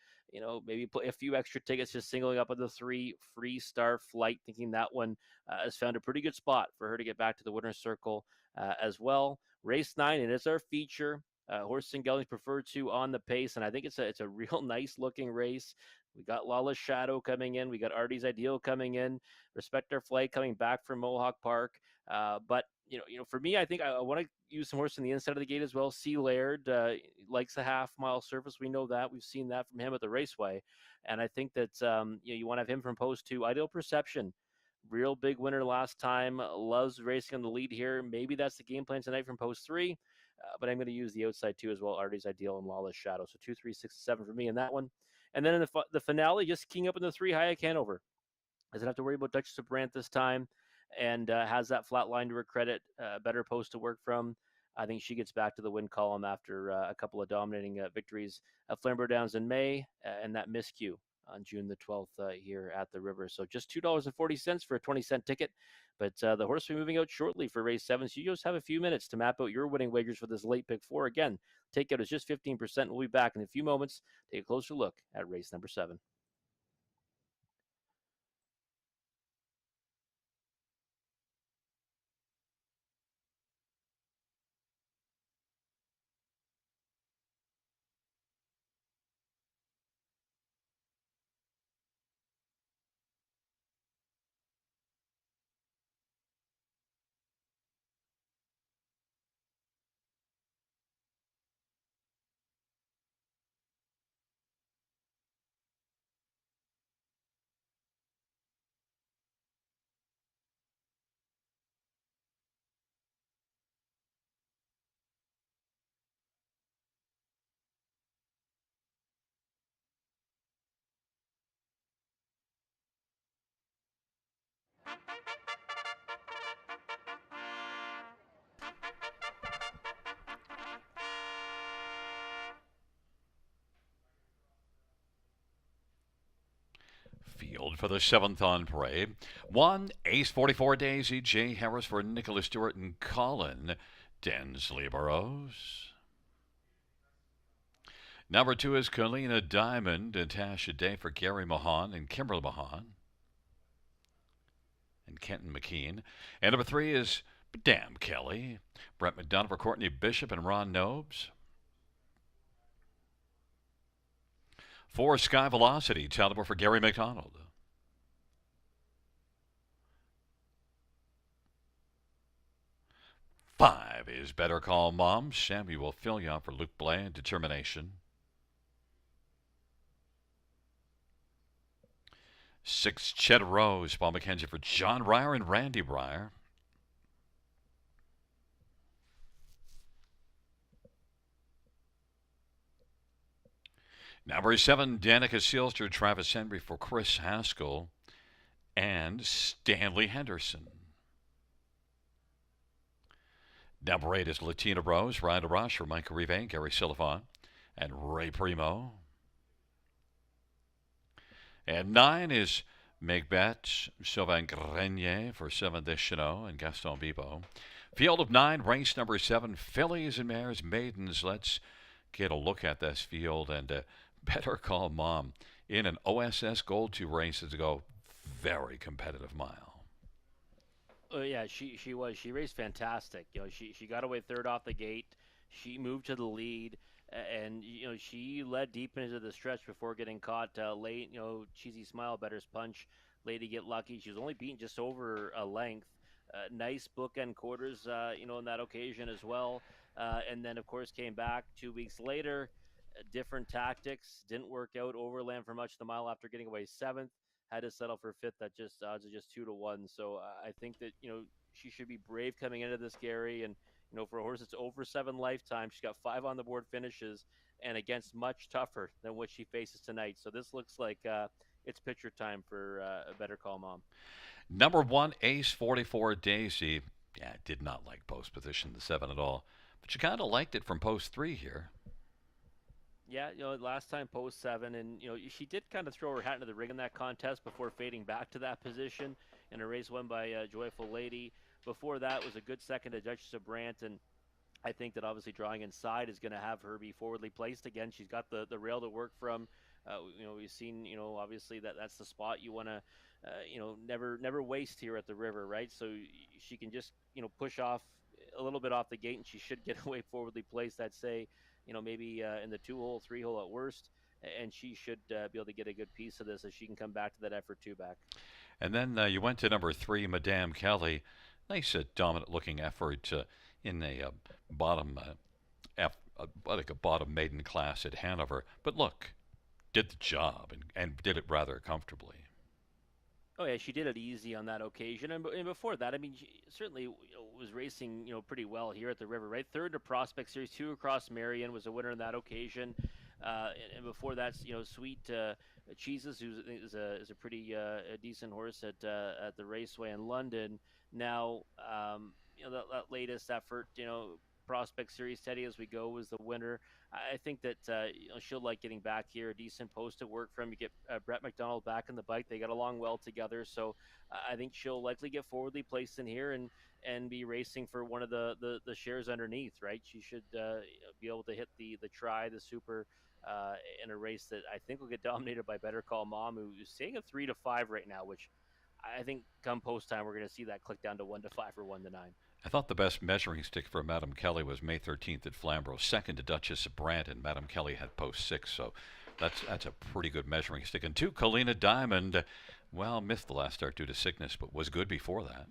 maybe put a few extra tickets just singling up on the 3, Free Star Flight, thinking that one has found a pretty good spot for her to get back to the winner's circle as well. Race 9, it is our feature. Horse and Gelding's preferred to on the pace, and I think it's a real nice looking race. We got Lawless Shadow coming in. We got Artie's Ideal coming in. Respect Our Flight coming back from Mohawk Park. But for me, I think I want to use some horse on the inside of the gate as well. C. Laird likes a half mile surface. We know that. We've seen that from him at the Raceway, and I think that you want to have him from post two. Ideal Perception, real big winner last time. Loves racing on the lead here. Maybe that's the game plan tonight from post three. But I'm going to use the outside two as well. Artie's Ideal and Lawless Shadow. So 2, 3, 6, 7 for me in that one. And then in the finale, just keying up in the three, Hayek Hanover. Doesn't have to worry about Duchess of Brant this time, and has that flat line to her credit. Better post to work from. I think she gets back to the win column after a couple of dominating victories at Flamborough Downs in May, and that miscue on June the 12th here at the River. So just $2.40 for a 20-cent ticket. But the horse will be moving out shortly for race 7. So you just have a few minutes to map out your winning wagers for this late pick 4. Again, takeout is just 15%. We'll be back in a few moments. Take a closer look at race number 7. Field for the 7th on parade. 1, Ace 44 Daisy, J. Harris for Nicholas Stewart and Colin Densley Burrows. Number 2 is Kalina Diamond and Tasha Day for Gary Mahan and Kimberly Mahan and Kenton McKean. And number 3 is Madame Kelly, Brett McDonough for Courtney Bishop and Ron Nobes. 4, Sky Velocity, Talbot for Gary McDonald. 5 is Better Call Mom, Samuel Fillion for Luke Blay and Determination. 6, Cheddar Rose, Paul McKenzie for John Ryer and Randy Breyer. 7, Danica Sealster, Travis Henry for Chris Haskell and Stanley Henderson. 8 is Latina Rose, Ryan Rush for Michael Rive, Gary Silifon, and Ray Primo. And 9 is Megbet Sylvain Grenier for 7 Deschanel and Gaston Bibo. Field of 9, race number 7, fillies and mares, maidens. Let's get a look at this field and Better Call Mom in an OSS Gold 2 races ago. Very competitive mile. Yeah, she was. She raced fantastic. She got away third off the gate. She moved to the lead, and she led deep into the stretch before getting caught late. Cheesy Smile, Better's Punch, Lady Get Lucky. She was only beaten just over a length. Nice bookend quarters, in that occasion as well. And then of course came back 2 weeks later. Different tactics didn't work out. Overland for much of the mile after getting away seventh. Had to settle for fifth. That just odds are just 2 to 1. So I think that she should be brave coming into this, Gary. And for a horse that's over 7 lifetime, she's got 5 on the board finishes, and against much tougher than what she faces tonight. So this looks like it's picture time for a Better Call Mom. Number 1, Ace 44 Daisy. Yeah, did not like post position the 7 at all, but you kind of liked it from post 3 here. Yeah, last time post 7, and she did kind of throw her hat into the ring in that contest before fading back to that position in a race won by Joyful Lady. Before that was a good second to Duchess of Brant, and I think that obviously drawing inside is going to have her be forwardly placed again. She's got the rail to work from. We've seen, obviously that's the spot you want to, never waste here at the River, right? So she can just, push off a little bit off the gate, and she should get away forwardly placed. I'd say, maybe in the 2-hole, 3-hole at worst, and she should be able to get a good piece of this as she can come back to that effort 2 back. And then you went to number 3, Madame Kelly. Nice dominant-looking effort in a bottom like a bottom maiden class at Hanover. But look, did the job and did it rather comfortably. Oh yeah, she did it easy on that occasion, and before that, I mean, she certainly was racing pretty well here at the River, right? Third to Prospect Series, two across Marion, was a winner on that occasion, and before that's Sweet Cheeses, who is a pretty a decent horse at the Raceway in London. Now, that latest effort, Prospect Series Steady as we go was the winner. I think that she'll like getting back here. A decent post at work from you get Brett McDonald back in the bike. They got along well together, so I think she'll likely get forwardly placed in here and be racing for one of the shares underneath. Right, she should be able to hit the try the super. In a race that I think will get dominated by Better Call Mom, who's staying at 3-5 right now, which I think come post time we're going to see that click down to 1-5 or 1-9. I thought the best measuring stick for Madame Kelly was May 13th at Flamborough, second to Duchess of Brandon. Madame Kelly had post six, so that's a pretty good measuring stick. And two, Kalina Diamond, well, missed the last start due to sickness, but was good before that.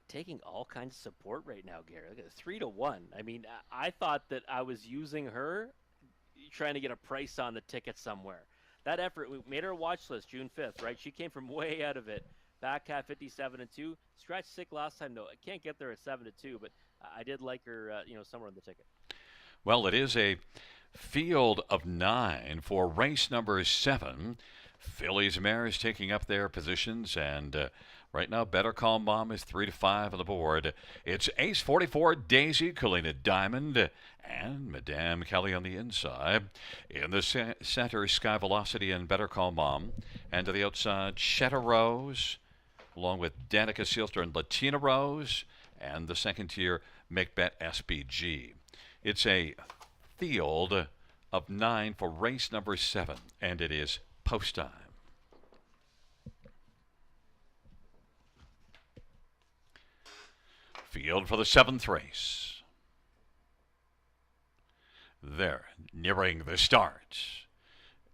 Taking all kinds of support right now, Gary. Look at 3-1. I mean, I thought that I was using her trying to get a price on the ticket somewhere. That effort, we made her watch list June 5th, right? She came from way out of it. Back half 57-2. Scratch sick last time though. I can't get there at 7-2, but I did like her, somewhere on the ticket. Well, it is a field of nine for race number 7. Fillies mares taking up their positions, and right now, Better Call Mom is 3-5 on the board. It's Ace 44, Daisy, Kalina Diamond, and Madame Kelly on the inside. In the center, Sky Velocity and Better Call Mom, and to the outside, Shetta Rose, along with Danica Sealster and Latina Rose, and the second tier, McBet SBG. It's a field of 9 for race number 7, and it is post time. Field for the 7th race. They're nearing the start.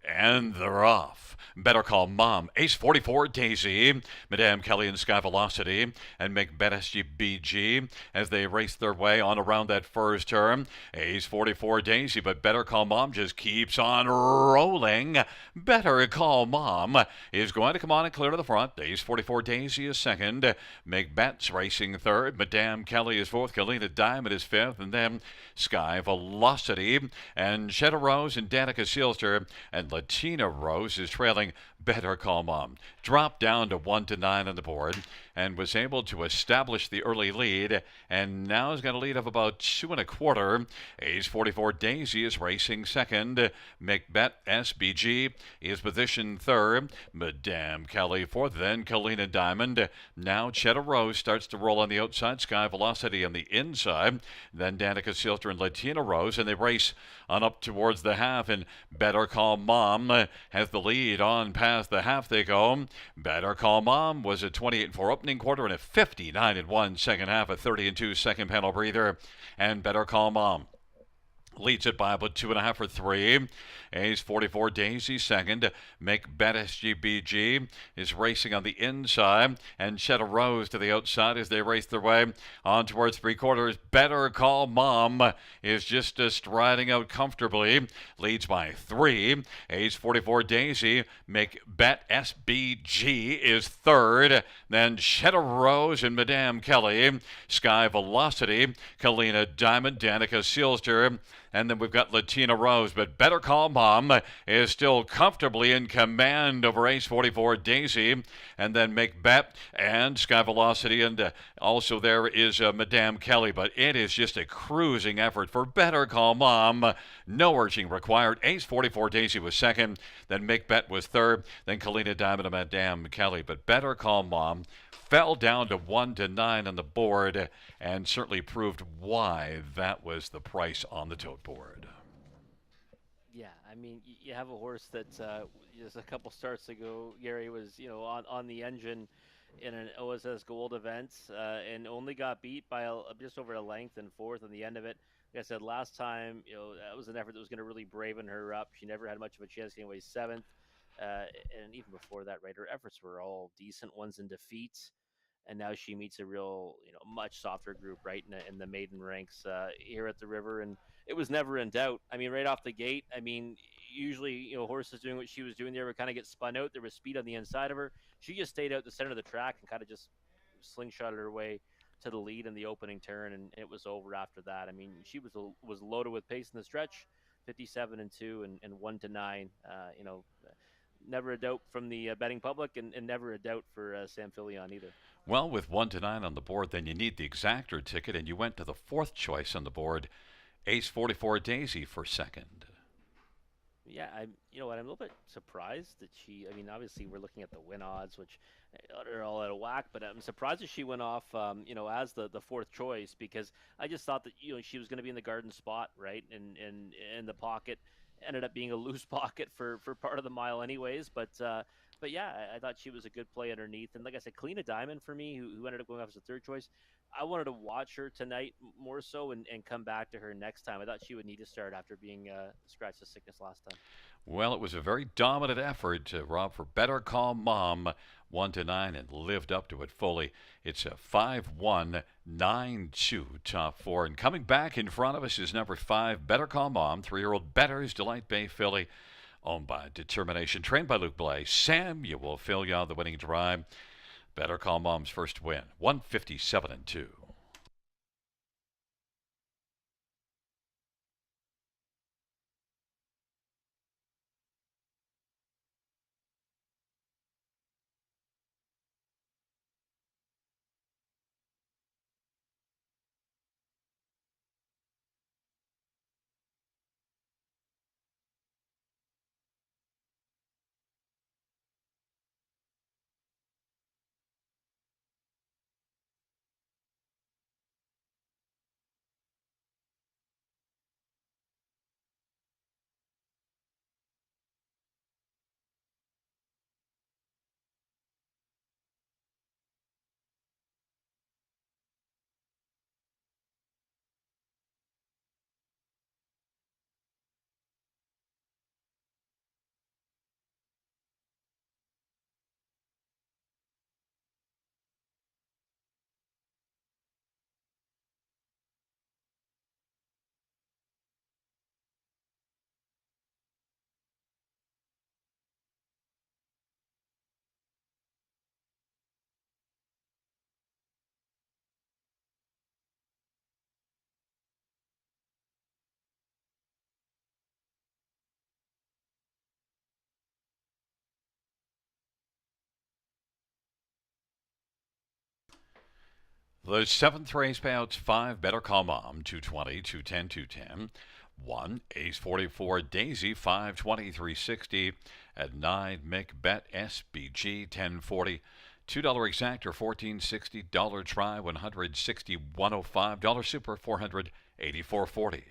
And they're off. Better Call Mom, Ace 44, Daisy, Madame Kelly and Sky Velocity, and McBet SGBG as they race their way on around that first turn. Ace 44, Daisy, but Better Call Mom just keeps on rolling. Better Call Mom is going to come on and clear to the front. Ace 44, Daisy is second. McBet's racing third. Madame Kelly is fourth. Kalina Diamond is fifth. And then Sky Velocity and Shetta Rose and Danica Sealster and Latina Rose is trailing Better Call Mom. Dropped down to 1-9 on the board and was able to establish the early lead, and now has got a lead of about 2.25. Ace 44 Daisy is racing second. McBet SBG is positioned third. Madame Kelly fourth. Then Kalina Diamond. Now Shetta Rose starts to roll on the outside. Sky Velocity on the inside. Then Danica Sealster and Latina Rose, and they race on up towards the half, and Better Call Mom has the lead on past the half they go. Better Call Mom was a 28-4 opening quarter and a 59-1 second half, a 30-2 second panel breather, and Better Call Mom leads it by about 2.5 or 3. Ace 44 Daisy second. McBet SGBG is racing on the inside, and Shetta Rose to the outside as they race their way on towards 3/4. Better Call Mom is just striding out comfortably. Leads by 3. Ace 44 Daisy. McBet SBG is third. Then Shetta Rose and Madame Kelly. Sky Velocity. Kalina Diamond. Danica Sealster. And then we've got Latina Rose, but Better Call Mom is still comfortably in command over Ace 44 Daisy. And then McBet and Sky Velocity, and also there is Madame Kelly. But it is just a cruising effort for Better Call Mom. No urging required. Ace 44 Daisy was second. Then McBet was third. Then Kalina Diamond and Madame Kelly. But Better Call Mom fell down to 1-9 on the board, and certainly proved why that was the price on the tote board. Yeah, I mean, you have a horse that just a couple starts ago, Gary was on the engine in an OSS Gold event, and only got beat by just over a length and fourth on the end of it. Like I said last time, that was an effort that was going to really braven her up. She never had much of a chance getting away seventh, and even before that, right, her efforts were all decent ones in defeat. and now she meets a real, much softer group right in the maiden ranks here at the river, and it was never in doubt. I mean, right off the gate, I mean, usually, horses doing what she was doing there would kind of get spun out. There was speed on the inside of her. She just stayed out the center of the track and kind of just slingshotted her way to the lead in the opening turn, and it was over after that. I mean, she was loaded with pace in the stretch, 57 and 2 and 1 to 9. Never a doubt from the betting public, and never a doubt for Sam Filion either. Well, with 1 to 9 on the board, then you need the exactor ticket, and you went to the fourth choice on the board, Ace 44 Daisy for second. Yeah, you know what, I'm a little bit surprised that she. I mean, obviously we're looking at the win odds, which are all out of whack. But I'm surprised that she went off, as the fourth choice, because I just thought that she was going to be in the garden spot, right, and in the pocket. Ended up being a loose pocket for part of the mile, anyways. But yeah, I thought she was a good play underneath. And like I said, Kalina Diamond for me, who ended up going off as a third choice. I wanted to watch her tonight more so, and come back to her next time. I thought she would need to start after being scratched of sickness last time. Well, it was a very dominant effort, Rob, for Better Calm Mom, 1 to 9, and lived up to it fully. It's a 5-1-9-2 top four. And coming back in front of us is number 5, Better Calm Mom, 3-year-old Better's Delight Bay filly, owned by Determination, trained by Luke Blais. Samuel Filion, the winning drive. Better Calm Mom's first win, 157 and 2. The seventh race payouts: 5, Better Call Mom, 220, 210, 210. 1, Ace 44 Daisy, 520, 360. At 9, McBet SBG, 1040. $2 exactor, 1460. Dollar try, 160, 105. Dollar super, 400, 84.40.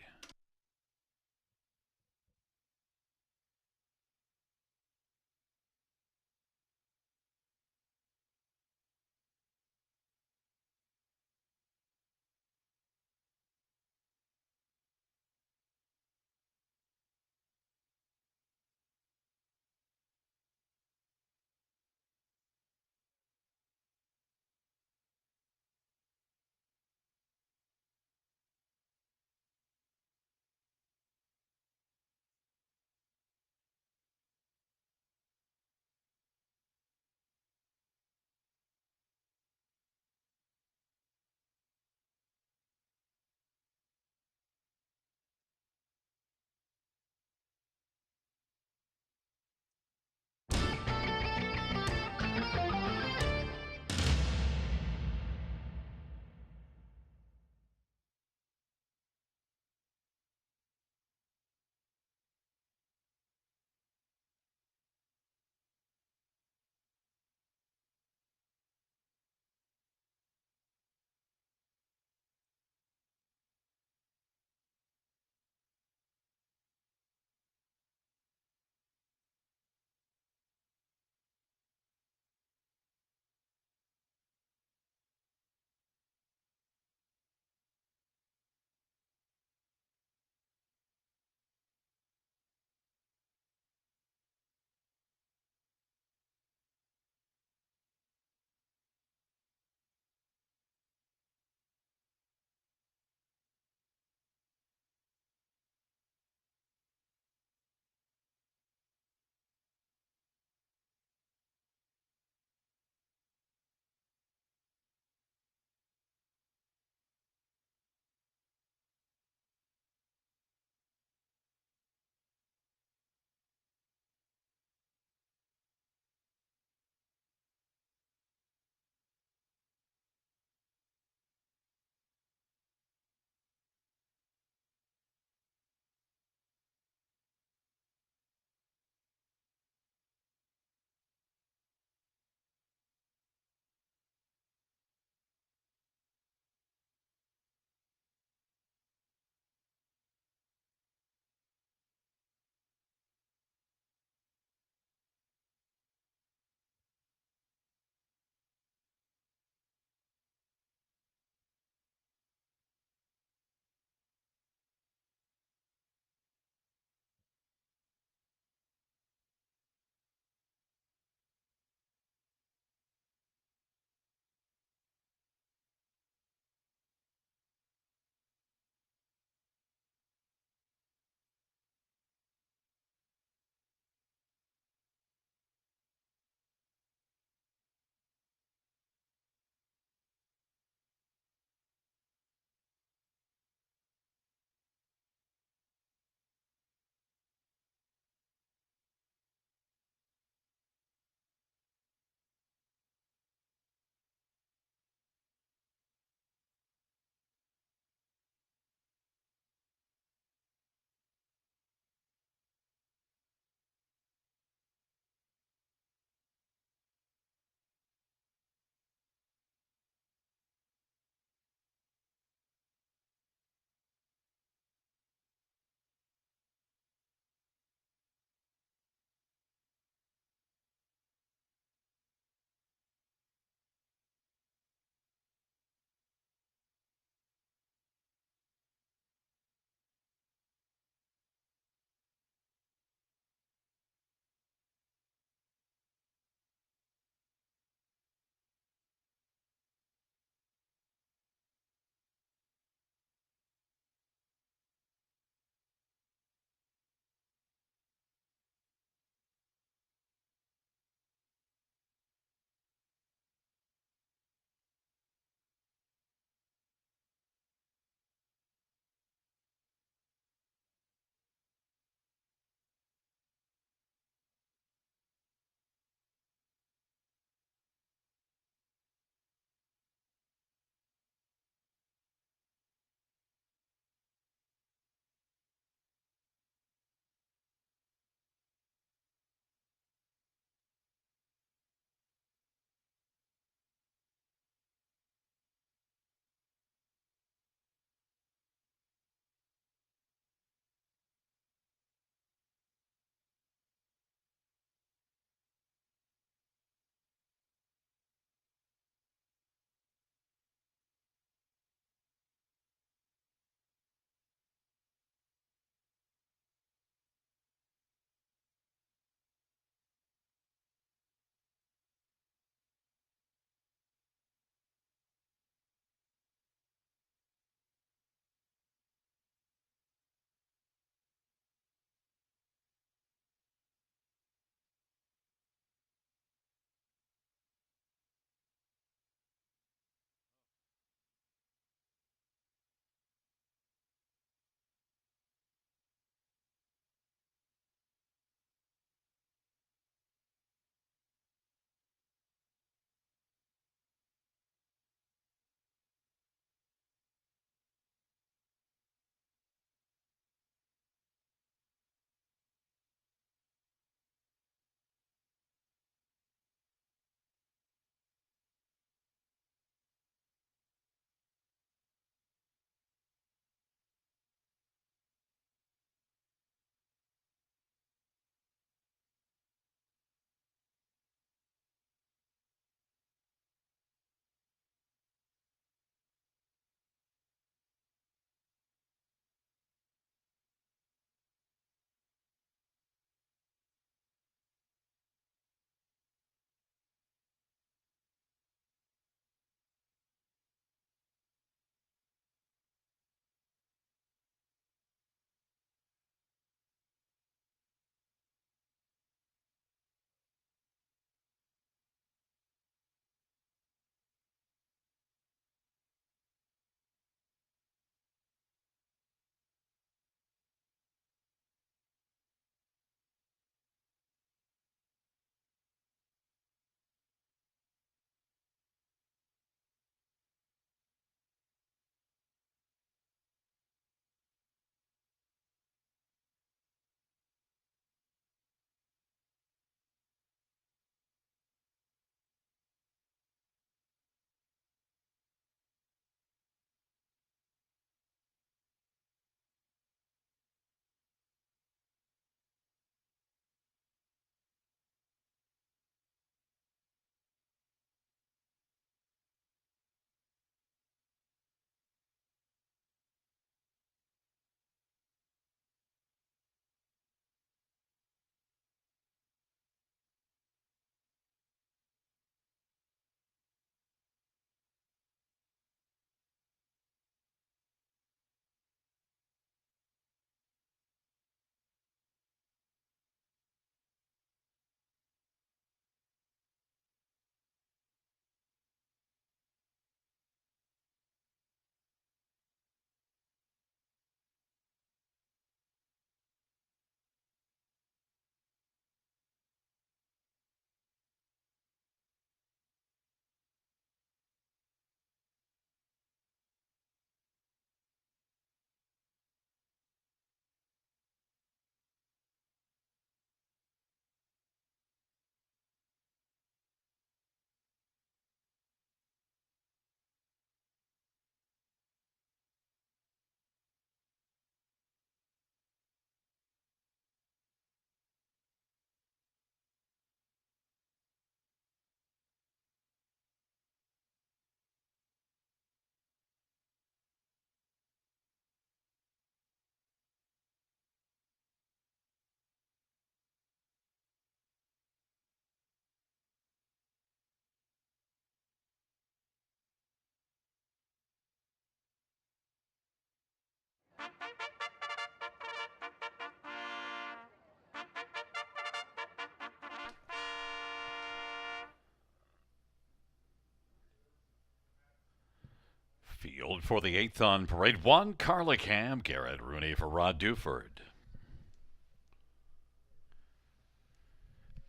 Field for the eighth on parade one, Carla Cam, Garrett Rooney for Rod Duford.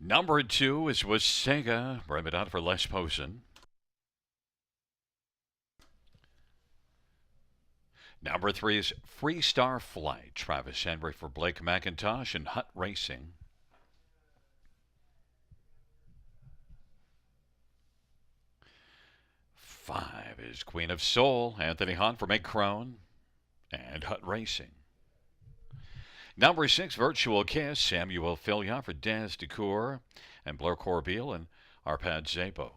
Number two is Wasaga, bring it out for Les Posen. Number three is Freestar Flight, Travis Henry for Blake McIntosh and Hut Racing. 5 is Queen of Soul, Anthony Hahn for Meg Crone and Hut Racing. Number 6, Virtual Kiss, Samuel Filia for Des DeCour and Blair Corbeil and Arpad Zabo.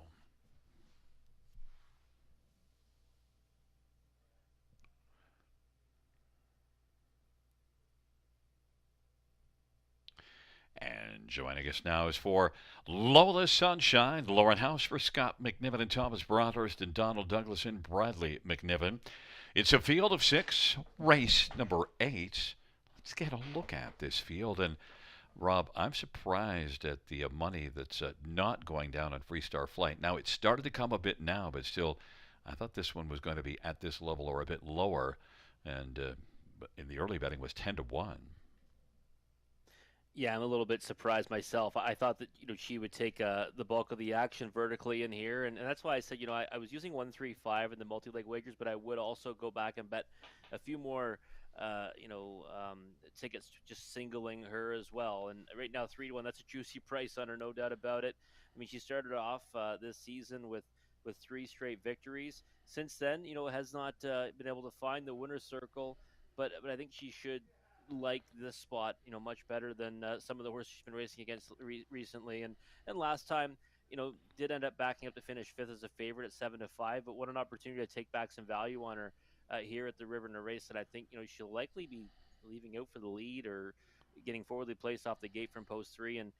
And joining us now is for Lola Sunshine, Lauren House for Scott McNiven and Thomas Broadhurst and Donald Douglas and Bradley McNiven. It's a field of 6, race number 8. Let's get a look at this field. And Rob, I'm surprised at the money that's not going down on Freestar Flight. Now, it started to come a bit now, but still, I thought this one was going to be at this level or a bit lower. And in the early betting was 10-1. Yeah, I'm a little bit surprised myself. I thought that she would take the bulk of the action vertically in here, and that's why I said I was using 135 in the multi-leg wagers, but I would also go back and bet a few more tickets just singling her as well. And right now 3-1, that's a juicy price on her, no doubt about it. I mean, she started off this season with 3 straight victories. Since then, has not been able to find the winner's circle, but I think she should like this spot, much better than some of the horses she's been racing against recently. And last time, did end up backing up to finish 5th as a favorite at 7-5. But what an opportunity to take back some value on her here at the River in a race that I think she'll likely be leaving out for the lead or getting forwardly placed off the gate from post 3, and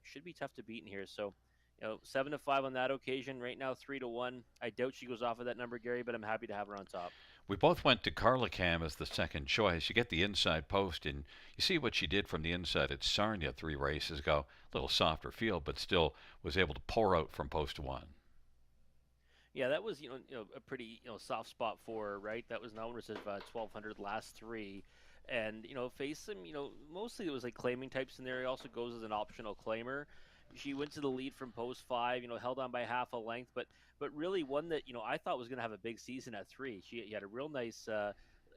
should be tough to beat in here. So 7-5 on that occasion. Right now 3-1. I doubt she goes off of that number, Gary, but I'm happy to have her on top. We both went to Carla Cam as the second choice. You get the inside post, and you see what she did from the inside at Sarnia 3 races ago. A little softer field, but still was able to pour out from post 1. Yeah, that was a pretty soft spot for her, right? That was known as 1200 last 3, and face him. Mostly it was like claiming type scenario. Also goes as an optional claimer. She went to the lead from post 5. Held on by half a length, but really one that I thought was going to have a big season at 3. She had a real nice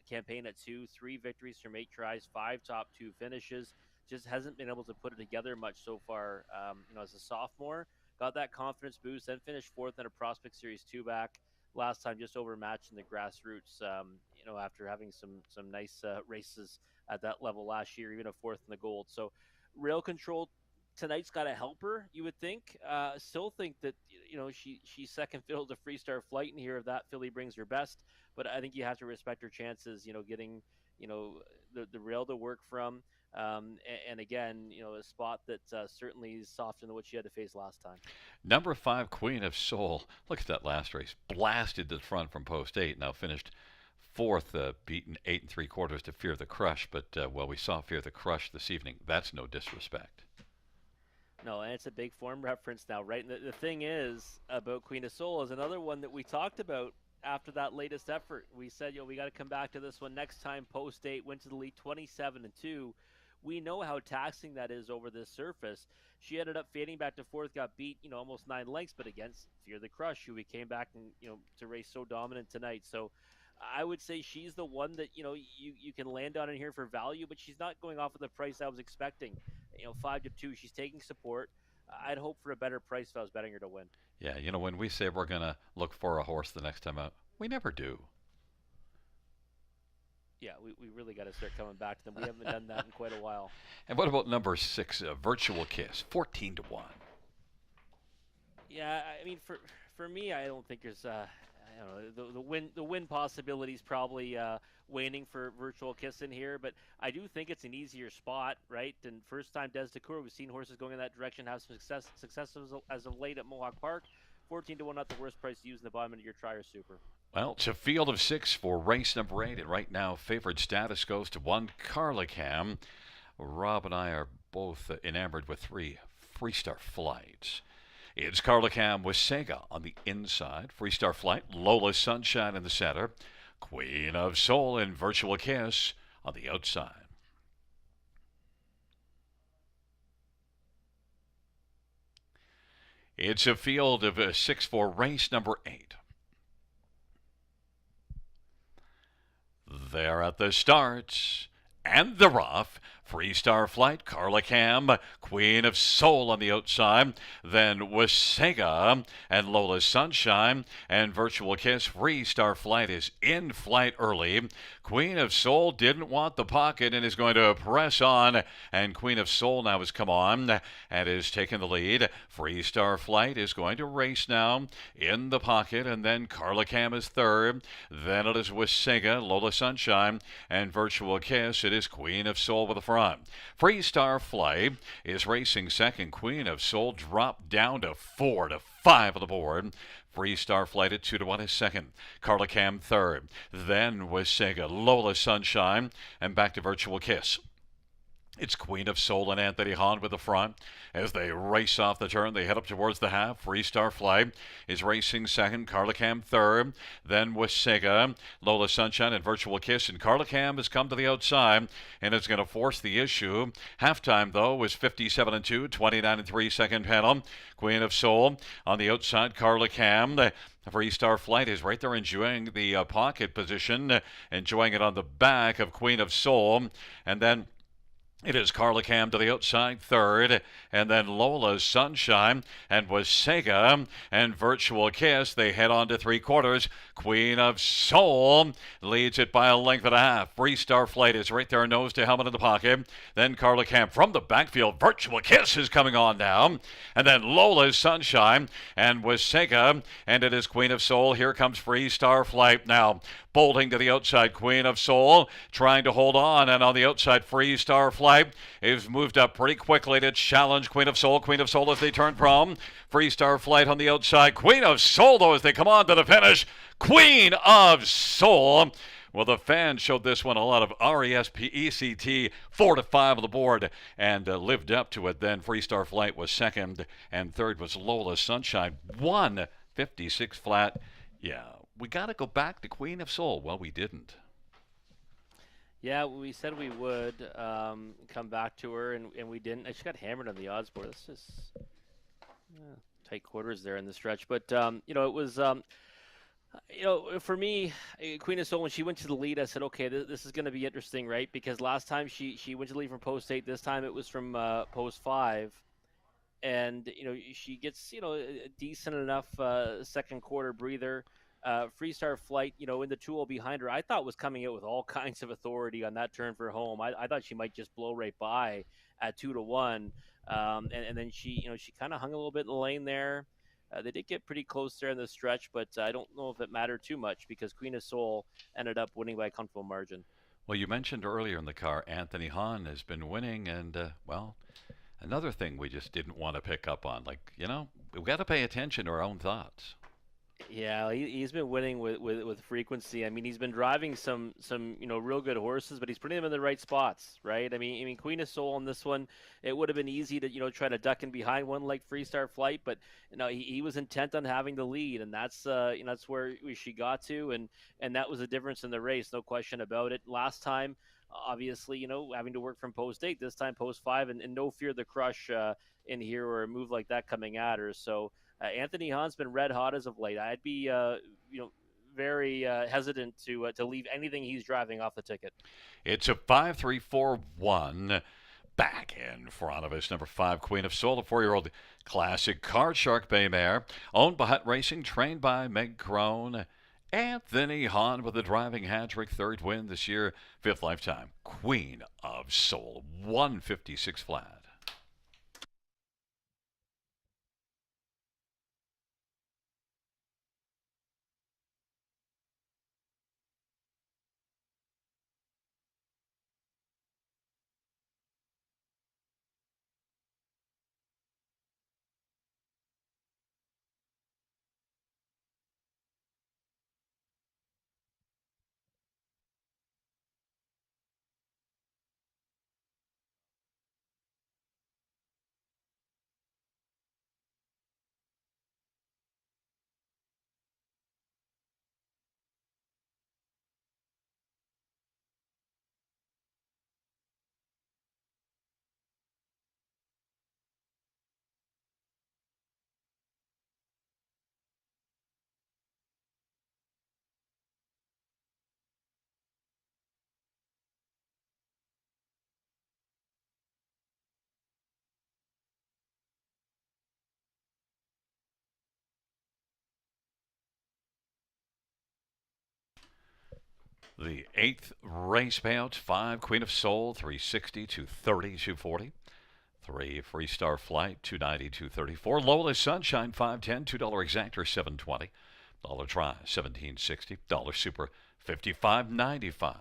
campaign at 2, 3 victories from 8 tries, 5 top 2 finishes. Just hasn't been able to put it together much so far. As a sophomore, got that confidence boost, then finished 4th in a Prospect Series 2 back last time, just overmatched in the grassroots. After having some nice races at that level last year, even a 4th in the Gold. So, rail control tonight's got to help her, you would think. Still think that she's second fiddle to Freestar Flight in here if that filly brings her best. But I think you have to respect her chances. Getting the rail to work from. And again, a spot that certainly is softer than what she had to face last time. Number 5, Queen of Soul. Look at that last race. Blasted to the front from post 8. Now finished 4th, beaten 8 3/4 to Fear the Crush. But, we saw Fear the Crush this evening. That's no disrespect. No, and it's a big form reference now, right? And the thing is about Queen of Soul is another one that we talked about after that latest effort. We said, we got to come back to this one next time. Post 8 went to the lead 27-2. We know how taxing that is over this surface. She ended up fading back to 4th, got beat, almost 9 lengths, but against Fear the Crush, who we came back and, to race so dominant tonight. So I would say she's the one that, you can land on in here for value, but she's not going off of the price I was expecting. 5-2, she's taking support. I'd hope for a better price if I was betting her to win. Yeah, when we say we're going to look for a horse the next time out, we never do. Yeah, we really got to start coming back to them. We haven't done that in quite a while. And what about number 6, Virtual Kiss, 14-1? Yeah, I mean, for me, I don't think there's the win possibility is probably waning for Virtual Kiss in here, but I do think it's an easier spot, right? And first time Des DeCour, we've seen horses going in that direction have some success as of late at Mohawk Park. 14-1, not the worst price to use in the bottom end of your Trier Super. Well, it's a field of six for race number 8, and right now, favorite status goes to one Carlicam. Rob and I are both enamored with 3 Freestar flights. It's Carlicam with Sega on the inside, Freestar Flight, Lola Sunshine in the center, Queen of Soul and Virtual Kiss on the outside. It's a field of 6 for race number 8. They're at the starts. And they're off. Freestar Flight, Carla Cam, Queen of Soul on the outside. Then Wasega and Lola Sunshine and Virtual Kiss. Freestar Flight is in flight early. Queen of Soul didn't want the pocket and is going to press on. And Queen of Soul now has come on and is taking the lead. Freestar Flight is going to race now in the pocket. And then Carla Cam is third. Then it is Wasega, Lola Sunshine, and Virtual Kiss. It is Queen of Soul with the front. Freestar Flight is racing second. Queen of Soul dropped down to 4 to 5 on the board. Freestar Flight at 2 to 1 is second. Carla Cam third. Then was Sega, Lola Sunshine, and back to Virtual Kiss. It's Queen of Soul and Anthony Hahn with the front. As they race off the turn, they head up towards the half. Freestar Flight is racing second. Carla Cam third. Then Wasega, Lola Sunshine, and Virtual Kiss. And Carla Cam has come to the outside and is going to force the issue. Halftime, though, was 57-2, 29-3 second panel. Queen of Soul on the outside. Carla Cam. The Freestar Flight is right there enjoying the pocket position, enjoying it on the back of Queen of Soul. And then it is Carla Cam to the outside third, and then Lola Sunshine and Wasega and Virtual Kiss. They head on to three quarters. Queen of Soul leads it by a length and a half. Freestar Flight is right there, nose to helmet in the pocket. Then Carla Cam from the backfield. Virtual Kiss is coming on now. And then Lola Sunshine and Wasega, and it is Queen of Soul. Here comes Freestar Flight now. Bolting to the outside, Queen of Soul trying to hold on, and on the outside, Freestar Flight is moved up pretty quickly to challenge Queen of Soul. Queen of Soul as they turn from. Freestar Flight on the outside. Queen of Soul, though, as they come on to the finish. Queen of Soul. Well, the fans showed this one a lot of RESPECT, 4 to 5 on the board, and lived up to it. Then Freestar Flight was second, and third was Lola Sunshine. 156 flat. Yeah, we got to go back to Queen of Soul. Well, we didn't. Yeah, we said we would come back to her, and we didn't. She got hammered on the odds board. This is tight quarters there in the stretch. But, it was, for me, Queen of Soul, when she went to the lead, I said, okay, this is going to be interesting, right? Because last time she went to the lead from post 8. This time it was from post 5. And, she gets, a decent enough second quarter breather. Freestar Flight, in the 2-0 behind her, I thought was coming out with all kinds of authority on that turn for home. I thought she might just blow right by at 2 to 1. And then she kind of hung a little bit in the lane there. They did get pretty close there in the stretch, but I don't know if it mattered too much because Queen of Soul ended up winning by a comfortable margin. Well, you mentioned earlier in the car, Anthony Hahn has been winning, and, another thing we just didn't want to pick up on. We've got to pay attention to our own thoughts. Yeah, he's been winning with frequency. I mean, he's been driving some real good horses, but he's putting them in the right spots, right? I mean, Queen of Soul on this one, it would have been easy to try to duck in behind one like Freestar Flight, but he was intent on having the lead, and that's that's where she got to, and that was the difference in the race, no question about it. Last time, obviously, having to work from post 8, this time post 5, and no fear of the crush in here or a move like that coming at her. So. Anthony Hahn's been red hot as of late. I'd be, very hesitant to leave anything he's driving off the ticket. It's a 5-3-4-1. Back in front of us, number 5, Queen of Soul, a 4-year-old classic Card Shark Bay mare, owned by Hut Racing, trained by Meg Crone. Anthony Hahn with a driving hat-trick, third win this year, 5th lifetime. Queen of Soul, 156 flat. The eighth race payout, 5 Queen of Soul, 360, 230, 240. 3 Free Star Flight, 290, 234. Lola Sunshine, 510, $2 exactor, 720. Dollar Try, 1760. Dollar Super, 55.95.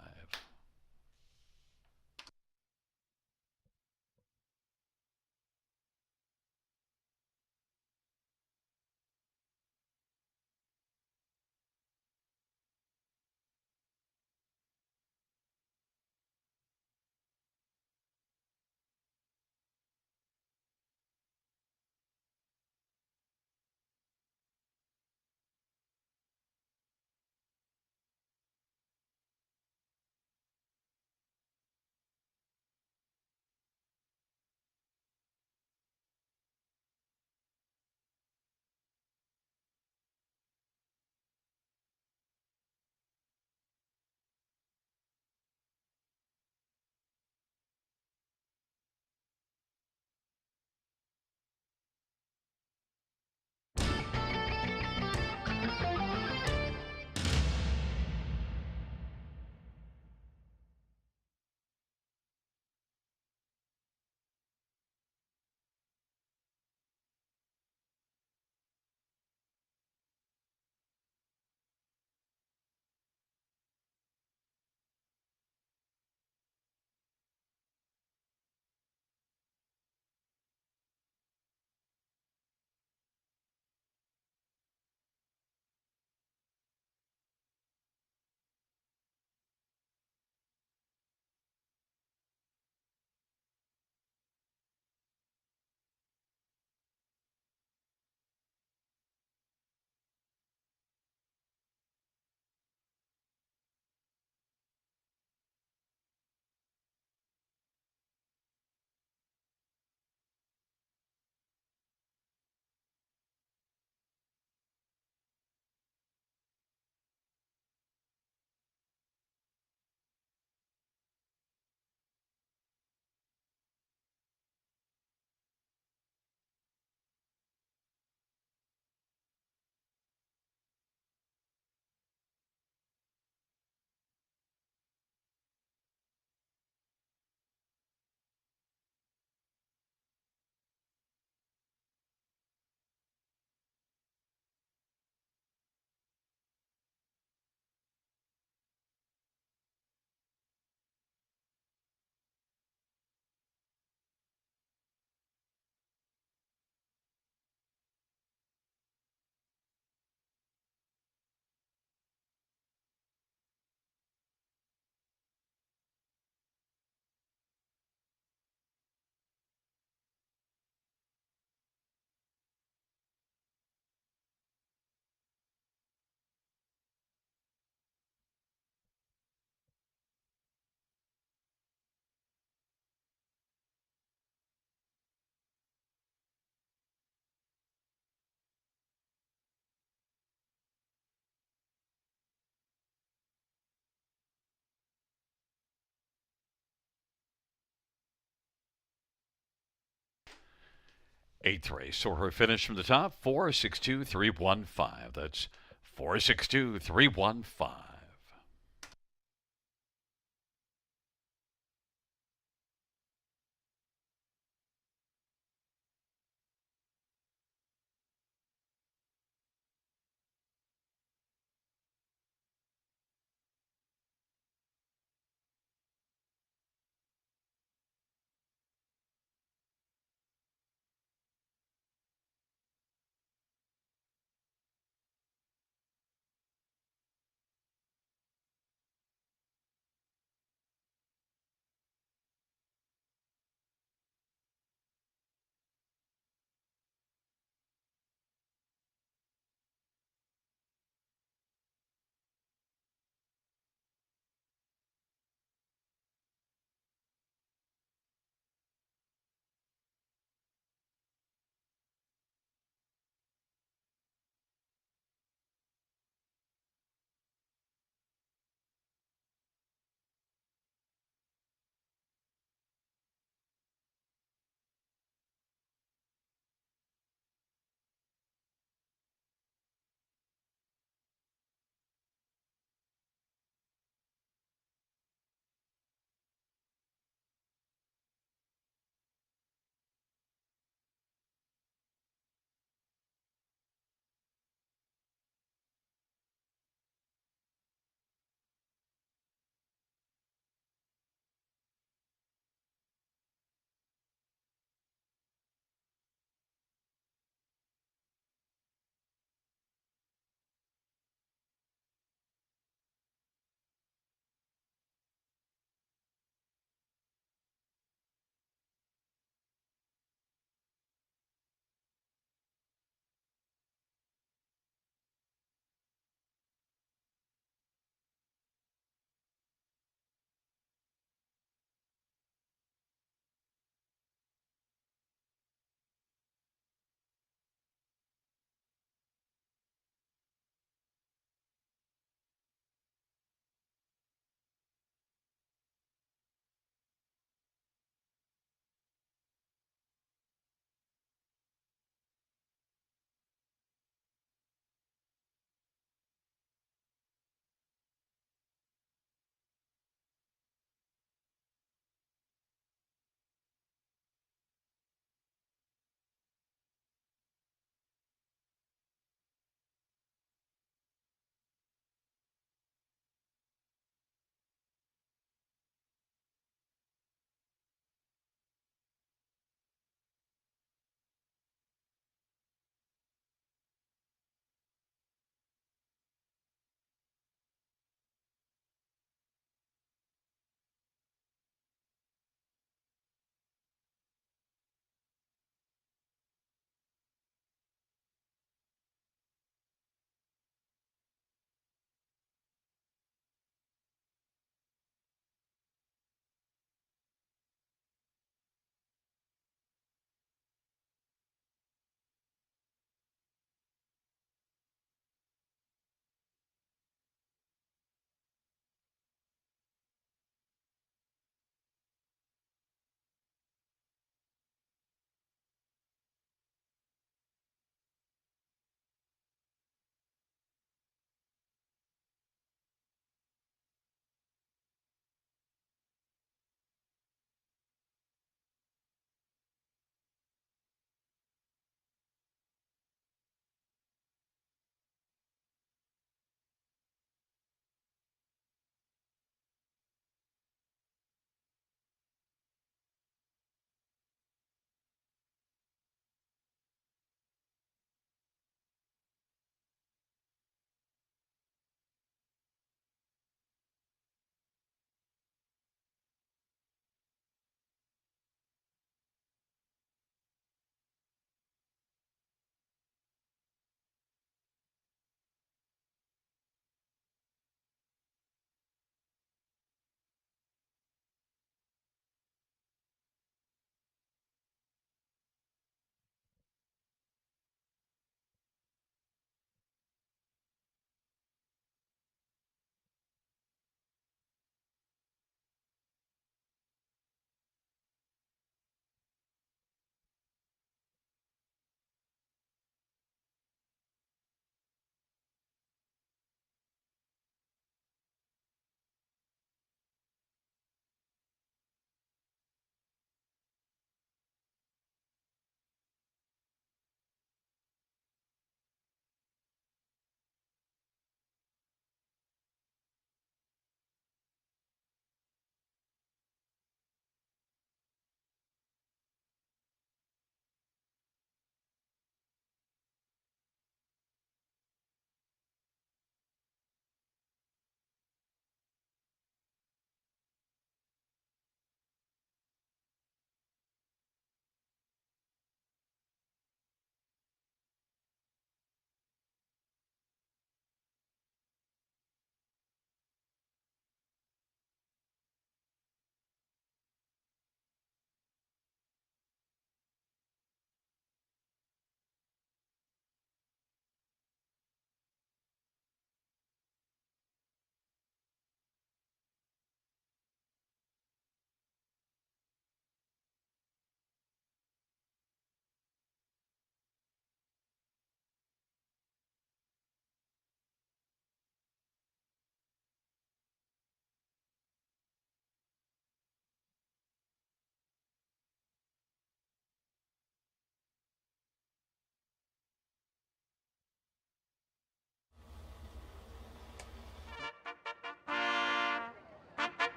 Eighth race, so her finish from the top, 462,315. That's 462,315.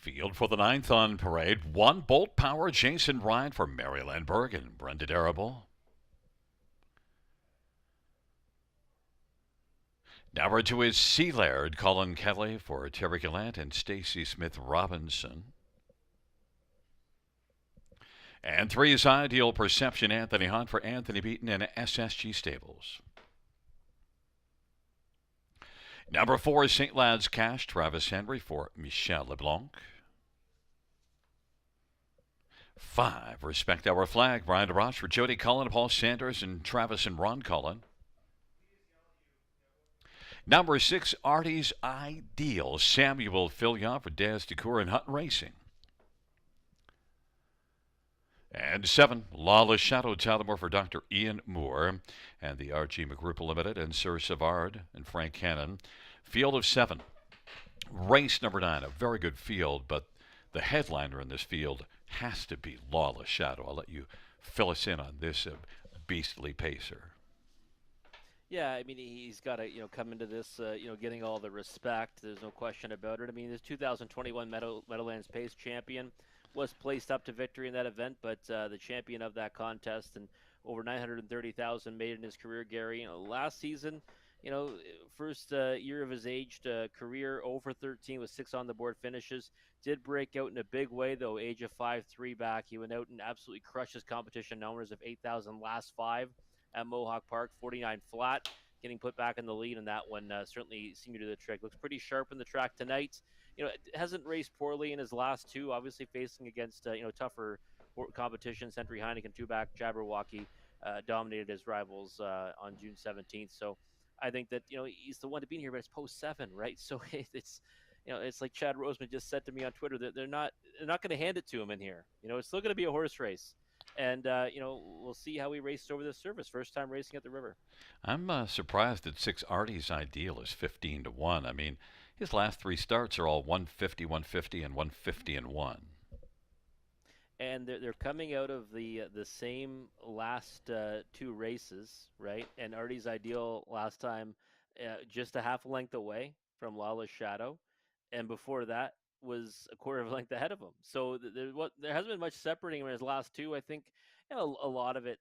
Field for the ninth on parade. One Bolt Power, Jason Ryan for Maryland Bergen, Brenda Darrable. Number 2 is Sea Laird, Colin Kelly for Terry Gallant and Stacy Smith Robinson. And 3 is Ideal Perception, Anthony Hunt for Anthony Beaton and SSG Stables. Number 4 is St. Lad's Cash, Travis Henry for Michel LeBlanc. 5, Respect Our Flag, Brian DeRoche for Jody Cullen, Paul Sanders, and Travis and Ron Cullen. Number 6, Artie's Ideal, Samuel Fillion for Des DeCour and Hunt Racing. And 7, Lawless Shadow, Tyler Moore for Dr. Ian Moore and the R.G. McGroup Limited and Sir Savard and Frank Cannon. Field of 7. Race number 9, a very good field, but the headliner in this field has to be Lawless Shadow. I'll let you fill us in on this beastly pacer. Yeah, I mean he's got to come into this getting all the respect. There's no question about it. I mean this 2021 Meadowlands Pace champion was placed up to victory in that event, but the champion of that contest and over 930,000 made in his career, Gary. Last season, first year of his aged career, over 13 with 6 on the board finishes. Did break out in a big way though, age of 5'3" back. He went out and absolutely crushed his competition numbers of 8,000 last 5 at Mohawk Park, 49 flat. Getting put back in the lead in that one certainly seemed to do the trick. Looks pretty sharp in the track tonight. Hasn't raced poorly in his last 2, obviously facing against, tougher competition. Century Heineken, 2-back Jabberwocky dominated his rivals on June 17th. So I think that, he's the one to be in here, but it's post 7, right? So it's like Chad Roseman just said to me on Twitter that they're not going to hand it to him in here. It's still going to be a horse race. And, we'll see how he raced over this surface. First time racing at the river. I'm surprised that 6 Artie's Ideal is 15 to 1. I mean, his last 3 starts are all 150, 150, and 150 and 1. And they're coming out of the same last 2 races, right? And Artie's Ideal last time just a half a length away from Lawless Shadow, and before that was a quarter of a length ahead of him. So there hasn't been much separating him in his last 2. I think a lot of it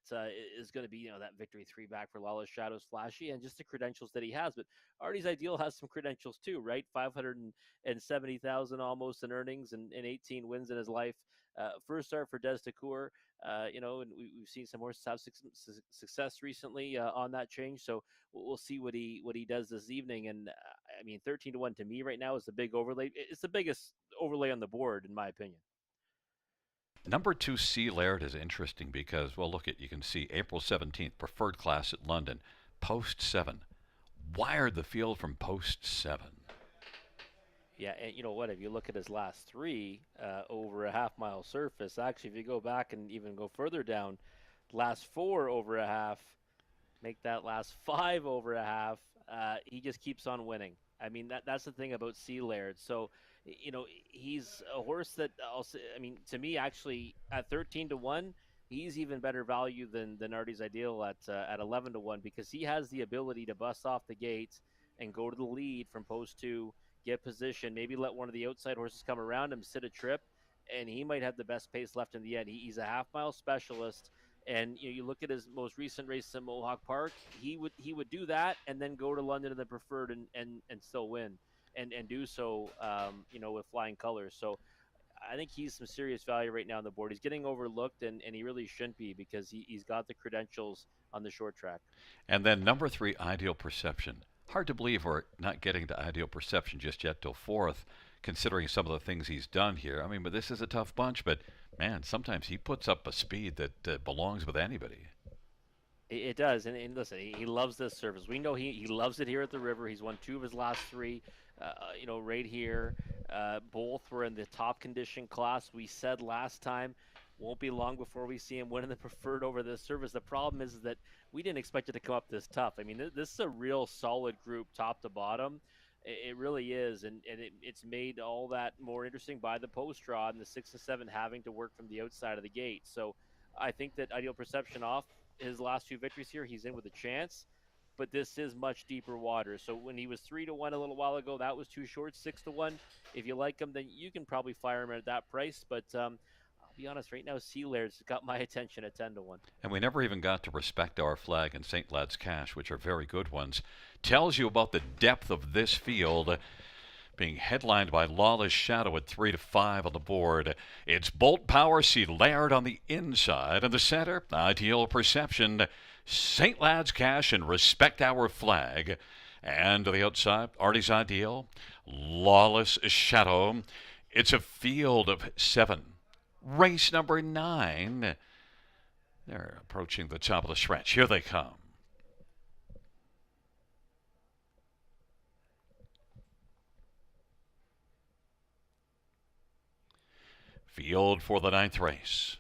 is going to be that victory 3-back for Lawless Shadow's flashy and just the credentials that he has. But Artie's Ideal has some credentials too, right? 570,000 almost in earnings and 18 wins in his life. First start for Des DeCour, and we've seen some horses have success recently on that change. So we'll see what he does this evening. And I mean, 13 to 1 to me right now is the big overlay. It's the biggest overlay on the board, in my opinion. Number 2, Sea Laird is interesting because, well, you can see April 17th, preferred class at London, post 7. Wired the field from post 7. Yeah, and you know what? If you look at his last 3 over a half-mile surface, actually, if you go back and even go further down, last 4 over a half, make that last 5 over a half, he just keeps on winning. I mean, that's the thing about Sea Laird. So, he's a horse that also, I mean, to me, actually, at 13 to 1, he's even better value than Artie's Ideal at 11 to 1 because he has the ability to bust off the gates and go to the lead from post 2, get position, maybe let one of the outside horses come around him, sit a trip, and he might have the best pace left in the end. He's a half-mile specialist. And you look at his most recent race in Mohawk Park, he would do that and then go to London in the preferred and still win and do so with flying colors. So I think he's some serious value right now on the board. He's getting overlooked and he really shouldn't be because he's got the credentials on the short track. And then number 3, Ideal Perception. Hard to believe we're not getting to Ideal Perception just yet till 4th, considering some of the things he's done here. I mean, but this is a tough bunch, but man, sometimes he puts up a speed that belongs with anybody. It does, and listen, he loves this surface. We know he loves it here at the river. He's won 2 of his last 3, right here. Both were in the top condition class. We said last time, won't be long before we see him winning the preferred over this surface. The problem is that we didn't expect it to come up this tough. I mean, this is a real solid group top to bottom. It really is, and it's made all that more interesting by the post draw and the 6 and 7 having to work from the outside of the gate. So I think that Ideal Perception off his last 2 victories here, he's in with a chance. but this is much deeper water. So when he was 3-1 a little while ago, that was too short. 6-1. If you like him, then you can probably fire him at that price. But I'll be honest, right now, Sea Laird's got my attention at 10-1. And we never even got to Respect Our Flag and St. Lad's Cash, which are very good ones. Tells you about the depth of this field, being headlined by Lawless Shadow at 3-5 on the board. It's Bolt Power, see Laird on the inside. In the center, Ideal Perception, St. Lad's Cash, and Respect Our Flag. And to the outside, Artie's Ideal, Lawless Shadow. It's a field of 7. Race number 9. They're approaching the top of the stretch. Here they come. Field for the 9th race.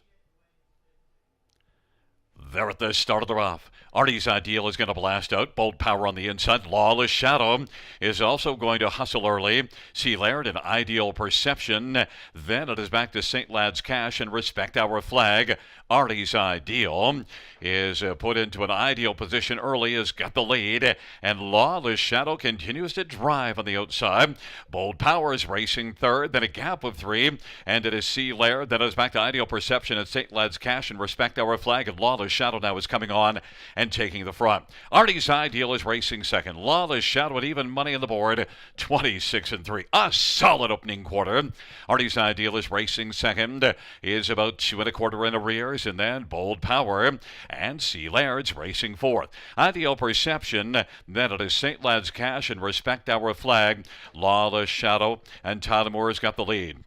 They're at the start of the rough. Artie's Ideal is going to blast out. Bold Power on the inside. Lawless Shadow is also going to hustle early. See Laird and Ideal Perception. Then it is back to St. Lad's Cash and Respect Our Flag. Artie's Ideal is put into an ideal position early, has got the lead, and Lawless Shadow continues to drive on the outside. Bold Power is racing third, then a gap of 3, and it is C. Laird. Then it is back to Ideal Perception at St. Lad's Cash and Respect Our Flag, and Lawless Shadow now is coming on and taking the front. Artie's Ideal is racing second. Lawless Shadow at even money on the board, 26-3. A solid opening quarter. Artie's Ideal is racing second, is about 2 1/4 in arrears, and then Bold Power and C. Laird's racing fourth. Ideal Perception, then it is St. Lad's Cash and Respect Our Flag. Lawless Shadow and Tyler Moore's got the lead.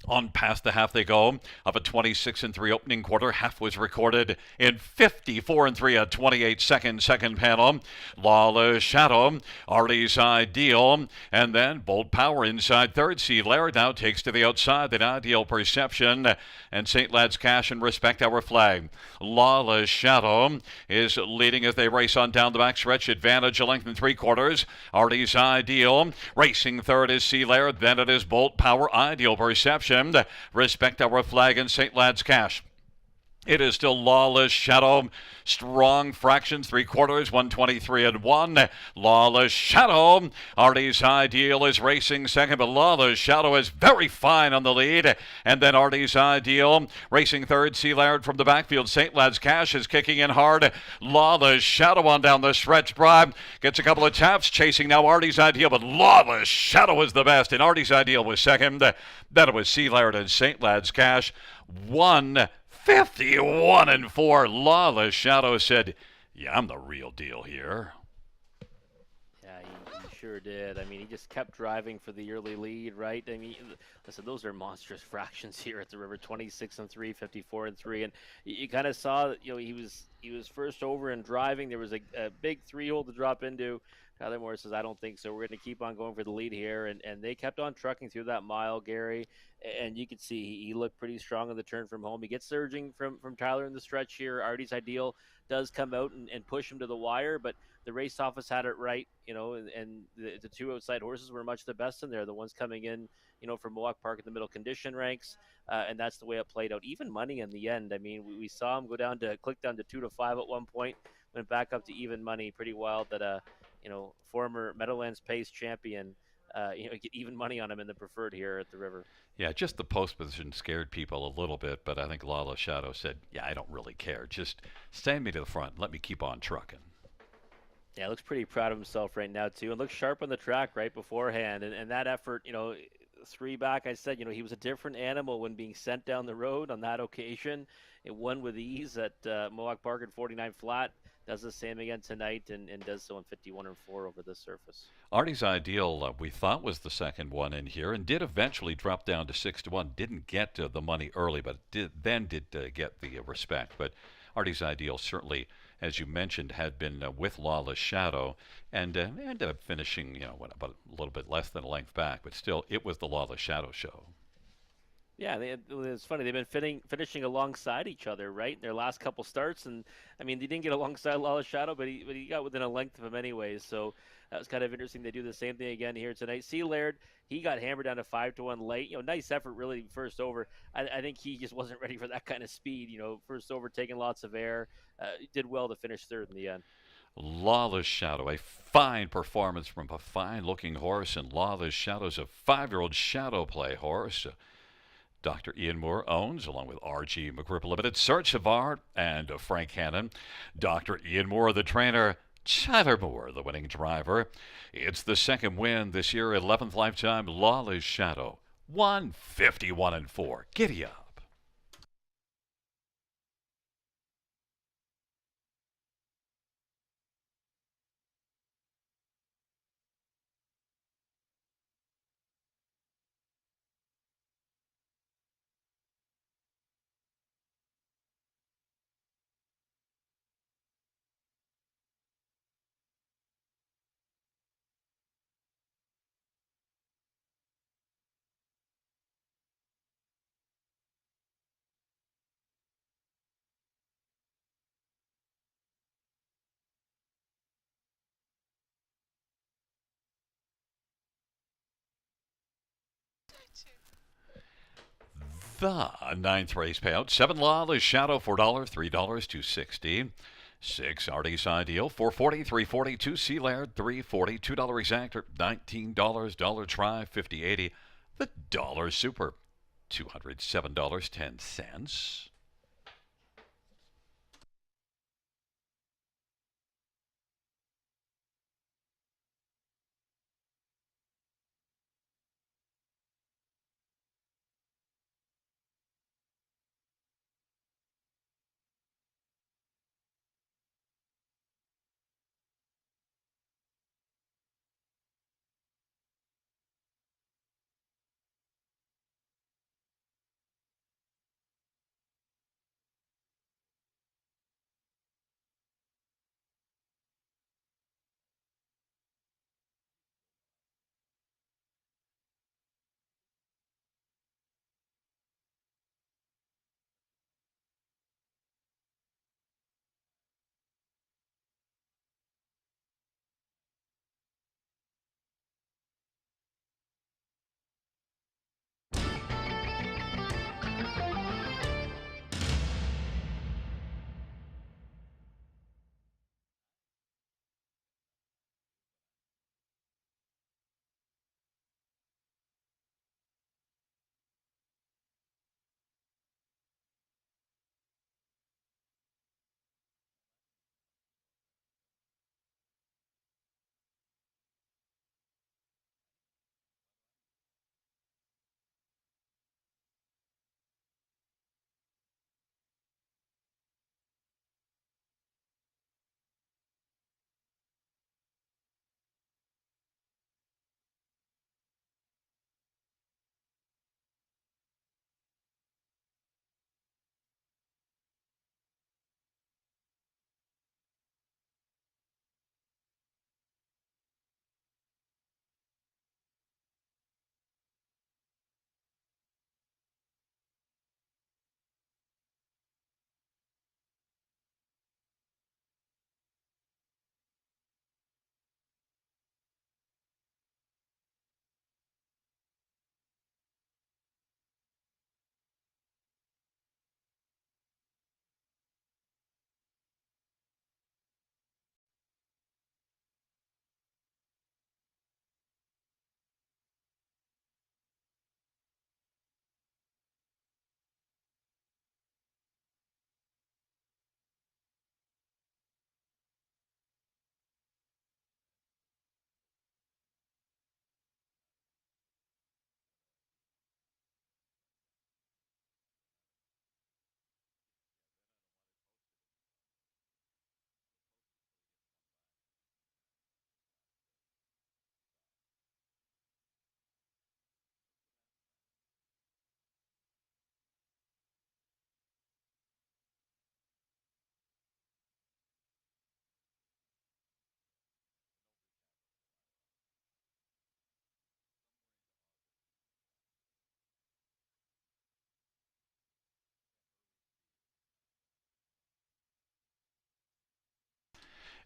On past the half they go of a 26-3 opening quarter. Half was recorded in 54-3, a 28-second second panel. Lawless Shadow, Artie's Ideal, and then Bold Power inside third. C. Laird now takes to the outside. Then Ideal Perception and St. Lad's Cash and Respect Our Flag. Lawless Shadow is leading as they race on down the back stretch. Advantage a length and 3/4. Artie's Ideal racing third is C. Laird. Then it is Bolt Power, Ideal Perception, Respect Our Flag, and St. Lad's Cash. It is still Lawless Shadow. Strong fractions, 3/4, 123-1. Lawless Shadow. Artie's Ideal is racing second, but Lawless Shadow is very fine on the lead. And then Artie's Ideal racing third. C. Laird from the backfield. St. Lad's Cash is kicking in hard. Lawless Shadow on down the stretch. Bribe gets a couple of taps, chasing now Artie's Ideal, but Lawless Shadow is the best. And Artie's Ideal was second. Then it was C. Laird and St. Lad's Cash. 51-4. Lawless Shadow said, yeah, I'm the real deal here. Yeah, he sure did. I mean, he just kept driving for the early lead, right? I mean, listen, those are monstrous fractions here at the river, 26-3, 54-3, and you kind of saw that, he was first over and driving. There was a big 3-hole to drop into. Tyler Moore says, I don't think so. We're going to keep on going for the lead here. And they kept on trucking through that mile, Gary. And you could see he looked pretty strong on the turn from home. He gets surging from Tyler in the stretch here. Artie's Ideal does come out and push him to the wire, but the race office had it right, and the 2 outside horses were much the best in there. The ones coming in, from Mohawk Park in the middle condition ranks, and that's the way it played out. Even money in the end. I mean, we saw him click down to 2-5 at one point, went back up to even money. Pretty wild that former Meadowlands Pace champion, get even money on him in the preferred here at the river. Yeah, just the post position scared people a little bit, but I think Lawless Shadow said, yeah, I don't really care. Just stand me to the front and let me keep on trucking. Yeah, looks pretty proud of himself right now, too, and looks sharp on the track right beforehand. And that effort, 3 back, I said, he was a different animal when being sent down the road on that occasion. It won with ease at Mohawk Park at 49 flat. Does the same again tonight and does so in 51-4 over this surface. Artie's Ideal, we thought was the second one in here, and did eventually drop down to 6-1. Didn't get the money early, but did get the respect. But Artie's Ideal certainly, as you mentioned, had been with Lawless Shadow and ended up finishing, about a little bit less than a length back, but still, it was the Lawless Shadow show. Yeah, it's funny. They've been finishing alongside each other, right? In their last couple starts, and I mean, they didn't get alongside Lawless Shadow, but he got within a length of him anyways. So that was kind of interesting. They do the same thing again here tonight. C. Laird, he got hammered down to 5-1 late. Nice effort, really, first over. I think he just wasn't ready for that kind of speed. First over, taking lots of air. Did well to finish third in the end. Lawless Shadow, a fine performance from a fine-looking horse, and Lawless Shadow's a 5-year-old shadow play horse. Dr. Ian Moore owns, along with R.G. McGripp Limited, Search of Art, and Frank Hannon. Dr. Ian Moore, the trainer. Tyler Moore, the winning driver. It's the second win this year, 11th lifetime. Lawless Shadow, 151 and 4. Giddy up. The ninth race payout: 7 Lawless Shadow, $4, $3, $2.60. 6 Artie's Ideal, $4.40, $3.40. 2 Sea Laird, $3.40. $2 Exactor, $19. Dollar Try, $50.80. The Dollar Super, $207.10.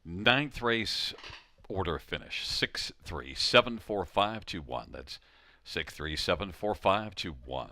Ninth race order finish: 6-3-7-4-5-2-1. That's 6-3-7-4-5-2-1.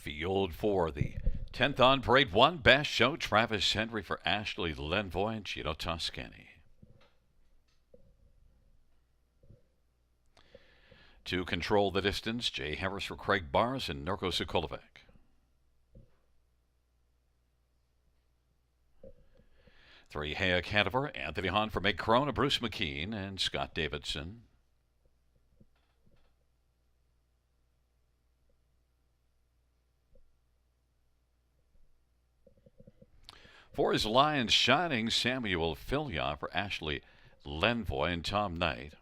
Field for the 10th on parade 1 best show. Travis Henry for Ashley Lenvoy and Gino Toscani. To control the distance, Jay Harris for Craig Bars and Norko Sokolovic. 3 Hayek Hanover, Anthony Hahn for Meg Corona, Bruce McKean, and Scott Davidson. 4 is Lions Shining, Samuel Filya for Ashley Lenvoy and Tom Knight.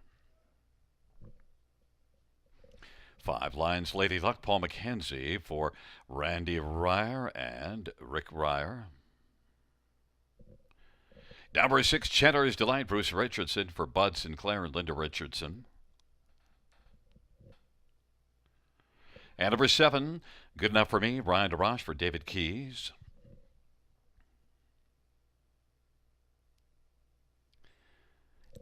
5 Lions Lady Luck, Paul McKenzie for Randy Ryer and Rick Ryer. Number 6, Cheddar's Delight, Bruce Richardson for Bud Sinclair and Linda Richardson. And number 7, Good Enough for Me, Ryan DeRoche for David Keys.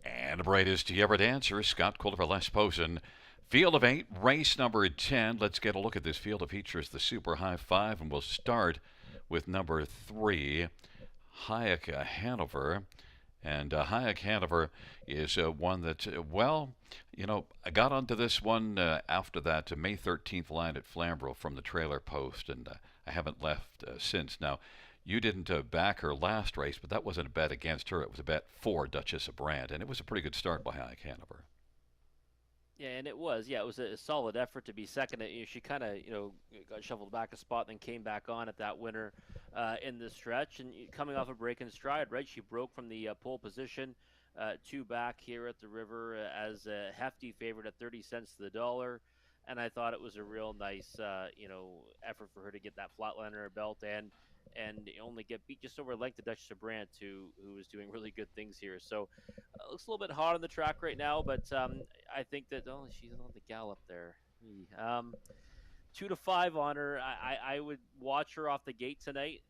And number 8 is Do You Ever Dancer, Scott Kohler for Les Posen. Field of 8, race number 10. Let's get a look at this field. It features the Super High 5, and we'll start with number 3, Hayek Hanover. And Hayek Hanover is one that, I got onto this one after that May 13th line at Flamborough from the trailer post, and I haven't left since. Now, you didn't back her last race, but that wasn't a bet against her. It was a bet for Duchess of Brand, and it was a pretty good start by Hayek Hanover. Yeah, and it was. Yeah, it was a solid effort to be second. She kind of, got shuffled back a spot, then came back on at that winner in the stretch, and coming off a break in stride, right? She broke from the pole position, 2 back here at the River as a hefty favorite at 30 cents to the dollar, and I thought it was a real nice, effort for her to get that flatline under her belt and only get beat just over a length to Duchess of Brant, who is doing really good things here. So looks a little bit hot on the track right now, but I think that she's on the gallop there. 2 to 5 on her. I would watch her off the gate tonight,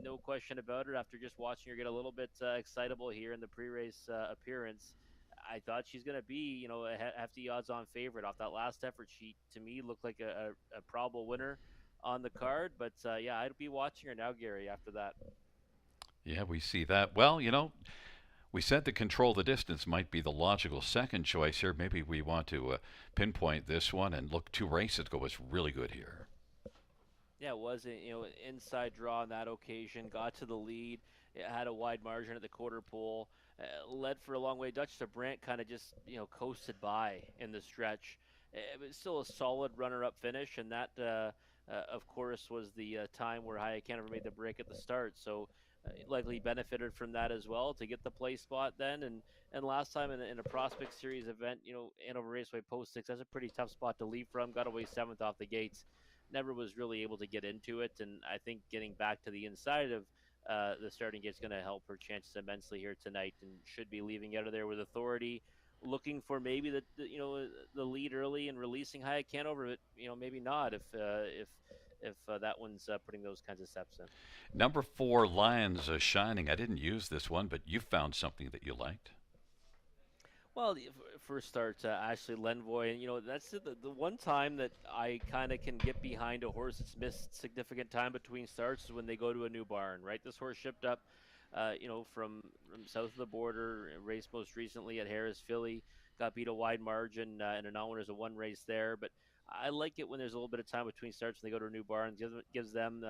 no question about it. After just watching her get a little bit excitable here in the pre-race appearance, I thought she's going to be, a hefty odds-on favorite off that last effort. She, to me, looked like a probable winner on the card. But yeah, I'd be watching her now, Gary. After that. Yeah, we see that. Well, we said to control the distance might be the logical second choice here. Maybe we want to pinpoint this one and look 2 races ago was really good here. Yeah, it was inside draw on that occasion. Got to the lead. It had a wide margin at the quarter pole. Led for a long way. Duchess of Brant kind of just coasted by in the stretch. It was still a solid runner-up finish, and that of course was the time where Hayek Hanover made the break at the start. So likely benefited from that as well to get the play spot then. And last time in a Prospect Series event, Hanover Raceway Post 6, that's a pretty tough spot to leave from. Got away 7th off the gates. Never was really able to get into it, and I think getting back to the inside of the starting gate is going to help her chances immensely here tonight, and should be leaving out of there with authority. Looking for maybe the lead early and releasing Hayek Hanover, but maybe not if that one's putting those kinds of steps in. Number 4, Lions Shining. I didn't use this one, but you found something that you liked. Well, first start Ashley Lenvoy, and that's the one time that I kind of can get behind a horse that's missed significant time between starts is when they go to a new barn, right? This horse shipped up, from south of the border, raced most recently at Harris Philly, got beat a wide margin in a non-winners of 1 race there, but I like it when there's a little bit of time between starts and they go to a new barn. Gives them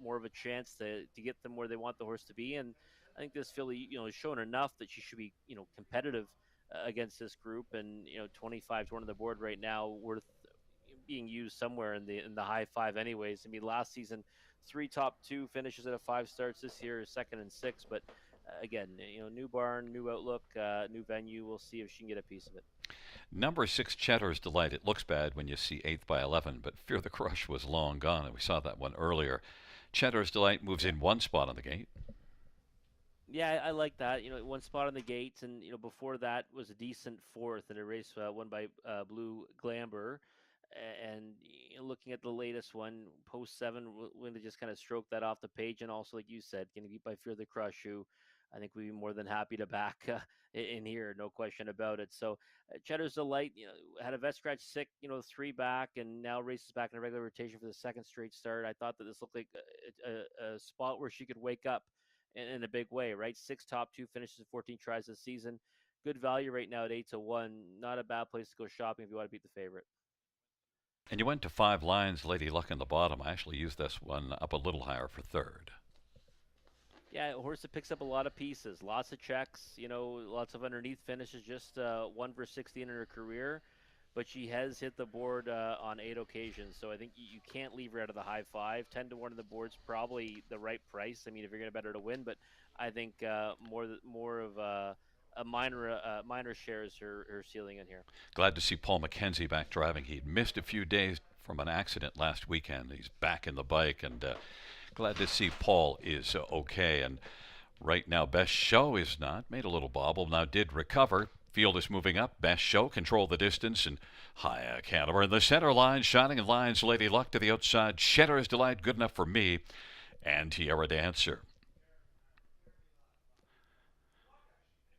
more of a chance to get them where they want the horse to be, and I think this filly has shown enough that she should be competitive against this group, and 25 to 1 on the board right now, worth being used somewhere in the high 5 anyways. I mean, last season 3 top 2 finishes at a 5 starts. This year 2nd and 6, but again, new barn, new outlook, new venue. We'll see if she can get a piece of it. Number 6, Cheddar's Delight. It looks bad when you see 8th by 11, but Fear the Crush was long gone, and we saw that one earlier. Cheddar's Delight moves in 1 spot on the gate. Yeah, I like that. 1 spot on the gates, and before that was a decent 4th in a race won by Blue Glamber. And looking at the latest one, post seven, when they just kind of stroke that off the page, and also like you said, going to beat by Fear the Crush, who I think we'd be more than happy to back in here, no question about it. So Cheddar's Delight, had a vet scratch sick, three back, and now races back in a regular rotation for the second straight start. I thought that this looked like a spot where she could wake up in a big way, right? Six top two finishes, 14 tries this season. Good value right now at 8-1. Not a bad place to go shopping if you want to beat the favorite. And you went to 5 lines, Lady Luck in the bottom. I actually used this one up a little higher for third. Yeah, a horse that picks up a lot of pieces, lots of checks, lots of underneath finishes, just 1 for 16 in her career. But she has hit the board on 8 occasions, so I think you can't leave her out of the high five. 10-1 on the board's probably the right price. I mean, if you're going to bet her to win, but I think more of a minor share is her ceiling in here. Glad to see Paul McKenzie back driving. He'd missed a few days from an accident last weekend. He's back in the bike, and glad to see Paul is okay. And right now, Best Show is not. Made a little bobble. Now did recover. Field is moving up. Best Show control the distance, and High Caliber in the center line. Shining in lines. Lady Luck to the outside. Cheddar's Delight good enough for me. And Tierra Dancer.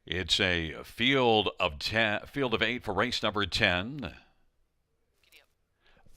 It's a field of 8 for race number 10.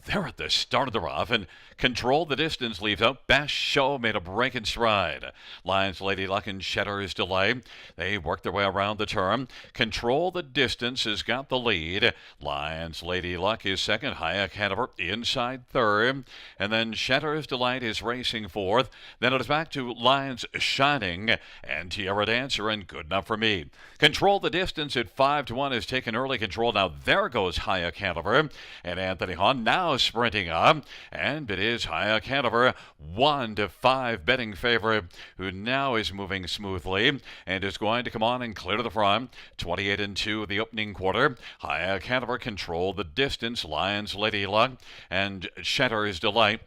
They're at the start of the rough and control the distance, leaves out. Best Show made a break and stride. Lions Lady Luck and Cheddar's Delay. They work their way around the turn. Control the distance has got the lead. Lions Lady Luck is second. High Caliber inside third. And then Cheddar's Delight is racing fourth. Then it is back to Lions Shining and Tierra Dancer and Good Enough for Me. Control the distance at 5-1 has taken early control. Now there goes High Caliber and Anthony Hahn now sprinting up, and it is High Caliber 1-5 betting favorite, who now is moving smoothly and is going to come on and clear to the front. 28-2 the opening quarter. High Caliber control the distance. Lions Lady Luck and Cheddar's Delight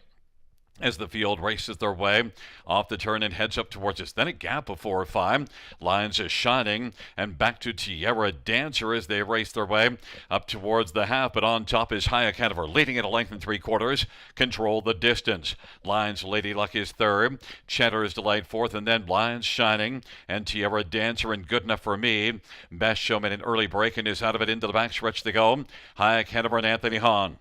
as the field races their way off the turn and heads up towards us. Then a gap of 4 or 5. Lions is Shining and back to Tierra Dancer as they race their way up towards the half, but on top is High Caliber, leading at a length and 3/4. Control the distance. Lions Lady Luck is third. Cheddar's Delight fourth, and then Lions Shining and Tierra Dancer and Good Enough for Me. Best Show made an early break and is out of it into the backstretch to go. High Caliber and Anthony Hahn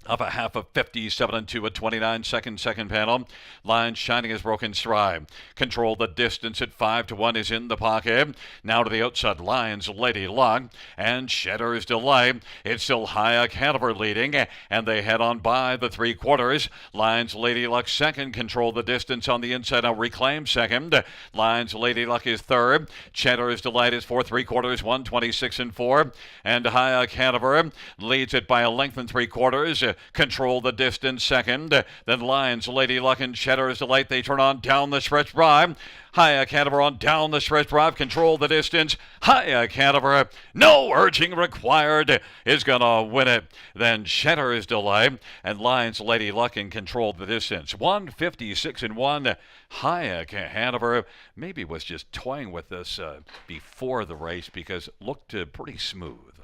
of a half of 57-2 at 29 second panel. Line Shining has broken stride. Control the distance at 5-1 is in the pocket. Now to the outside, Lions Lady Luck and Cheddar's Delight. It's still High Caliber leading, and they head on by the 3/4. Lions Lady Luck second. Control the distance on the inside. Now reclaim second. Lions Lady Luck is third. Cheddar's Delight is fourth. 3/4. 126-4. And High Caliber leads it by a length and 3/4. Control the distance second. Then Lions Lady Luck and Cheddar's Delight. They turn on down the stretch drive. High Caliber on down the stretch drive. Control the distance. High Caliber, no urging required, is going to win it. Then Cheddar's Delight and Lions Lady Luck in control the distance. 156-1. High Caliber maybe was just toying with this before the race because it looked pretty smooth.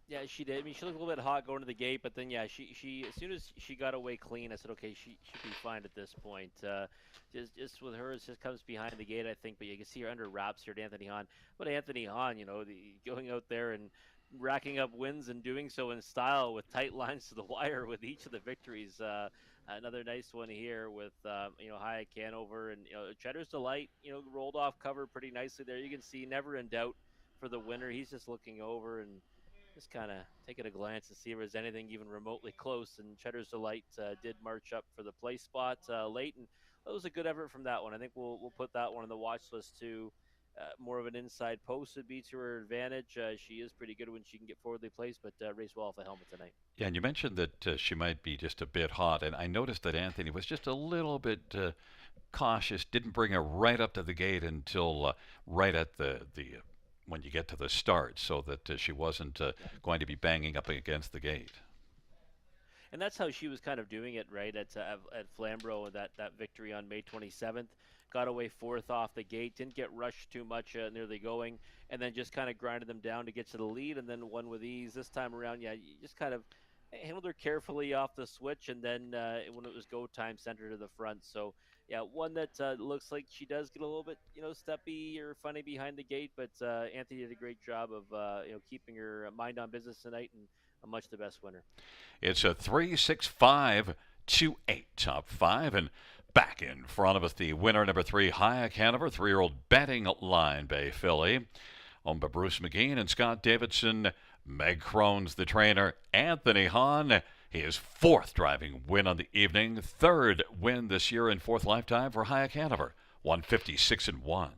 Yeah, she did. I mean, she looked a little bit hot going to the gate, but then yeah, she as soon as she got away clean, I said, okay, she should be fine at this point. Just with her, it just comes behind the gate, I think. But you can see her under wraps here to Anthony Hahn. But Anthony Hahn, going out there and racking up wins and doing so in style with tight lines to the wire with each of the victories. Another nice one here with High Canover and Cheddar's Delight. Rolled off cover pretty nicely there. You can see never in doubt for the winner. He's just looking over and just kind of taking a glance to see if there's anything even remotely close. And Cheddar's Delight did march up for the place spot late, and that was a good effort from that one. I think we'll put that one on the watch list too. More of an inside post would be to her advantage. She is pretty good when she can get forwardly placed, but race well off a helmet tonight. Yeah, and you mentioned that she might be just a bit hot, and I noticed that Anthony was just a little bit cautious, didn't bring her right up to the gate until right at the when you get to the start, so that she wasn't going to be banging up against the gate. And that's how she was kind of doing it, right, at Flamborough, that victory on May 27th. Got away fourth off the gate, didn't get rushed too much nearly going, and then just kind of grinded them down to get to the lead, and then won with ease. This time around, yeah, you just kind of handled her carefully off the switch, and then when it was go time, sent her to the front. So yeah, one that looks like she does get a little bit steppy or funny behind the gate, but Anthony did a great job of keeping her mind on business tonight, and a much the best winner. It's a 3-6-5-2-8 top five. And back in front of us, the winner, number 3, Hayek Hanover, 3-year-old betting line bay filly. Owned by Bruce McGean and Scott Davidson. Meg Crone's the trainer. Anthony Hahn, his 4th driving win on the evening. 3rd win this year in 4th lifetime for Hayek Hanover. 156-1.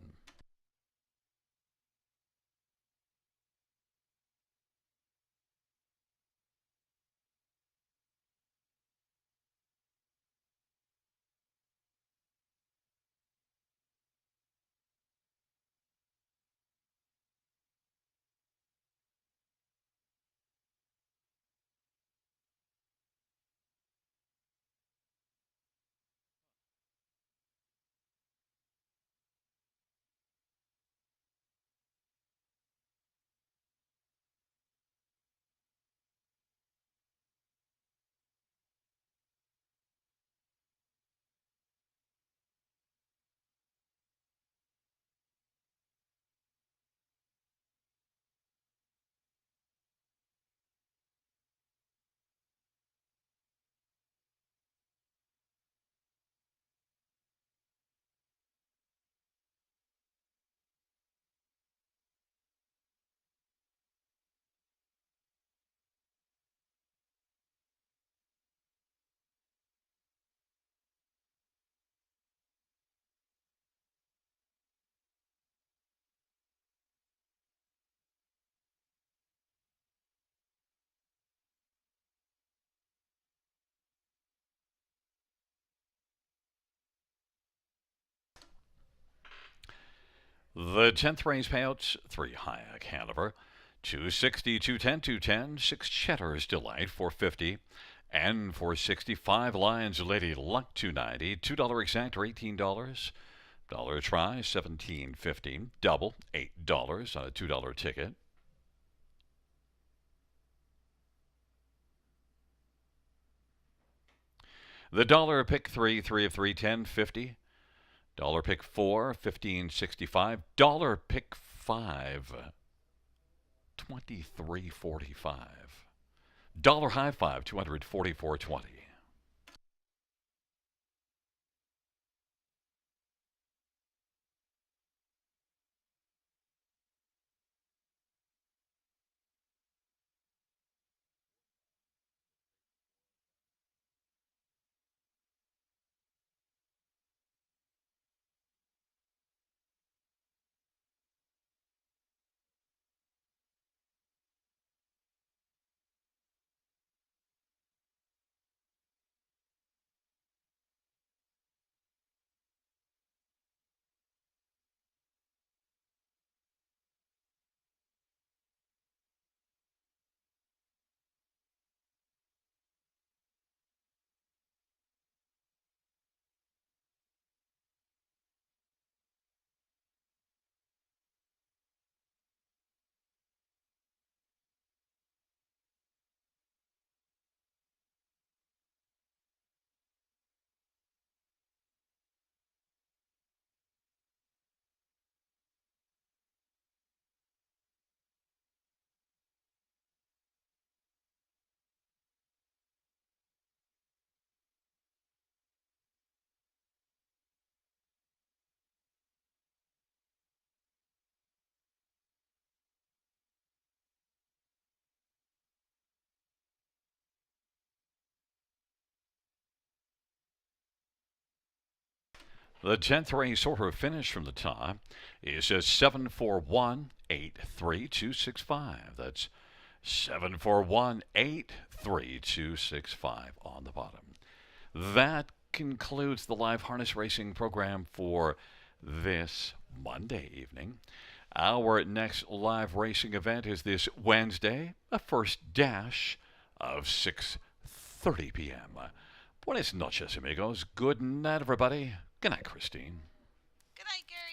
The 10th race payouts: 3 Hayek Hanover, 260, 210, 210, 6 Cheddar's Delight, 450, and 465 Lions Lady Luck, 290, $2 exact or $18. Dollar try, 17.50. Double, $8 on a $2 ticket. The dollar pick 3, 3 of 3, 10.50. Dollar pick 4, 15.65. Dollar pick 5, 23.45. Dollar high 5, 244.20. The 10th race order finish from the top is a 741-83265. That's 741-83265 on the bottom. That concludes the live harness racing program for this Monday evening. Our next live racing event is this Wednesday, a first dash of 6:30 p.m. Buenas noches, amigos. Good night, everybody. Good night, Christine. Good night, Gary.